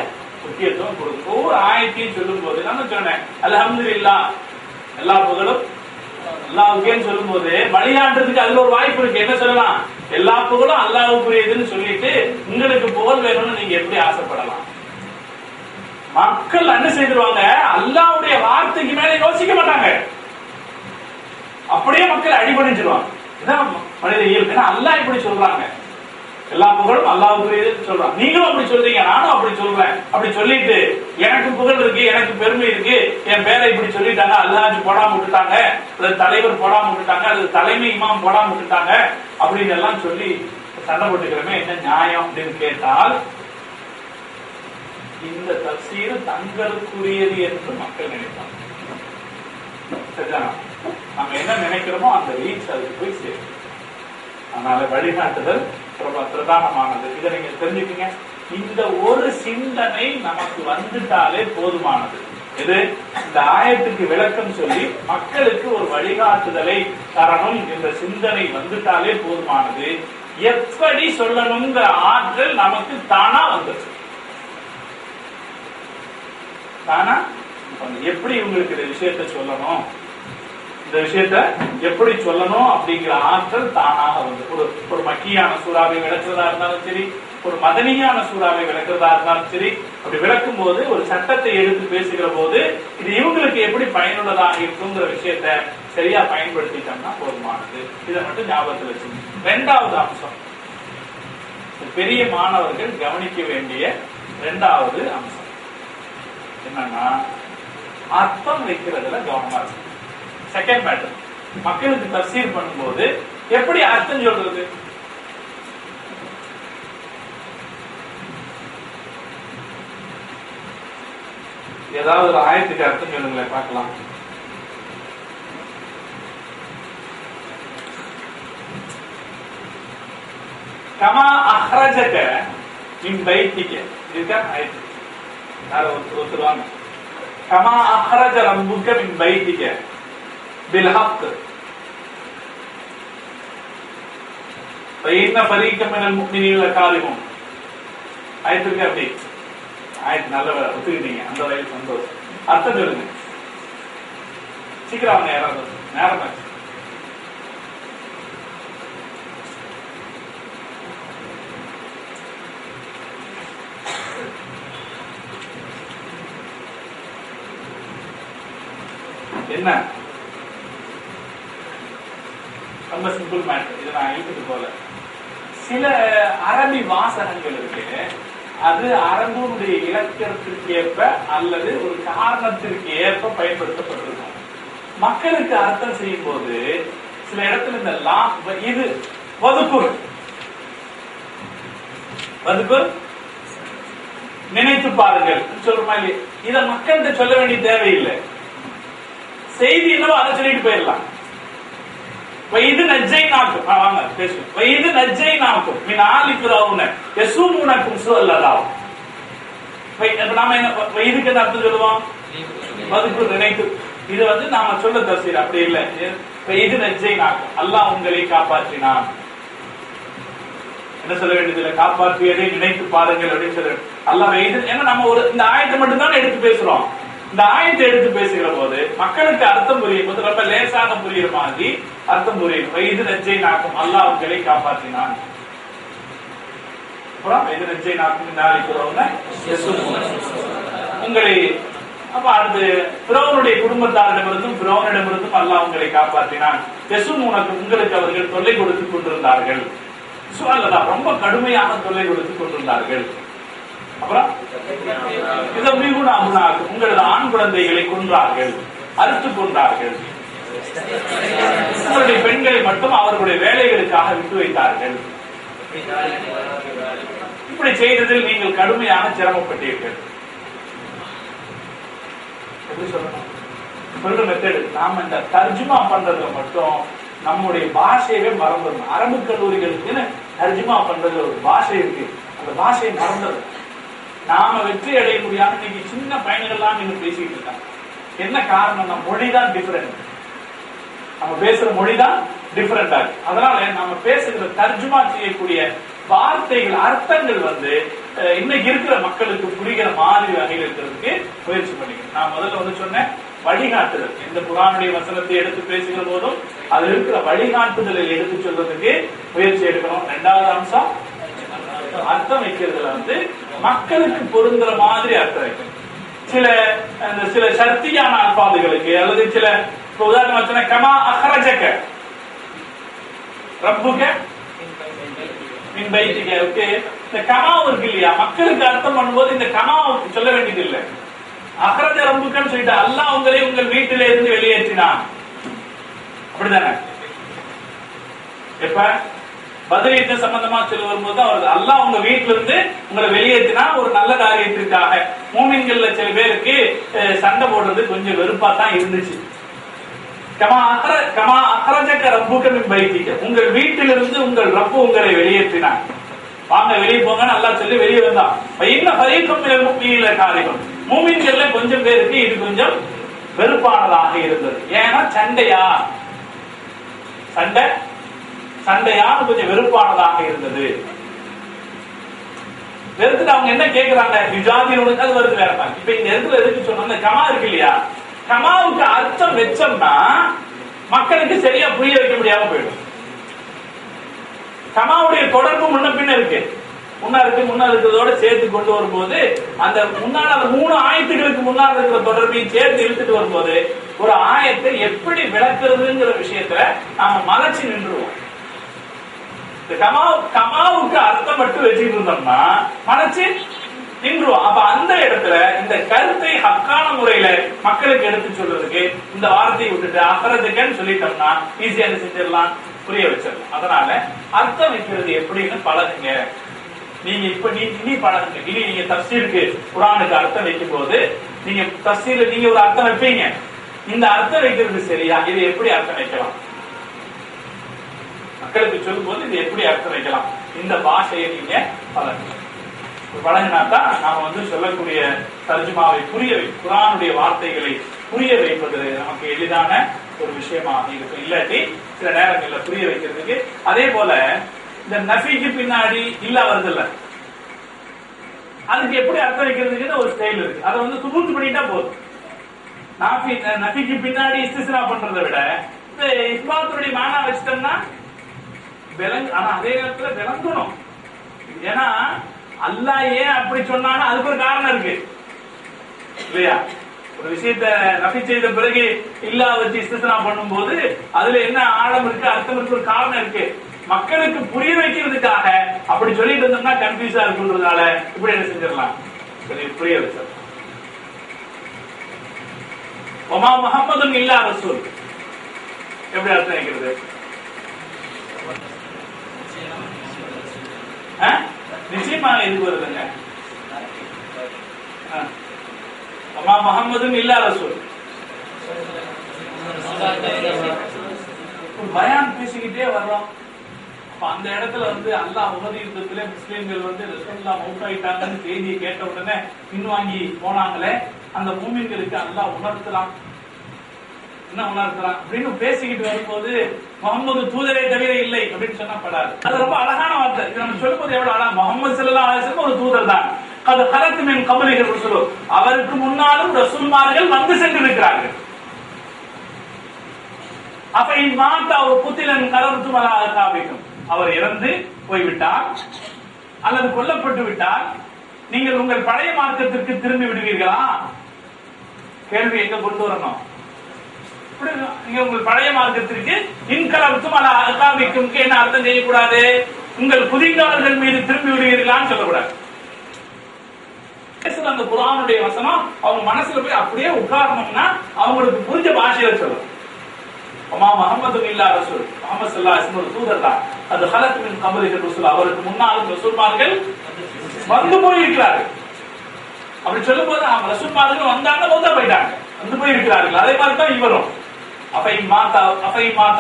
முக்கியத்துவம் கொடுக்கும். ஒவ்வொரு ஆயத்தையும் சொல்லும் போது நான் சொன்னேன் அல்ஹம்துலில்லாஹ், எல்லா புகழும் அல்லாஹ்வுக்கேன்னு சொல்லும் போது வழிகாட்டுறதுக்கு அதுல ஒரு வாய்ப்பு இருக்கு. என்ன சொல்லலாம்? எல்லா புகழும் அல்லாஹ்வுக்குரியதுன்னு சொல்லிட்டு உங்களுக்கு புகழ் வேணும்னு நீங்க எப்படி ஆசைப்படலாம்? மக்கள் என்ன செய்திருவாங்க? அல்லாஹ்வுடைய வார்த்தைக்கு மேல யோசிக்க மாட்டாங்க, அப்படியே மக்கள் அடிபணிஞ்சிருவாங்க. இதான் மனித இயல்பு. அல்லாஹ் இப்படி சொல்றாங்க, எல்லா புகழும் அல்லாஹ்வுக்குரியதுன்னு சொல்றாங்க, நீங்களும் அப்படி சொல்றீங்க, நானும் அப்படி சொல்றேன். அப்படி சொல்லிட்டு எனக்கு புகழ் இருக்கு, எனக்கு பெருமை இருக்கு, என் பேரை இப்படி சொல்லிட்டாங்க, அல்லாஹ் போடாம விட்டுட்டாங்க, அல்லது தலைவர் போடாம விட்டுட்டாங்க, அல்லது தலைமை இமாம் போடாம விட்டுட்டாங்க அப்படின்னு எல்லாம் சொல்லி சண்டை போட்டுக்கிறமே என்ன நியாயம் அப்படின்னு கேட்டால், இந்த தஃசீர் தங்களுக்குரியது என்று மக்கள் நினைப்பாங்க. நம்ம என்ன நினைக்கிறோமோ அந்த ரீச் அதுக்கு போய் சேரும். அதனால வழிகாட்டுதல் பிரதானமானது. இதை நீங்க தெரிஞ்சுக்கீங்க. இந்த ஒரு சிந்தனை நமக்கு வந்துட்டாலே போதுமானது. இது இந்த ஆயத்துக்கு விளக்கம் சொல்லி மக்களுக்கு ஒரு வழிகாட்டுதலை தரணும் என்ற சிந்தனை வந்துட்டாலே போதுமானது. எப்படி சொல்லணுங்கிற ஆற்றல் நமக்கு தானா வந்துச்சு. தானா எப்படி உங்களுக்கு இந்த விஷயத்தை சொல்லணும், இந்த விஷயத்த எப்படி சொல்லணும் அப்படிங்கிற ஆற்றல் தானாக வந்து ஒரு மக்கியான சூறாவை விளக்குறதா இருந்தாலும் சரி, ஒரு மதனியான சூறாவை விளக்குறதா இருந்தாலும் சரி, அப்படி விளக்கும் போது ஒரு சட்டத்தை எடுத்து பேசுகிற போது இது இவங்களுக்கு எப்படி பயனுள்ளதாக இருக்குங்கிற விஷயத்த சரியா பயன்படுத்திட்டோம்னா போதுமானது. இதை மட்டும் ஞாபகத்தில் வச்சுக்கணும். இரண்டாவது அம்சம், பெரிய மாணவர்கள் கவனிக்க வேண்டிய இரண்டாவது அம்சம் என்னன்னா, அர்த்தம் வைக்கிறதுல கவனமா இருக்கு. செகண்ட் மேட்டர், மக்களுக்கு தஃசீர் பண்ணும்போது எப்படி அர்த்தம் சொல்றது? ஏதாவது ஒரு ஆயத்துக்கு அர்த்தம் சொல்லுங்களேன் பார்க்கலாம். கமா அஹ்ரஜக மின் பைத்திக இருக்கா ஆயத்து? யாரோ ஒருத்தருவாங்க. கமா அஹ்ரஜ ரப்புக மின் பைத்திக பில் ஹக் ஃபஇன்ன ஃபரீகம் மினல் முஃமினீன லகாரிஹுன். ஆயத்து இருக்கு அப்படி. ஆயத்து நல்ல ஒத்துக்கிட்டீங்க, அந்த வயசு சந்தோஷம். அர்த்தம் சொல்லுங்க சீக்கிரம். நேரம் நேரம் ஆச்சு. என்ன ரொம்ப சிம்பிள் மேட்டர். இதை நான் எழுத்துட்டு போல சில அரபி வாசகங்கள் இருக்கு, அது அரபுடைய இலக்கியத்திற்கு ஏற்ப அல்லது ஒரு காரணத்திற்கு ஏற்ப பயன்படுத்தப்பட்டிருக்கும். மக்களுக்கு அர்த்தம் செய்யும் போது சில இடத்துல இந்த லா இது வதுக்குர் நினைத்து பாருங்கள் சொல்றோமா இல்லையா? இதை மக்கள்கிட்ட சொல்ல வேண்டிய தேவையில்லை. செய்தி என்னவோ அதை சொல்லிட்டு போயிடலாம். வயது நஜ்ஜை நாக்கும், வாங்க பேசுவோம். வயது நஜ்ஜை நாக்கும் மின் ஆலி ஃபிரௌன யஸூமுனக்கும் ஸுஅல்லாஹ். நாம என்ன வயதுக்கு அர்த்தம் சொல்லுவோம்? வதுக்கு நினைத்து. இது வந்து நாம சொல்ல தஃசீர் அப்படி இல்லை. வயது நஜ்ஜை நாக்கும், அல்லாஹ் உங்களை காப்பாற்றினான். என்ன சொல்ல வேண்டியது இல்லை, காப்பாற்றியதை நினைத்து பாருங்கள் அப்படின்னு சொல்ல. அல்லாஹ் வயது, ஏன்னா நம்ம ஒரு இந்த ஆயத்தை மட்டும் தான் எடுத்து பேசுறோம். இந்த ஆயத்தை எடுத்து பேசுகிற போது மக்களுக்கு அர்த்தம் புரியும் போது ரொம்ப லேசாக புரியுற மாதிரி அர்த்தம் புரியும். வயது நெஞ்சை நாக்கும், அல்லாஹ் உங்களை காப்பாற்றினான். அப்புறம் வயது நெஞ்சை நாக்கும் உங்களை. அப்ப அடுத்து ஃபிரௌனுடைய குடும்பத்தாரிடமிருந்தும் ஃபிரௌனிடமிருந்தும் அல்லாஹ் உங்களை காப்பாற்றினான். யஸும் உனக்கு, உங்களுக்கு அவர்கள் தொல்லை கொடுத்துக் கொண்டிருந்தார்கள். சுஅல்லா, ரொம்ப கடுமையாக தொல்லை கொடுத்துக் கொண்டிருந்தார்கள். அப்புறம் உங்களது ஆண் குழந்தைகளை கொன்றார்கள், அறுத்துக் கொன்றார்கள். உங்களுடைய பெண்களை மட்டும் அவர்களுடைய வேலைகளுக்காக விட்டு வைத்தார்கள். இப்படி செய்ததில் நீங்கள் கடுமையாக சிரமப்பட்டீர்கள். எப்படி சொல்லணும்? சொல்ற மெத்தடு, நாம இந்த தர்ஜுமா பண்றதுல மட்டும் நம்முடைய பாஷையவே மறந்துடணும். அரபு கல்லூரிகளுக்கு தர்ஜுமா பண்றதுல ஒரு பாஷை இருக்கு, அந்த பாஷையை மறந்துடும். நாம வெற்றி அடைய முடியாம இன்னைக்கு சின்ன பையன்கள்லாம் நீங்க பேசிட்டு இருக்காங்க. என்ன காரணம்னா மொழிதான் டிஃபரெண்ட். நம்ம பேசுற மொழிதான் டிஃபரெண்டா இருக்கு. அதனால நம்ம பேசுகிற தர்ஜுமா செய்யக்கூடிய வார்த்தைகள், அர்த்தங்கள் வந்து இன்னைக்கு இருக்கிற மக்களுக்கு புரிகிற மாதிரி வகையில் இருக்கிறதுக்கு முயற்சி பண்ணிக்கணும். நான் முதல்ல வந்து சொன்னேன், வழிகாட்டுதல். இந்த குர்ஆனுடைய வசனத்தை எடுத்து பேசுகிற போதும் அதுல இருக்கிற வழிகாட்டுதலை எடுத்து சொல்றதுக்கு முயற்சி எடுக்கணும். இரண்டாவது அம்சம், அர்த்தம் வைக்கிறதுல வந்து மக்களுக்கு பொருந்துற மாதிரி அர்த்தம் வைக்கணும். சில சர்த்தியான அல்பாதுகளுக்கு அல்லது சில உதாரணமா சொன்ன கமா அஹ்ரஜக ரப்புக மின் பைத்திக. ஓகே, இந்த கமா இருக்கு இல்லையா, மக்களுக்கு அர்த்தம் பண்ணும்போது இந்த கமா சொல்ல வேண்டியது இல்லை. அஹ்ரஜ ரப்புகன்னு சொல்லிட்டு அல்லாஹ் உங்களை உங்கள் வீட்டில இருந்து வெளியேற்றினான். அப்படிதானே? எப்ப பத்ர் யுத்த சம்பந்தமா சொல்ல வரும்போது அவர் அல்லாஹ் உங்க வீட்டுல இருந்து உங்களை வெளியேற்றினா ஒரு நல்ல காரியத்திற்காக. மூமின்கள்ல சில பேருக்கு சண்டை போடுறது கொஞ்சம் வெறுப்பா தான் இருந்துச்சு. கமா அஹ்ரஜக ரப்புக மின் பைத்திக, உங்கள் வீட்டிலிருந்து உங்கள் ரப்பு உங்களை வெளியேற்றினான். வாங்க வெளியே போங்கன்னு அல்லாஹ் சொல்லி வெளியே வந்தான். இன்னும் ஃபரீகம் மினல் முஃமினீன லகாரிஹுன், மூமின்கள்ல கொஞ்சம் பேருக்கு இது கொஞ்சம் வெறுப்பானதாக இருந்தது. ஏன்னா சண்டையானு கொஞ்சம் வெறுப்பானதாக இருந்தது. வெறுத்துட்டு அவங்க என்ன கேட்கிறாங்க, யுஜாதிலுக்கு அது வருது வேற மாதிரி. இப்ப இந்த இடத்துல எதுக்கு சொன்ன கமா இருக்கு இல்லையா, கமாவுக்கு அர்த்தம் வச்சோம்னா மக்களுக்கு சரியா புரிய வைக்க முடியாம போயிடும். கமாவுடைய தொடர்பு முன்ன பின்ன இருக்கு, முன்னா இருக்கிறதோட சேர்த்து கொண்டு வரும்போது அந்த முன்னால் அந்த 3 ஆயத்துகளுக்கு முன்னால் இருக்கிற தொடர்பையும் சேர்த்து இழுத்துட்டு வரும்போது ஒரு ஆயத்தை எப்படி விளக்குறதுங்கிற விஷயத்துல நாம மலைச்சு நின்றுவோம். கமாவுக்கு அர்த்தம் மட்டும் வச்சுட்டு இருந்தோம்னா மலைச்சு நின்றுவோம். அப்ப அந்த இடத்துல இந்த கருத்தை ஹக்கான முறையில மக்களுக்கு எடுத்து சொல்றதுக்கு இந்த வார்த்தையை விட்டுட்டு அகரதுக்குன்னு சொல்லிட்டோம்னா ஈஸியா செஞ்சிடலாம், புரிய வச்சிடலாம். அதனால அர்த்தம் வைக்கிறது எப்படின்னு பழகுங்க. நீங்க இப்ப இனி பழகுங்க. இனி நீங்க தஃசீருக்கு குர்ஆனுக்கு அர்த்தம் வைக்கும் போது நீங்க தஃசீர்ல நீங்க ஒரு அர்த்தம் வைப்பீங்க. இந்த அர்த்தம் வைக்கிறது சரியா, இது எப்படி அர்த்தம் வைக்கலாம், மக்களுக்கு சொல்லும் போது இது எப்படி அர்த்தம் வைக்கலாம், இந்த பாஷையை நீங்க பழகுங்க. பழகினாதான் நாம சொல்லக்கூடிய தர்ஜுமாவை புரிய குர்ஆனுடைய வார்த்தைகளை புரிய வைப்பது நமக்கு எளிதான ஒரு விஷயமா இருக்கும். இல்லாட்டி சில நேரங்கள்ல புரிய வைக்கிறதுக்கு. அதே போல இந்த நஃபிக்கு பின்னாடி இல்ல வருது இல்ல, அதுக்கு எப்படி அர்த்தம் வைக்கிறதுக்கு ஒரு ஸ்டைல் இருக்கு. அதை சுபூத் பண்ணிட்டா போதும். நஃபிக்கு பின்னாடி இஸ்திஸ்னா பண்றதை விட இந்த இஸ்பாத்துடைய மானா வச்சிட்டோம்னா ஆனா அதே நேரத்துல விளங்கணும். ஏன்னா அல்லாஹ் ஏன் அப்படி சொன்னாலும் அதுக்கு ஒரு காரணம் இருக்கு இல்லையா? ஒரு விஷயத்தை நஃபி செய்த பிறகு இல்லா வச்சு இஸ்திஸ்னா பண்ணும் போது அதுல என்ன ஆழம் இருக்கு, அர்த்தம் இருக்கு, ஒரு காரணம் இருக்கு. மக்களுக்கு புரிய வைக்கிறதுக்காக அப்படி சொல்லிட்டு இருந்தோம்னா கன்ஃபியூஸா இருக்குன்றதால இப்படி என்ன செஞ்சிடலாம், புரிய வச்சிடலாம். ஒமா முஹம்மதுன் இல்லா ரசூல் எப்படி அர்த்தம் வைக்கிறது? நிச்சயமா எதுக்கு வருதுங்க? ஒமா முஹம்மதுன் இல்லா ரசூல் பயான் பேசிக்கிட்டே வர்றோம். அந்த இடத்துல அல்லாஹ் உஹது யுத்தத்திலே முஸ்லிம்கள் ரசூலுல்லாஹ் மௌத்தாயிட்டாங்கன்னு செய்தியை கேட்ட உடனே பின்வாங்கி போனாங்களே, அந்த மூமின்களுக்கு அல்லாஹ் உணர்த்தலாம். என்ன உணர்த்தலாம் அப்படின்னு பேசிக்கிட்டு வரும்போது முகமது தூதரை தவிர இல்லை அப்படின்னு சொன்னா படாது. அது ரொம்ப அழகான வார்த்தை. இது நம்ம சொல்லும்போது எவ்வளவு அழகா, முகமது ஸல்லல்லாஹு அலைஹி வஸல்லம் ஒரு தூதர் தான். அது ஹலத் மின் கப்லிஹி ரசூல், அவருக்கு முன்னாலும் ரசூல்மார்கள் வந்து சென்று இருக்கிறார்கள். அப்ப இம்மாத்த ஒரு புத்திலன் கலர்த்து மலாகாபிக்கும், அவர் இறந்து போய்விட்டார் அல்லது கொல்லப்பட்டு விட்டால் நீங்கள் உங்கள் பழைய மார்க்கத்திற்கு திரும்பி விடுவீர்களா? கேள்வி எங்க கொண்டு வரணும். நீங்க உங்கள் பழைய மார்க்கத்திற்கு இன்கலர்த்தும் அல்ல அகாபிக்கும் என்ன அர்த்தம் செய்யக்கூடாது? உங்கள் புதியவர்கள் மீது திரும்பி விடுவீர்களான்னு சொல்லக்கூடாது. அந்த குர்ஆனுடைய வசனம் அவங்க மனசுல போய் அப்படியே உட்காரணும்னா அவங்களுக்கு புரிஞ்ச பாஷையில சொல்லணும். ஒமா முஹம்மதுன் இல்லா ரசூல், முஹம்மது ஸல்லல்லாஹு அலைஹி வஸல்லம் தூதர் தான். அது ஹலத் மின் கப்லிஹி ரசூல், அவருக்கு முன்னாலும் ரசூல்மார்கள் வந்து போயிருக்கிறார்கள். அப்படி சொல்லும்போது ரசூல்மார்கள் வந்தாங்க, மௌத்தா போயிட்டாங்க, வந்து போயிருக்கிறார்கள். அதே மாதிரி தான் இவரும். அப்பை மாதா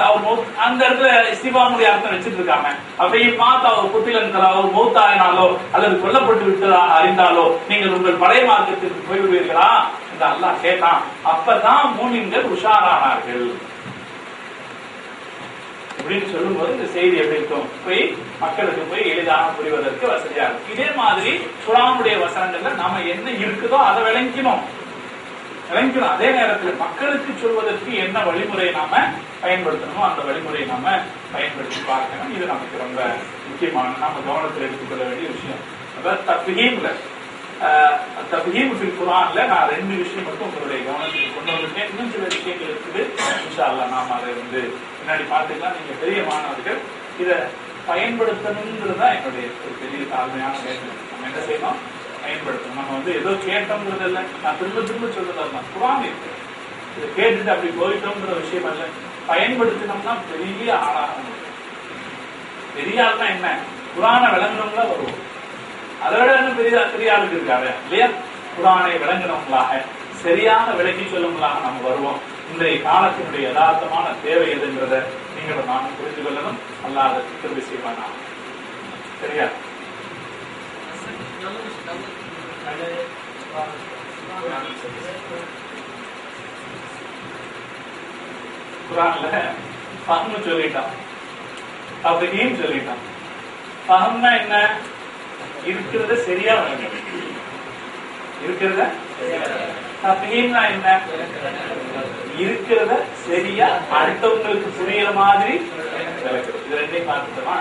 அவர் அந்த இடத்துல இஸ்திபாமுடைய அர்த்தம் வச்சிட்டு இருக்காங்க. அப்பை மாதா அவர் புத்திலன்களோ அவர் மௌத்தாயினாலோ அல்லது கொல்லப்பட்டு விட்டதா அறிந்தாலோ நீங்கள் உங்கள் பழைய மார்க்கத்திற்கு போய்விடுவீர்களா என்று அல்லாஹ் கேட்டான். அப்பதான் மூமின்கள் உஷாரானார்கள் அப்படின்னு சொல்லும்போது இந்த செய்தி எப்படி இருக்கும், போய் மக்களுக்கு போய் எளிதாக புரிவதற்கு வசதியா இருக்கும். இதே மாதிரி குர்ஆனுடைய வசனங்கள்ல நாம என்ன இருக்குதோ அதை விளங்கிக்கணும். அதே நேரத்தில் மக்களுக்கு சொல்வதற்கு என்ன வழிமுறை நாம பயன்படுத்தணுமோ அந்த வழிமுறையை நாம பயன்படுத்தி பார்க்கணும். இது நமக்கு ரொம்ப முக்கியமான நாம கவனத்தில் எடுத்துக்கொள்ள வேண்டிய விஷயம். அதாவது தஃபீம் ஃபில் குர்ஆன்ல நான் 2 விஷயம் மட்டும் உங்களுடைய கவனத்துக்கு கொண்டு வந்திருக்கேன். இன்னும் சில விஷயங்கள் இருக்குது, இன்ஷா அல்லாஹ் நாம அதை பின்னாடி பார்த்துக்கலாம். நீங்க பெரிய மாணவர்கள் இதை பயன்படுத்தணுங்கிறதா என்னுடைய ஒரு பெரிய தாழ்மையான வேண்டுகோள். நம்ம என்ன செய்யணும், பயன்படுத்தணும். நம்ம ஏதோ கேட்டோம்ங்கிறது இல்லை, நான் திரும்ப சொல்றதா குர்ஆன் இருக்கு, இதை கேட்டுட்டு அப்படி போயிட்டோம்ங்கிற விஷயம் அல்ல. பயன்படுத்தினோம்னா பெரிய ஆளாக, பெரிய ஆள்னா என்ன, குர்ஆனை விளங்குறவங்களா வருவோம். அதை விட இன்னும் பெரிய ஆளுக்கு இருக்காரு இல்லையா? குர்ஆனை விளங்குறவங்களாக சரியாக விளக்கி சொல்லுவங்களாக நம்ம வருவோம். இன்றைய காலத்தினுடைய யதார்த்தமான தேவை எதுங்கிறத நீங்களும் நானும் புரிந்து கொள்ளணும். அல்லாஹ் திரும்பி செய்வானா? சரியா? குர்ஆன்ல ஃபஹ்ம் சொல்லிட்டான், தஃபீம் சொல்லிட்டான். ஃபஹ்ம்னா என்ன? இருக்கிறத சரியா விளங்கணும். இருக்கிறத. தஃபீம்னா என்ன? இருக்கிறத சரியா அடுத்தவங்களுக்கு புரியுற மாதிரி விளக்குறது. இது ரெண்டையும் பார்த்துட்டோமா?